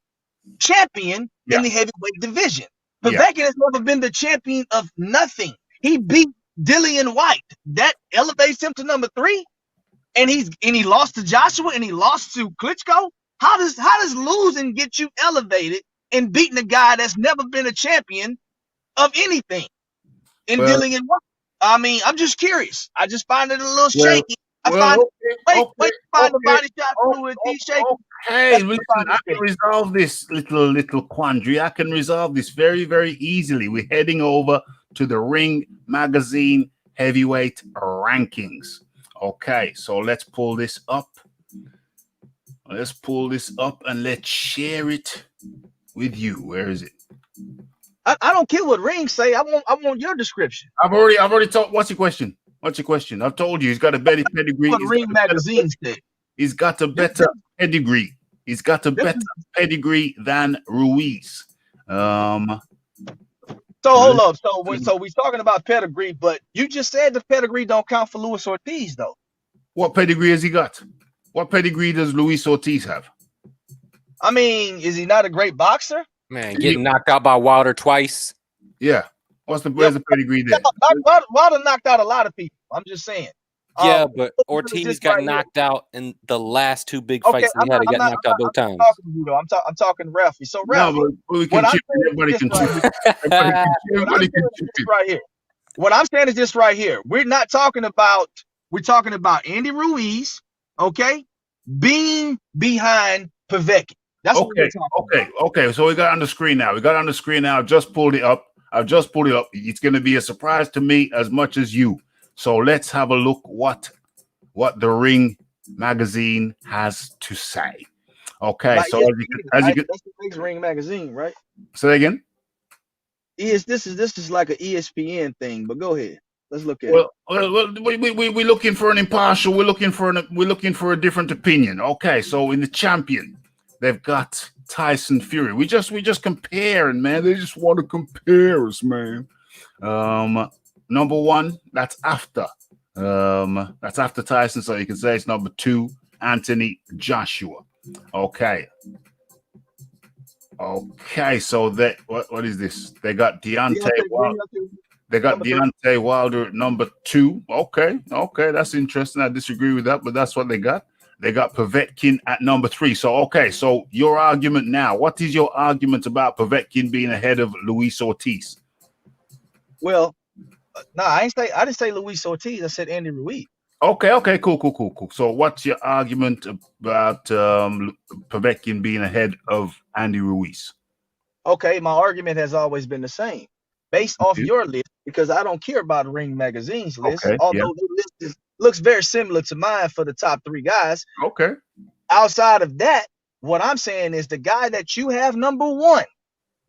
Speaker 5: champion in the heavyweight division. Povetkin has never been the champion of nothing. He beat Dillian White. That elevates him to number 3. And he lost to Joshua and he lost to Klitschko. How does losing get you elevated and beating a guy that's never been a champion of anything in Dillian White? I mean, I'm just curious. I just find it a little shaky. Find the body shot fluid.
Speaker 1: Hey, listen, I can resolve this little quandary. I can resolve this very, very easily. We're heading over to the Ring Magazine heavyweight rankings. Okay, so let's pull this up. And let's share it with you. Where is it?
Speaker 5: I don't care what Ring say. I want your description.
Speaker 1: I've already told. What's your question? I've told you he's got a better pedigree.
Speaker 5: What Ring Magazine said.
Speaker 1: He's got a better pedigree. He's got a better pedigree than Ruiz.
Speaker 5: So hold up. So we're talking about pedigree, but you just said the pedigree don't count for Luis Ortiz, though.
Speaker 1: What pedigree has he got? What pedigree does Luis Ortiz have?
Speaker 5: I mean, is he not a great boxer?
Speaker 7: Man, getting knocked out by Wilder twice.
Speaker 1: Yeah. Where's the pedigree there?
Speaker 5: Wilder knocked out a lot of people. I'm just saying.
Speaker 7: Yeah, but Ortiz got knocked out in the last 2 big fights he had. He got knocked out both times.
Speaker 5: I'm talking Ralphie. So Ralphie,
Speaker 1: we can chip. Everybody can chip.
Speaker 5: Right here. What I'm saying is this right here. We're talking about Andy Ruiz, okay, being behind Povetkin. That's what we're talking about.
Speaker 1: Okay. So we got it on the screen now. I've just pulled it up. It's going to be a surprise to me as much as you. So let's have a look what the Ring magazine has to say. Okay,
Speaker 5: Like
Speaker 1: so
Speaker 5: ESPN, right? That's the big Ring magazine, right?
Speaker 1: Say that again.
Speaker 5: This is like an ESPN thing, but go ahead. Let's look at it.
Speaker 1: Well, we're looking for an impartial. We're looking for a different opinion. Okay, so in the champion, they've got Tyson Fury. We just comparing, man. They just want to compare us, man. Number one, that's after Tyson, so you can say it's number 2, Anthony Joshua. Okay, so that what is this? They got Deontay Wilder. They got Deontay Wilder at number 2. Okay, that's interesting. I disagree with that, but that's what they got. They got Povetkin at number 3. So so your argument now. What is your argument about Povetkin being ahead of Luis Ortiz?
Speaker 5: Well, no, I didn't say Luis Ortiz. I said Andy Ruiz.
Speaker 1: Okay, cool. So what's your argument about Povetkin being ahead of Andy Ruiz?
Speaker 5: Okay, my argument has always been the same. Based off your list, because I don't care about Ring Magazine's list, although the list looks very similar to mine for the top 3 guys.
Speaker 1: Okay.
Speaker 5: Outside of that, what I'm saying is the guy that you have number 1,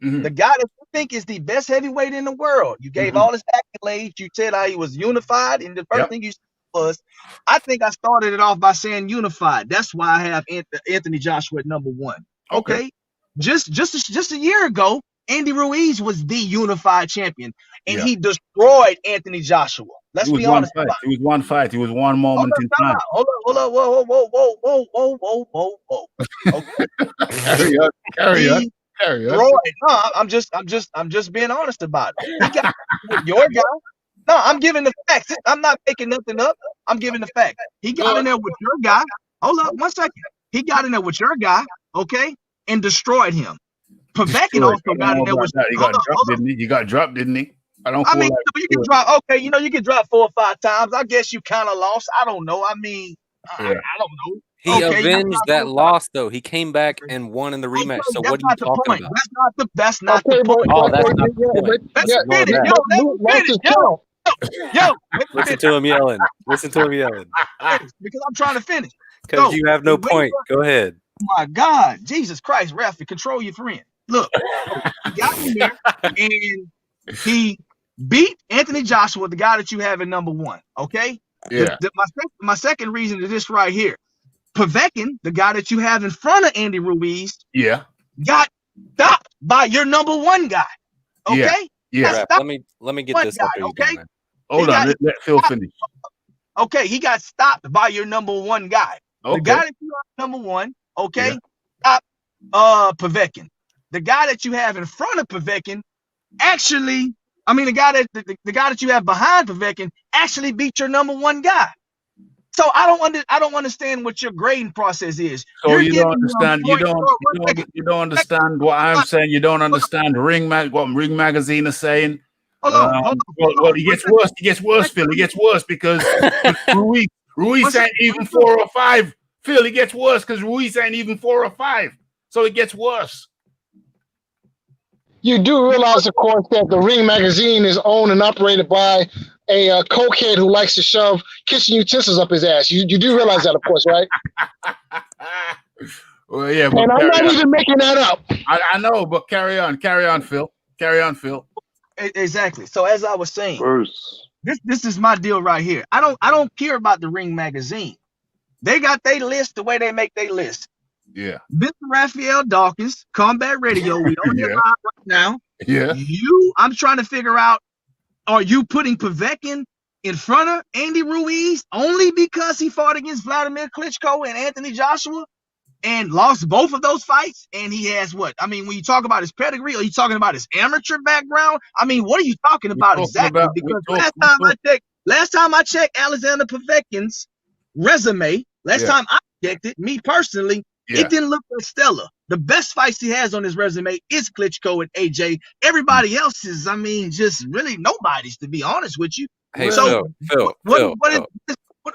Speaker 5: the guy that you think is the best heavyweight in the world. You gave all his accolades. You said how he was unified, and the first thing you said was, I think I started it off by saying unified. That's why I have Anthony Joshua at number 1. Okay. Just a year ago, Andy Ruiz was the unified champion, and he destroyed Anthony Joshua. Let's be honest.
Speaker 1: It was one fight. It was one moment in time.
Speaker 5: Hold on. Whoa. Okay. Carry on. No, I'm just being honest about it. He got your guy. No, I'm giving the facts. I'm not making nothing up. I'm giving the facts. He got in there with your guy. Hold up 1 second. He got in there with your guy, okay, and destroyed him. Povetkin also got in there with
Speaker 1: that. He got dropped, didn't he? He got dropped, didn't he?
Speaker 5: I mean, you can drop. Okay, you can drop 4 or 5 times. I guess you kind of lost. I don't know. I mean, I don't know.
Speaker 7: He avenged that loss, though. He came back and won in the rematch. So what are you talking about?
Speaker 5: That's not the point.
Speaker 7: Oh, that's not the point.
Speaker 5: Let's finish. Yo,
Speaker 7: Listen to him yelling.
Speaker 5: Because I'm trying to finish.
Speaker 7: Because you have no point. Go ahead.
Speaker 5: Oh my God, Jesus Christ, ref, control your friend. Look, he got in there and he beat Anthony Joshua, the guy that you have at number 1. Okay.
Speaker 1: Yeah.
Speaker 5: My second reason is this right here. Povetkin, the guy that you have in front of Andy Ruiz, got stopped by your number 1 guy. Okay.
Speaker 1: Yeah.
Speaker 7: Let me get this up here.
Speaker 5: Okay.
Speaker 1: Hold on. Let Phil finish.
Speaker 5: Okay. He got stopped by your number 1 guy.
Speaker 1: Okay.
Speaker 5: The guy that you have number 1. Okay. Stop Povetkin. The guy that you have in front of Povetkin the guy that you have behind Povetkin actually beat your number 1 guy. So I don't understand what your grading process is.
Speaker 1: So you don't understand. You don't understand what I'm saying. You don't understand what Ring Magazine is saying.
Speaker 5: Hold on.
Speaker 1: Well, he gets worse. He gets worse, Phil. He gets worse because Ruiz ain't even 4 or 5. Phil, he gets worse because Ruiz ain't even 4 or 5. So it gets worse.
Speaker 2: You do realize, of course, that the Ring Magazine is owned and operated by a cokehead who likes to shove kitchen utensils up his ass. You do realize that, of course, right?
Speaker 1: Well, yeah.
Speaker 2: And I'm not even making that up.
Speaker 1: I know, but carry on, Phil.
Speaker 5: Exactly. So as I was saying, this is my deal right here. I don't care about the Ring Magazine. They got their list the way they make their list.
Speaker 1: Yeah.
Speaker 5: Mr. Raphael Dawkins, Combat Radio. We on your live right now.
Speaker 1: Yeah.
Speaker 5: I'm trying to figure out, are you putting Povetkin in front of Andy Ruiz only because he fought against Vladimir Klitschko and Anthony Joshua and lost both of those fights? And he has what? I mean, when you talk about his pedigree, are you talking about his amateur background? I mean, what are you talking about exactly? Because last time I checked Alexander Povetkin's resume, time I checked it, me personally, it didn't look that stellar. The best fights he has on his resume is Klitschko and AJ. Everybody else is, just really nobody's, to be honest with you.
Speaker 7: Hey, Phil,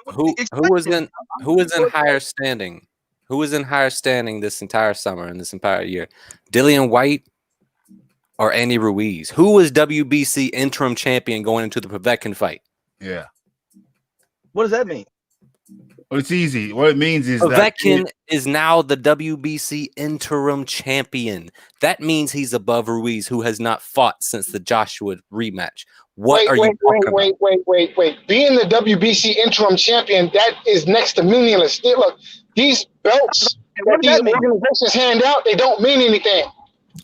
Speaker 7: who is in higher standing? Who is in higher standing this entire summer and this entire year? Dillian White or Andy Ruiz? Who was WBC interim champion going into the Povetkin fight?
Speaker 1: Yeah.
Speaker 5: What does that mean?
Speaker 1: Well, it's easy. What it means is
Speaker 7: Povetkin is now the WBC interim champion. That means he's above Ruiz, who has not fought since the Joshua rematch. What are you talking about?
Speaker 2: Wait. Being the WBC interim champion, that is next to meaningless. Look, these belts that these organizations hand out, they don't mean anything.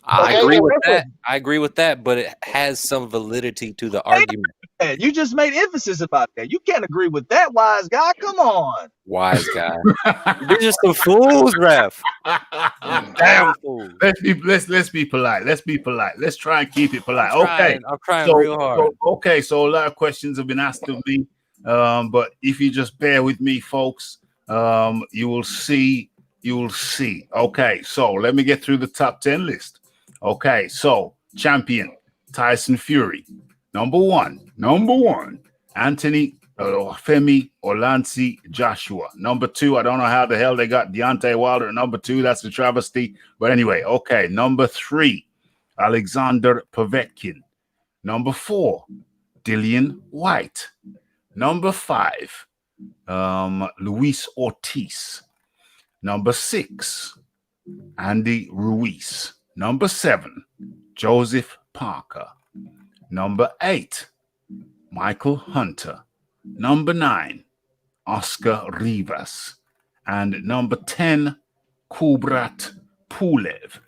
Speaker 7: I agree with that. I agree with that, but it has some validity to the argument.
Speaker 5: You just made emphasis about that. You can't agree with that, wise guy. Come on.
Speaker 7: Wise guy. You're just some fools, ref. Damn fools.
Speaker 1: Let's be polite. Let's be polite. Let's try and keep it polite.
Speaker 7: I'm trying real hard.
Speaker 1: So a lot of questions have been asked of me. But if you just bear with me, folks, you will see. Okay, so let me get through the top 10 list. Okay, so champion Tyson Fury. Number one, Anthony Femi Olansi Joshua. Number 2, I don't know how the hell they got Deontay Wilder at number 2. That's a travesty. But anyway, okay. Number 3, Alexander Povetkin. Number 4, Dillian White. Number 5, Luis Ortiz. Number 6, Andy Ruiz. Number 7, Joseph Parker. Number 8, Michael Hunter. Number 9, Oscar Rivas. And number 10, Kubrat Pulev.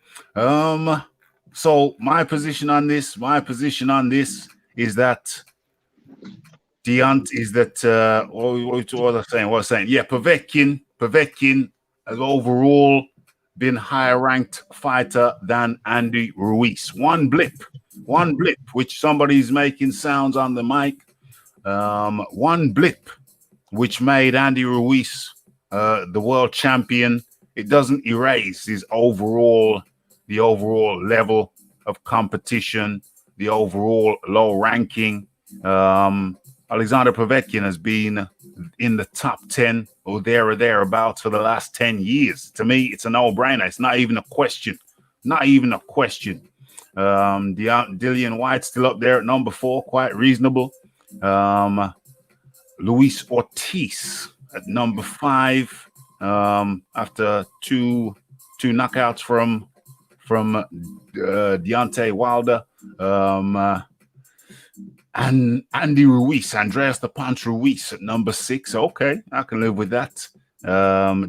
Speaker 1: So my position on this is that what was I saying? Yeah, Povetkin has overall been higher ranked fighter than Andy Ruiz. One blip, which somebody's making sounds on the mic. One blip, which made Andy Ruiz the world champion. It doesn't erase the overall level of competition, the overall low ranking. Alexander Povetkin has been in the top 10 or thereabouts for the last 10 years. To me, it's a no-brainer. It's not even a question. Dillian White still up there at number 4, quite reasonable. Luis Ortiz at number 5 after two knockouts from Deontay Wilder. And Andy Ruiz, Andreas the Punch Ruiz at number 6. Okay, I can live with that.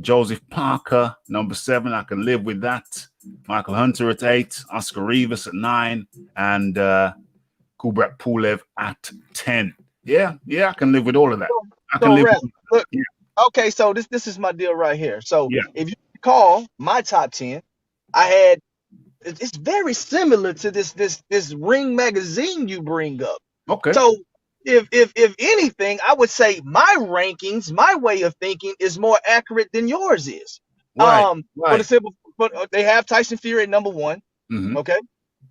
Speaker 1: Joseph Parker, number 7. I can live with that. Michael Hunter at 8. Oscar Rivas at 9. And Kubrat Pulev at 10. Yeah, I can live with all of that.
Speaker 5: Okay, so this is my deal right here. So if you recall my top 10, it's very similar to this Ring magazine you bring up.
Speaker 1: Okay.
Speaker 5: So if anything, I would say my rankings, my way of thinking is more accurate than yours is.
Speaker 1: Right.
Speaker 5: But they have Tyson Fury at number 1.
Speaker 1: Mm-hmm.
Speaker 5: Okay.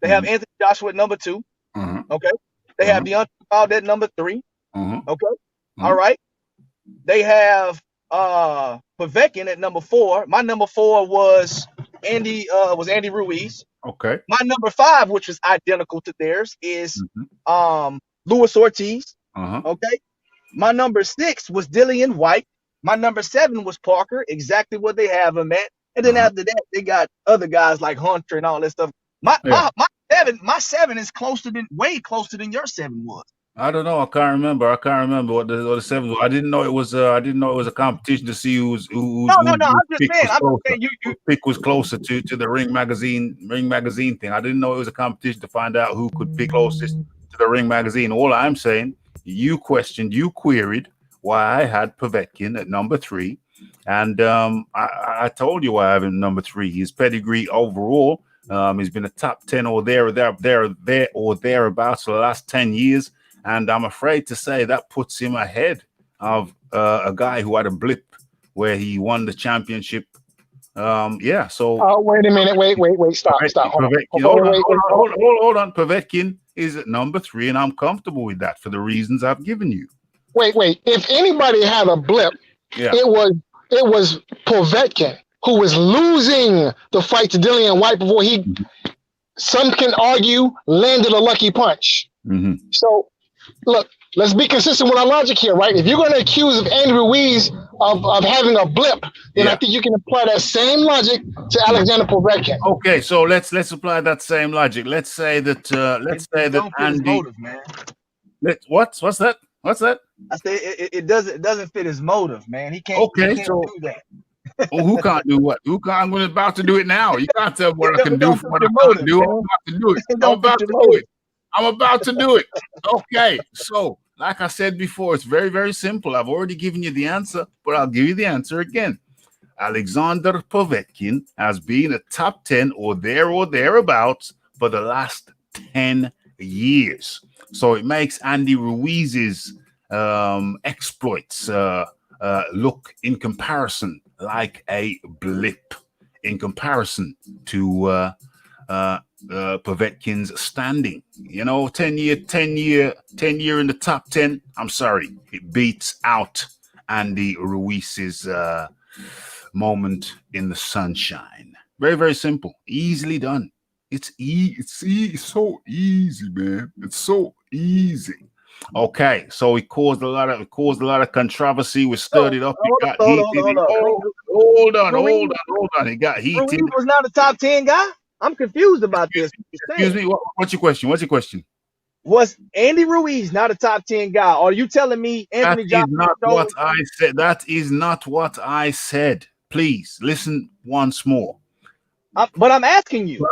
Speaker 5: They have Anthony Joshua at number 2.
Speaker 1: Mm-hmm.
Speaker 5: Okay. They have Deontay Wilder at number 3.
Speaker 1: Mm-hmm.
Speaker 5: Okay. All right. They have Povetkin at number 4. My number 4 was Andy Ruiz.
Speaker 1: Okay.
Speaker 5: My number 5, which is identical to theirs, is Luis Ortiz. Okay. My number 6 was Dillian White. My number 7 was Parker, exactly what they have him at. And then after that, they got other guys like Hunter and all that stuff. My 7 is way closer than your 7 was.
Speaker 1: I don't know. I can't remember what the 7 was. I didn't know it was a competition to see whose pick was closer to the Ring magazine thing. I didn't know it was a competition to find out who could pick closest to the Ring magazine. All I'm saying, you queried why I had Povetkin at number 3, and I told you why I have him number 3. His pedigree overall, he's been a top 10 or thereabouts for the last 10 years. And I'm afraid to say that puts him ahead of a guy who had a blip where he won the championship. So.
Speaker 2: Wait a minute. Wait. Stop.
Speaker 1: Hold on. Povetkin is at number 3, and I'm comfortable with that for the reasons I've given you.
Speaker 2: Wait. If anybody had a blip, it was Povetkin, who was losing the fight to Dillian White before he, some can argue, landed a lucky punch.
Speaker 1: Mm-hmm.
Speaker 2: So, look, let's be consistent with our logic here, right? If you're going to accuse of Andy Ruiz of having a blip, then I think you can apply that same logic to Alexander Povetkin.
Speaker 1: Okay, so let's apply that same logic. Let's say that
Speaker 5: Andy, motive, man.
Speaker 1: What's that? What's that?
Speaker 5: I say it doesn't fit his motive, man. He can't.
Speaker 1: Okay,
Speaker 5: he can't
Speaker 1: so
Speaker 5: do that.
Speaker 1: Well, who can't do what? I'm about to do it now. You can't tell what I can do from what I can't do. I'm about to do it. I'm about to do it. I'm about to do it. Okay, so like I said before, it's very, very simple. I've already given you the answer, but I'll give you the answer again. Alexander Povetkin has been a top 10 or thereabouts for the last 10 years. So it makes Andy Ruiz's exploits look in comparison like a blip in comparison to Povetkin's standing. 10 year in the top 10. I'm sorry, it beats out Andy Ruiz's moment in the sunshine. Very, very simple, easily done. It's so easy, man. It's so easy. Okay, so it caused a lot of controversy. We stirred it up. It got heated. Hold on. It got heated.
Speaker 5: Ruiz was not a top 10 guy. I'm confused about this.
Speaker 1: Excuse me. What's your question?
Speaker 5: Was Andy Ruiz not a top 10 guy? Or are you telling me Anthony Joshua?
Speaker 1: That is not what I said. That is not what I said. Please listen once more.
Speaker 5: But I'm asking you.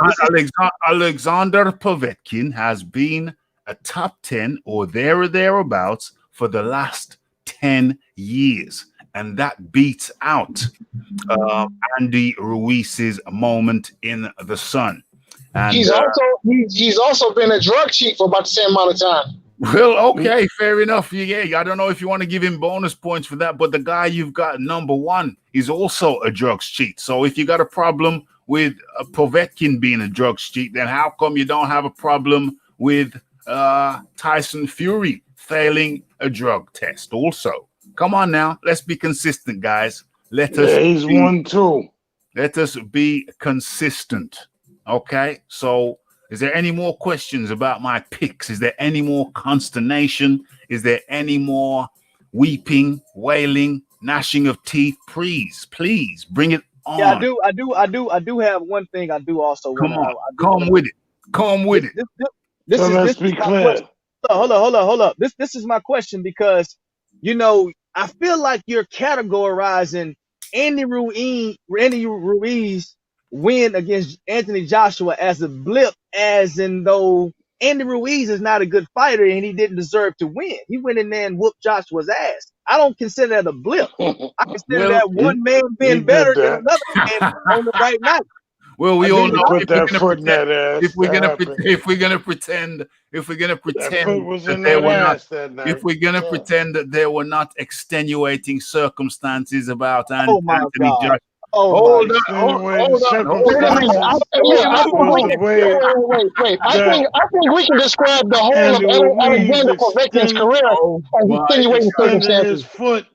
Speaker 1: Alexander Povetkin has been a top 10 or thereabouts for the last 10 years. And that beats out Andy Ruiz's moment in the sun. And
Speaker 2: he's also been a drug cheat for about the same amount of time.
Speaker 1: Well, okay, fair enough. Yeah, I don't know if you want to give him bonus points for that, but the guy you've got number one is also a drugs cheat. So if you got a problem with Povetkin being a drugs cheat, then how come you don't have a problem with Tyson Fury failing a drug test also? Come on now, let's be consistent, guys.
Speaker 3: He's 1-2.
Speaker 1: Let us be consistent. Okay, so is there any more questions about my picks? Is there any more consternation? Is there any more weeping, wailing, gnashing of teeth? Please bring it on.
Speaker 5: Yeah, I do have one thing I do also want to.
Speaker 1: Come with it.
Speaker 3: Let's be clear.
Speaker 5: Hold up. This is my question because I feel like you're categorizing Andy Ruiz win against Anthony Joshua as a blip, as in though Andy Ruiz is not a good fighter and he didn't deserve to win. He went in there and whooped Joshua's ass. I don't consider that a blip. I consider that one man being better than another man on the right night.
Speaker 1: Well, we all know
Speaker 3: if we're gonna
Speaker 1: pretend that there were not extenuating circumstances about Anthony Joshua. Hold on.
Speaker 2: Wait. I think we can describe the whole of Alexander Povetkin's career as extenuating circumstances.
Speaker 3: His foot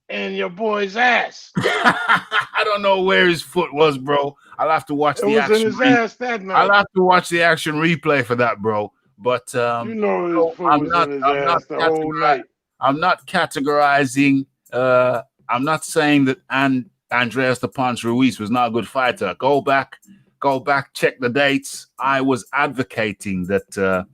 Speaker 3: in your boy's ass.
Speaker 1: I don't know where his foot was, bro. I'll have to watch the action.
Speaker 3: In his ass that night.
Speaker 1: I'll have to watch the action replay for that, bro. But
Speaker 3: his foot was in his ass the whole night.
Speaker 1: I'm not categorizing. I'm not saying that Andreas the Punch Ruiz was not a good fighter. Go back, check the dates. I was advocating that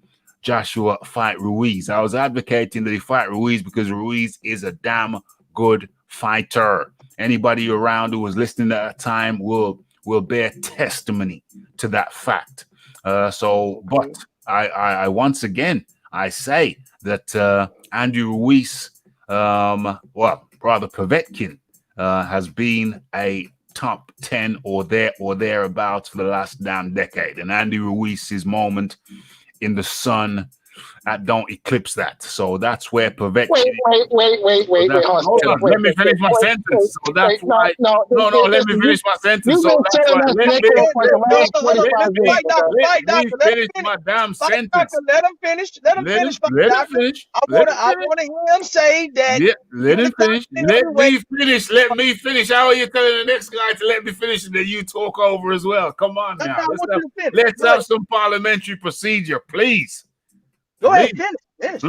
Speaker 1: Joshua fight Ruiz. I was advocating that he fight Ruiz because Ruiz is a damn good fighter. Anybody around who was listening at that time will bear testimony to that fact. But I once again I say that Andy Ruiz, Povetkin, has been a top 10 or thereabouts for the last damn decade. And Andy Ruiz's moment in the sun that don't eclipse that. So that's where Povetkin.
Speaker 2: Wait.
Speaker 1: Hold on. Let me finish my sentence. So that's why. No. Let me finish my sentence. So that's why. Let me finish my damn sentence.
Speaker 5: Let him finish. Let him finish. I want to hear him say that.
Speaker 1: Yeah, let him finish. Let me finish. How are you telling the next guy to let me finish and then you talk over as well? Come on now. Let's have some parliamentary procedure, please.
Speaker 5: Go ahead, finish.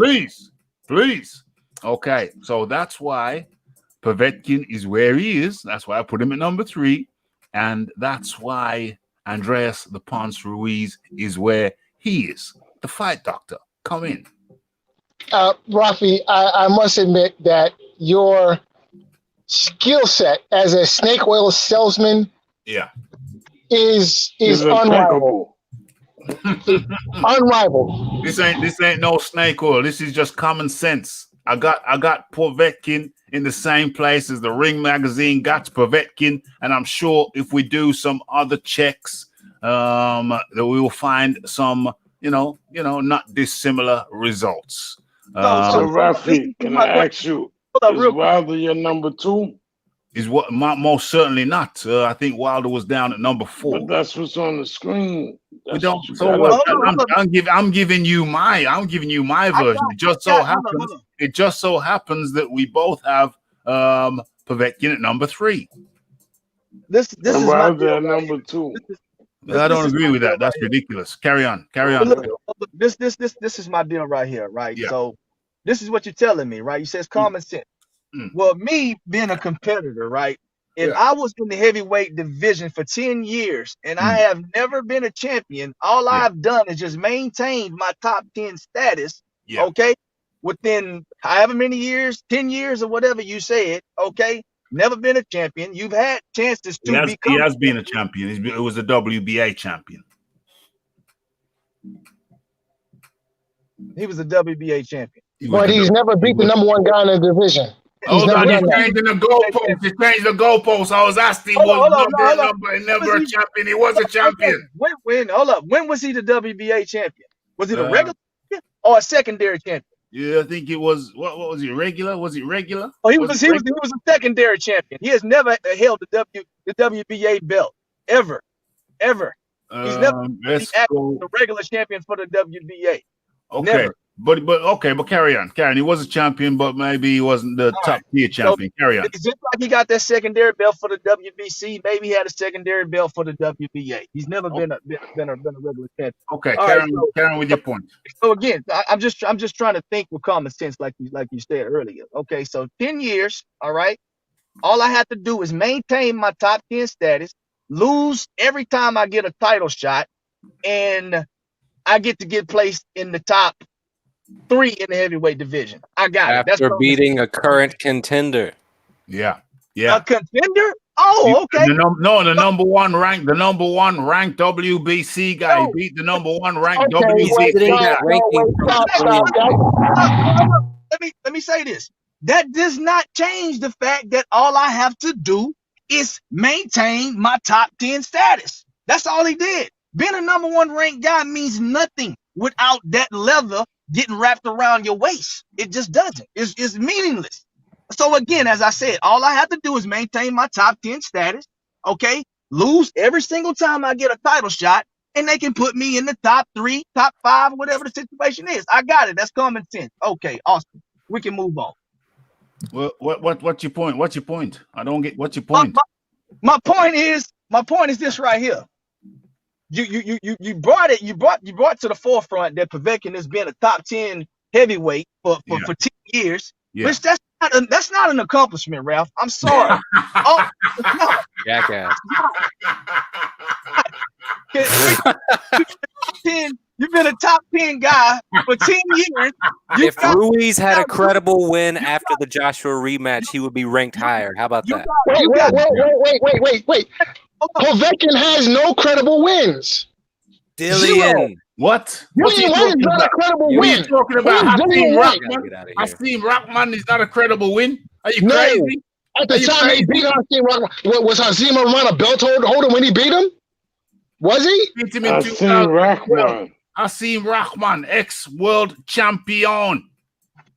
Speaker 1: Please. Okay, so that's why Povetkin is where he is. That's why I put him at number 3. And that's why Andreas the Ponce Ruiz is where he is. The fight doctor, come in.
Speaker 2: Rafi, I must admit that your skill set as a snake oil salesman is unrivaled. Unrivaled.
Speaker 1: This ain't no snake oil. This is just common sense. I got Povetkin in the same place as the Ring magazine got Povetkin, and I'm sure if we do some other checks, that we will find some, not dissimilar results.
Speaker 3: So Rafi, can I ask you, is Wilder your number 2?
Speaker 1: Is what most certainly not. I think Wilder was down at number 4.
Speaker 3: But that's what's on the screen.
Speaker 1: I'm giving you my version. It just so happens that we both have Povetkin at number 3.
Speaker 5: This is
Speaker 3: Wilder at number 2.
Speaker 1: I don't agree with that. That's ridiculous. Carry on.
Speaker 5: Look, this is my deal right here, right?
Speaker 1: Yeah.
Speaker 5: So this is what you're telling me, right? You say it's common sense. Well, me being a competitor, right? If I was in the heavyweight division for 10 years and I have never been a champion, all I've done is just maintained my top 10 status, okay? Within however many years, 10 years or whatever you said, okay? Never been a champion. You've had chances to become.
Speaker 1: He has been a champion. It was a WBA champion.
Speaker 5: He was a WBA champion.
Speaker 2: But he's never beat the number 1 guy in the division.
Speaker 1: He's changing the goalpost. He changed the goalpost. I was asking never a champion. He was a champion.
Speaker 5: Hold up. When was he the WBA champion? Was he the regular champion or a secondary champion?
Speaker 1: Yeah, I think it was. What was he? Regular? Was he regular?
Speaker 5: Oh, he was a secondary champion. He has never held the WBA belt ever. He's never been the regular champion for the WBA.
Speaker 1: Okay.
Speaker 5: Never.
Speaker 1: But carry on. He was a champion, but maybe he wasn't the top tier champion. So, carry on.
Speaker 5: It's just like he got that secondary belt for the WBC. Maybe he had a secondary belt for the WBA. He's never been a regular champion.
Speaker 1: Okay, carry on with your point.
Speaker 5: So again, I'm just trying to think with common sense, like you said earlier. Okay, so 10 years. All right. All I have to do is maintain my top 10 status, lose every time I get a title shot, and I get placed in the top 3 in the heavyweight division. I got it.
Speaker 7: After beating a current contender.
Speaker 1: Yeah.
Speaker 5: A contender? Oh, okay.
Speaker 1: The number one ranked WBC guy. He beat the number 1 ranked WBC guy.
Speaker 5: Let me say this. That does not change the fact that all I have to do is maintain my top 10 status. That's all he did. Being a number 1 ranked guy means nothing without that leather getting wrapped around your waist. It just doesn't. It's meaningless. So again, as I said, all I have to do is maintain my top 10 status, okay? Lose every single time I get a title shot, and they can put me in the top 3, top 5, whatever the situation is. I got it. That's common sense. Okay, awesome. We can move on.
Speaker 1: Well, what's your point? What's your point? I don't get what's your point.
Speaker 5: My point is this right here. You brought to the forefront that Povetkin has been a top 10 heavyweight for 10 years.
Speaker 1: Yeah.
Speaker 5: Which that's not an accomplishment, Ralph. I'm sorry. Oh, no.
Speaker 7: Jackass.
Speaker 5: You've been a top 10 guy for 10 years.
Speaker 7: If Ruiz had a credible win after the Joshua rematch, he would be ranked higher. How about that?
Speaker 2: Wait. Povetkin has no credible wins.
Speaker 7: Dillian.
Speaker 1: What?
Speaker 2: What's he talking about?
Speaker 1: What are you talking about? Hakeem Rockman is not a credible win. Are you crazy?
Speaker 2: At the time he beat Hakeem Rockman, was Hakeem Rockman a belt holder when he beat him? Was he?
Speaker 1: Beat him in 2012. Hasim Rahman, ex-world champion.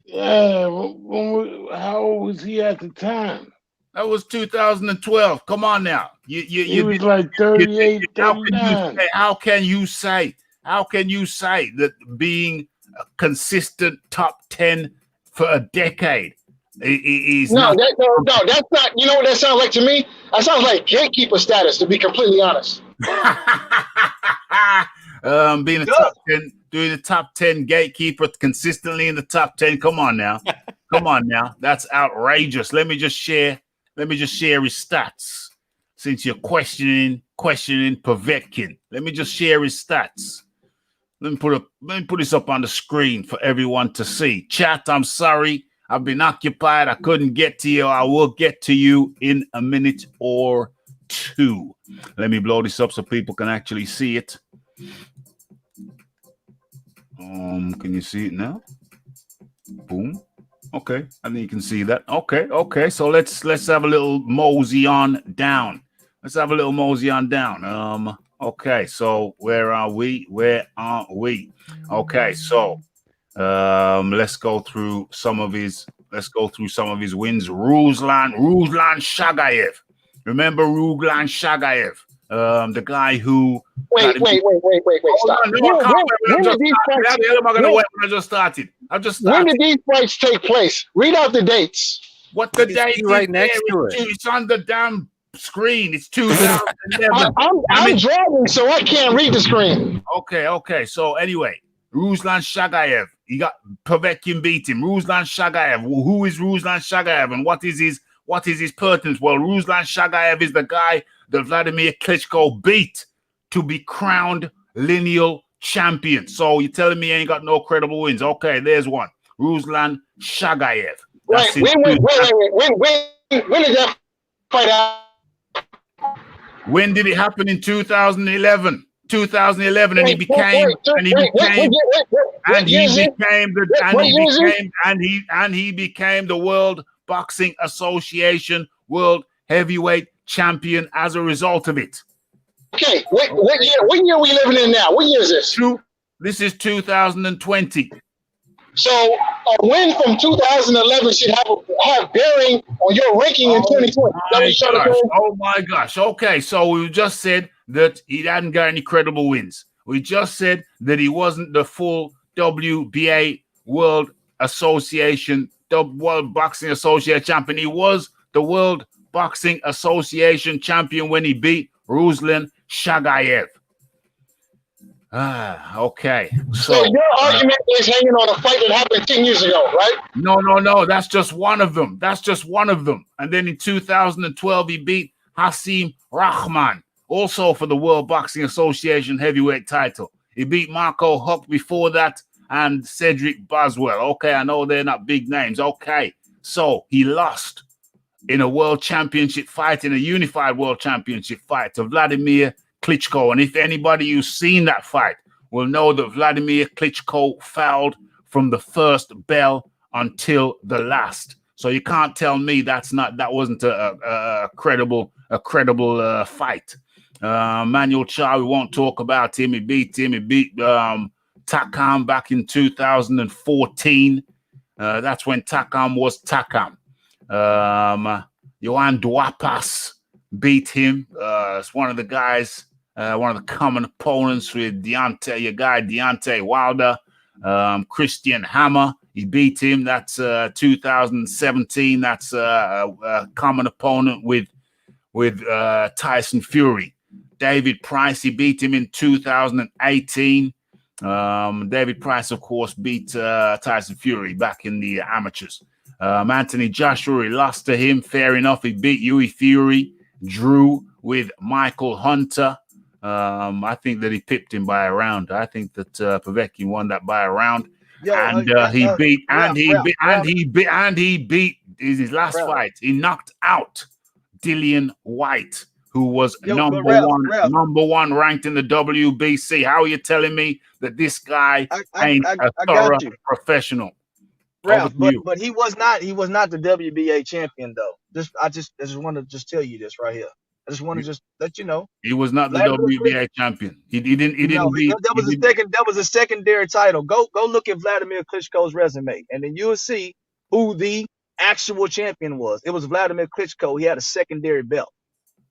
Speaker 3: Yeah, how old was he at the time?
Speaker 1: That was 2012. Come on now.
Speaker 3: He was like 38, 39.
Speaker 1: How can you say that being a consistent top 10 for a decade is
Speaker 2: No,
Speaker 1: not?
Speaker 2: that's not. You know what that sounds like to me? That sounds like gatekeeper status, to be completely honest.
Speaker 1: Being a top 10, doing the top 10 gatekeeper consistently in the top 10. Come on now. Come on now. That's outrageous. Let me just share his stats. Since you're questioning Povetkin. Let me just share his stats. Let me put this up on the screen for everyone to see. Chat, I'm sorry. I've been occupied. I couldn't get to you. I will get to you in a minute or two. Let me blow this up so people can actually see it. Can you see it now? Boom. Okay, I think you can see that. Okay. So let's have a little mosey on down. Okay, so where are we? Okay, so let's go through some of his wins. Ruslan Shagayev. Remember Ruslan Shagayev? The guy who
Speaker 2: Wait, stop.
Speaker 1: I just started.
Speaker 2: When did these fights take place? Read out the dates.
Speaker 1: What the date
Speaker 7: right next to it?
Speaker 1: It's on the damn screen. It's 2011.
Speaker 2: I'm driving, so I can't read the screen.
Speaker 1: Okay. So anyway, Ruslan Shagayev. He got Povetkin beat him. Ruslan Shagayev. Who is Ruslan Shagayev and what is his pertinence? Well, Ruslan Shagayev is the guy that Vladimir Klitschko beat to be crowned lineal champion. So you're telling me he ain't got no credible wins? Okay, there's one. Ruslan Shagayev.
Speaker 2: Wait. When did that fight happen?
Speaker 1: When did it happen? In 2011. 2011, and he became the World Boxing Association World Heavyweight Champion as a result of it.
Speaker 2: Okay, what year are we living in now? What year is this?
Speaker 1: This is 2020.
Speaker 2: So a win from 2011 should have bearing on your ranking in 2020.
Speaker 1: Oh my gosh. Okay, so we just said that he hadn't got any credible wins. We just said that he wasn't the full WBA World Association, the World Boxing Association champion. He was the World Boxing Association champion when he beat Ruslan Shagayev. Okay.
Speaker 2: So your argument is hanging on a fight that happened 10 years ago, right?
Speaker 1: No. That's just one of them. And then in 2012, he beat Hasim Rahman, also for the World Boxing Association heavyweight title. He beat Marco Huck before that and Cedric Boswell. Okay, I know they're not big names. Okay, so he lost in a world championship fight, in a unified world championship fight to Vladimir Klitschko. And if anybody who's seen that fight will know that Vladimir Klitschko fouled from the first bell until the last. So you can't tell me that wasn't a credible fight. Manuel Char, we won't talk about him. He beat Takam back in 2014. That's when Takam was Takam. Johan Duapas beat him. It's one of the guys, one of the common opponents with Deontay Wilder. Christian Hammer, he beat him. That's 2017. That's a common opponent with Tyson Fury. David Price, he beat him in 2018. David Price, of course, beat Tyson Fury back in the amateurs. Anthony Joshua, he lost to him. Fair enough. He beat Yui Fury. Drew with Michael Hunter. I think that he pipped him by a round. I think that Povetkin won that by a round. He beat in his last fight. He knocked out Dillian White, who was number one ranked in the WBC. How are you telling me that this guy ain't a thorough professional?
Speaker 5: Ralph, but he was not the WBA champion though. I just want to tell you this right here. I just want to just let you know.
Speaker 1: He was not the
Speaker 5: Vladimir
Speaker 1: WBA champion. He didn't. He
Speaker 5: No,
Speaker 1: didn't beat.
Speaker 5: that
Speaker 1: He
Speaker 5: was a
Speaker 1: didn't,
Speaker 5: second. That was a secondary title. Go look at Vladimir Klitschko's resume, and then you'll see who the actual champion was. It was Vladimir Klitschko. He had a secondary belt.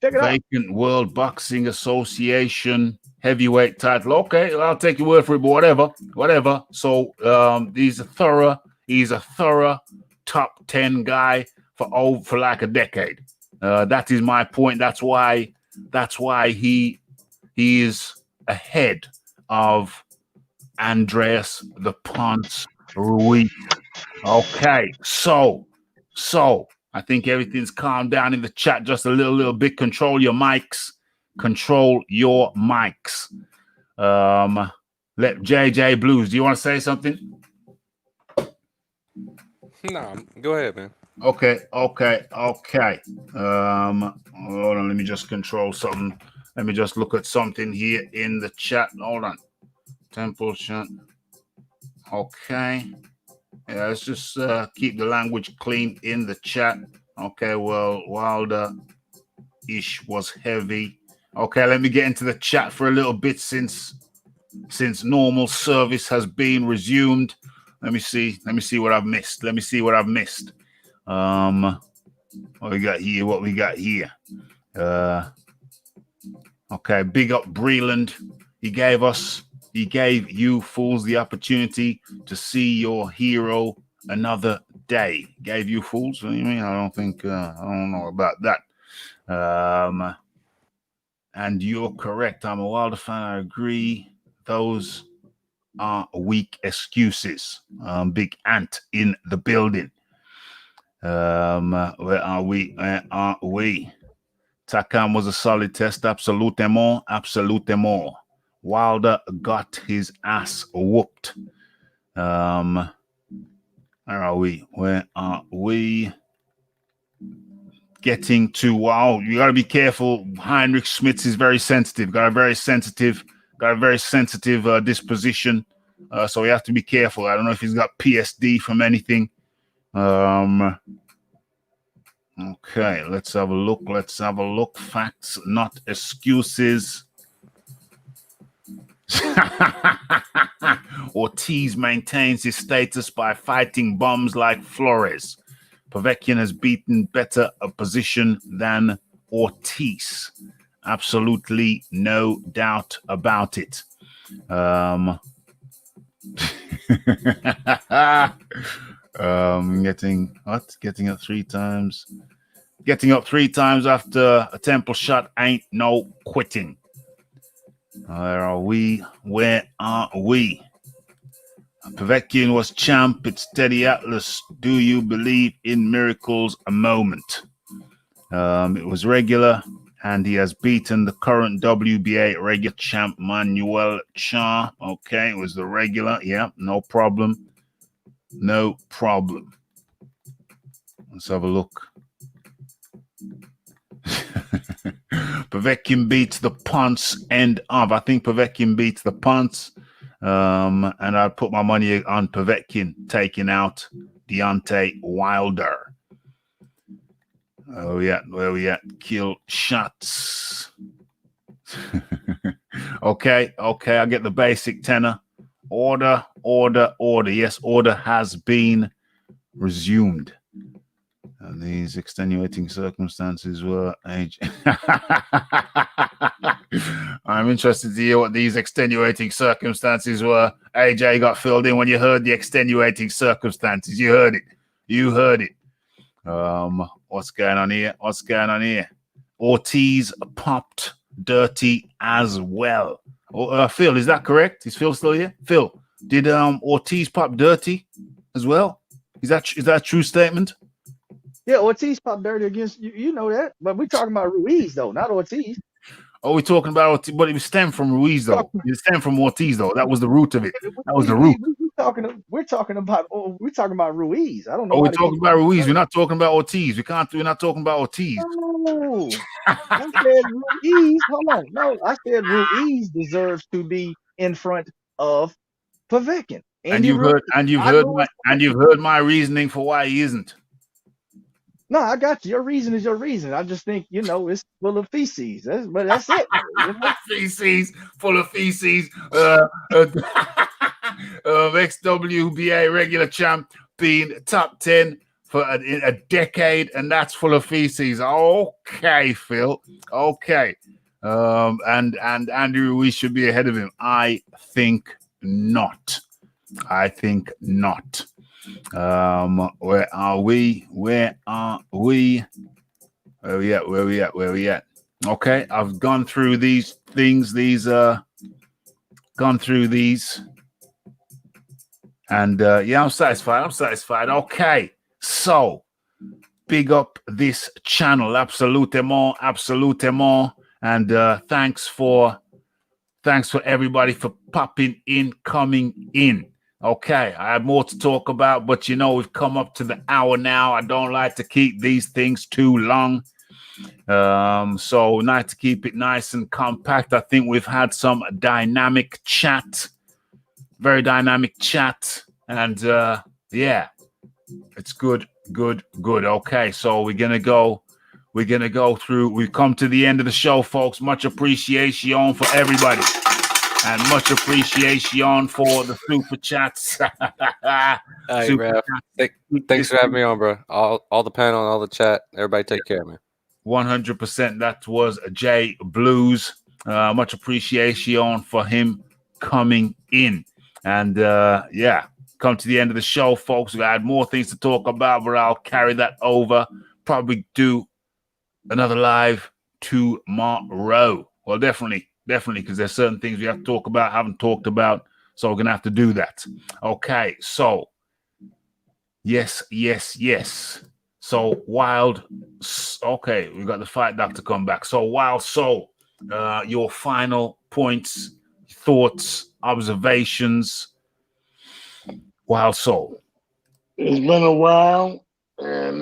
Speaker 5: Check it out.
Speaker 1: vacant World Boxing Association heavyweight title. Okay, I'll take your word for it, but whatever. So he's a thorough top 10 guy for like a decade. That is my point. That's why he is ahead of Andreas the Ponce Ruiz. Okay, so I think everything's calmed down in the chat just a little bit. Control your mics. Let JJ Blues. Do you want to say something?
Speaker 7: No, go ahead, man.
Speaker 1: Okay. Hold on, let me just control something. Let me just look at something here in the chat. Hold on. Temple shot. Okay. Yeah, let's just keep the language clean in the chat. Okay, well, Wilder-ish was heavy. Okay, let me get into the chat for a little bit since normal service has been resumed. Let me see what I've missed. What we got here? Okay, big up Breland. He gave you fools the opportunity to see your hero another day. Gave you fools? What do you mean? I don't know about that. And you're correct. I'm a Wilder fan. I agree. Those are weak excuses. Big Ant in the building. Where are we? Takam was a solid test. Absolutement. Wilder got his ass whooped. Where are we? Getting to, wow, you got to be careful. Heinrich Schmitz is very sensitive. Got a very sensitive disposition. So we have to be careful. I don't know if he's got PSD from anything. Okay, let's have a look. Facts, not excuses. Ortiz maintains his status by fighting bums like Flores. Povetkin has beaten better opposition than Ortiz. Absolutely no doubt about it. Getting up 3 times. Getting up 3 times after a temple shot ain't no quitting. Where are we? Povetkin was champ. It's Teddy Atlas. Do you believe in miracles? A moment. It was regular, and he has beaten the current WBA regular champ Manuel Cha. Okay, it was the regular. Yeah, no problem. Let's have a look. Povetkin beats the Ponce end of. I think Povetkin beats the Ponce. And I'll put my money on Povetkin taking out Deontay Wilder. Oh, yeah. Where we at? Kill shots. Okay. I get the basic tenor. Order. Yes, order has been resumed. And these extenuating circumstances were age. I'm interested to hear what these extenuating circumstances were. AJ got filled in when you heard the extenuating circumstances. You heard it. What's going on here? Ortiz popped dirty as well. Phil, is that correct? Is Phil still here? Phil, did Ortiz pop dirty as well? Is that a true statement?
Speaker 5: Yeah, Ortiz popped dirty against you. You know that, but we're talking about Ruiz though, not Ortiz.
Speaker 1: Oh, we're talking about Ortiz, but it stemmed from Ruiz though. It stemmed from Ortiz though. That was the root of it. That was the root.
Speaker 5: We're talking about Ruiz. I don't know.
Speaker 1: Oh, we're talking about Ruiz. We're not talking about Ortiz. We're not talking about Ortiz.
Speaker 5: No, I said Ruiz. Hold on. No, I said Ruiz deserves to be in front of Povetkin.
Speaker 1: And you've heard my reasoning for why he isn't.
Speaker 5: No, I got you. Your reason is your reason. I just think, it's full of feces. But that's it.
Speaker 1: Feces, full of feces. XWBA regular champ being top 10 for a decade, and that's full of feces. Okay, Phil. Okay. And Andrew, we should be ahead of him. I think not. Where are we? Where we at? Okay, I've gone through these things, and I'm satisfied. Okay, so big up this channel, absolutement, and thanks for everybody for popping in, coming in. Okay, I have more to talk about, but we've come up to the hour now. I don't like to keep these things too long. So nice to keep it nice and compact. I think we've had some dynamic chat, very dynamic chat, and it's good. Okay, so we're gonna go through. We've come to the end of the show, folks. Much appreciation for everybody. And much appreciation for the super chats.
Speaker 7: Hey, Raf. Thanks for having me on, bro. All the panel and all the chat. Everybody take care, man.
Speaker 1: 100%. That was Jay Blues. Much appreciation for him coming in. And come to the end of the show, folks. We had more things to talk about, but I'll carry that over. Probably do another live tomorrow. Well, definitely, because there's certain things we have to talk about, haven't talked about, so we're gonna have to do that. Okay, so yes. So Wild, okay, we got the Fight Doctor come back. So Wild Soul, your final points, thoughts, observations. Wild Soul.
Speaker 3: It's been a while, and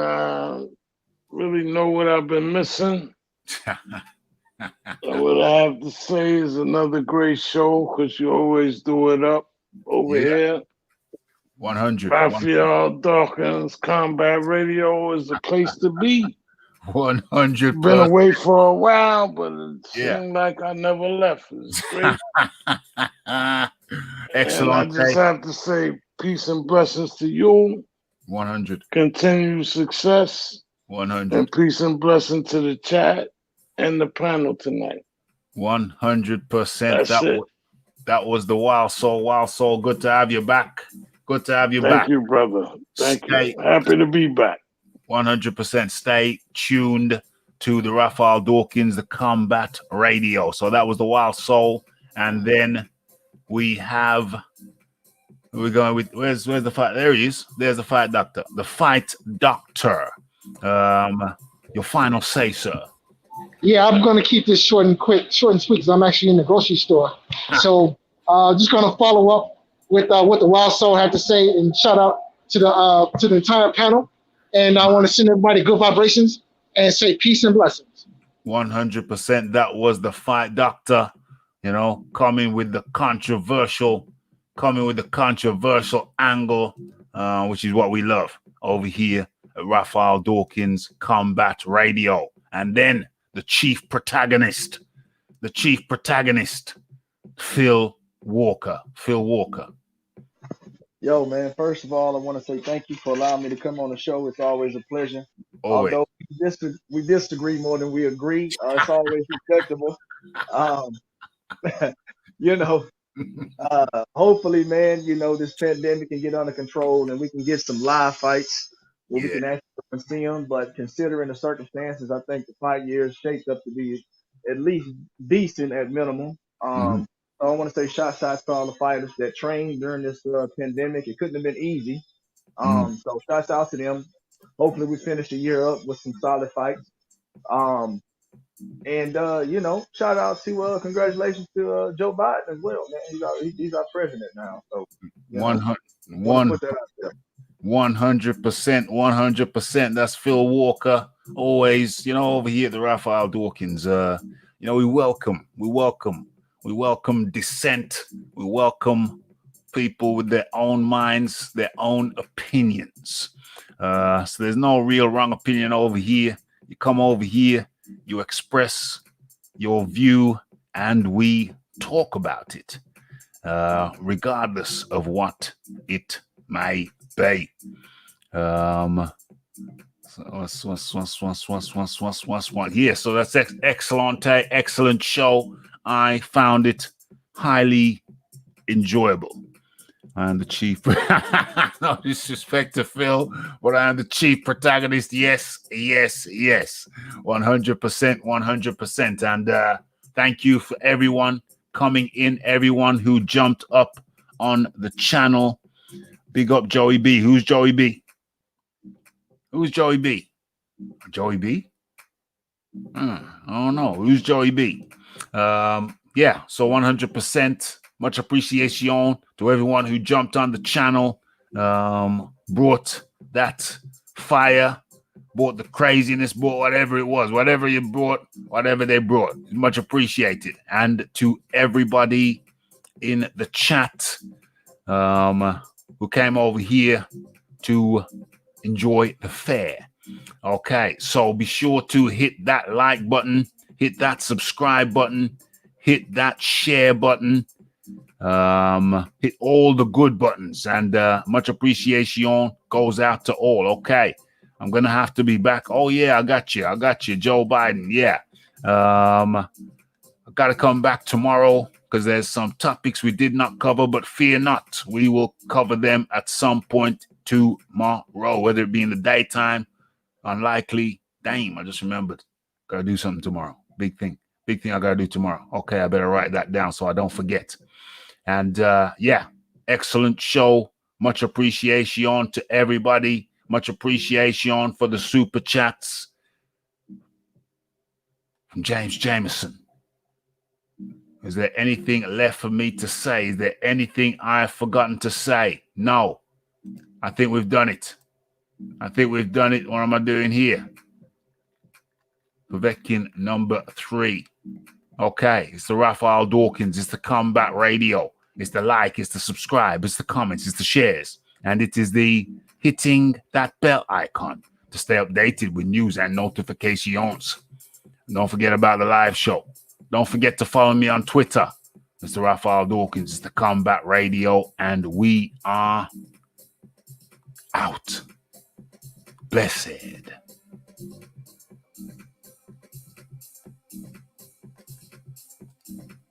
Speaker 3: really know what I've been missing. What I have to say is another great show, because you always do it up over here.
Speaker 1: 100.
Speaker 3: Raphael Dawkins Combat Radio is the place to be.
Speaker 1: 100.
Speaker 3: Been away for a while, but it seemed like I never left. It's great.
Speaker 1: Excellent.
Speaker 3: And I just have to say peace and blessings to you.
Speaker 1: 100.
Speaker 3: Continued success.
Speaker 1: 100.
Speaker 3: And peace and blessing to the chat and the panel tonight.
Speaker 1: 100%. That was the Wild Soul. Wild Soul, good to have you back.
Speaker 3: Thank you, brother. Thank you. Happy to be back.
Speaker 1: 100%. Stay tuned to the Raphael Dawkins, the Combat Radio. So that was the Wild Soul. And then we're going with, where's the fight? There he is. There's the Fight Doctor. The Fight Doctor. Your final say, sir.
Speaker 2: Yeah, I'm going to keep this short and sweet, because I'm actually in the grocery store. So just going to follow up with what the Wild Soul had to say, and shout out to the entire panel. And I want to send everybody good vibrations and say peace and blessings.
Speaker 1: 100%. That was the Fight Doctor, coming with the controversial angle, which is what we love over here at Raphael Dawkins Combat Radio. And then the chief protagonist, Phil Walker.
Speaker 5: Yo, man, first of all, I want to say thank you for allowing me to come on the show. It's always a pleasure.
Speaker 1: Always.
Speaker 5: Although we disagree more than we agree, it's always respectable. Hopefully, man, this pandemic can get under control and we can get some live fights where we can actually see them. But considering the circumstances, I think the fight year is shaped up to be at least decent at minimum. I want to say shots out to all the fighters that trained during this pandemic. It couldn't have been easy. So shots out to them. Hopefully we finish the year up with some solid fights. Shout out to congratulations to Joe Biden as well, man. He's our president now. So
Speaker 1: 100%. That's Phil Walker. Always, over here at the Raphael Dawkins. We welcome dissent. We welcome people with their own minds, their own opinions. So there's no real wrong opinion over here. You come over here, you express your view, and we talk about it, regardless of what it may be. Yeah, so that's excellent show. I found it highly enjoyable. I'm the chief. No disrespect to Phil, but I'm the chief protagonist. Yes. 100%. And thank you for everyone coming in, everyone who jumped up on the channel. Big up Joey B. Who's Joey B? Joey B? I don't know. Who's Joey B? Yeah, so 100%. Much appreciation to everyone who jumped on the channel, brought that fire, brought the craziness, brought whatever it was, whatever you brought, whatever they brought. Much appreciated. And to everybody in the chat who came over here to enjoy the fair. Okay, so be sure to hit that like button, hit that subscribe button, hit that share button, hit all the good buttons, and much appreciation goes out to all. Okay, I'm gonna have to be back. Oh yeah, I got you, Joe Biden. Yeah, I gotta come back tomorrow because there's some topics we did not cover, but fear not, we will cover them at some point tomorrow, whether it be in the daytime. Unlikely. Damn, I just remembered. Gotta do something tomorrow. Big thing I gotta do tomorrow. Okay, I better write that down so I don't forget. And yeah, excellent show. Much appreciation to everybody. Much appreciation for the super chats from James Jameson. Is there anything left for me to say? Is there anything I've forgotten to say? No. I think we've done it. What am I doing here? Povetkin number 3. Okay, it's the Raphael Dawkins. It's the Combat Radio. It's the like. It's the subscribe. It's the comments. It's the shares. And it is the hitting that bell icon to stay updated with news and notifications. Don't forget about the live show. Don't forget to follow me on Twitter. It's the Raphael Dawkins. It's the Combat Radio. And we are out. Blessed.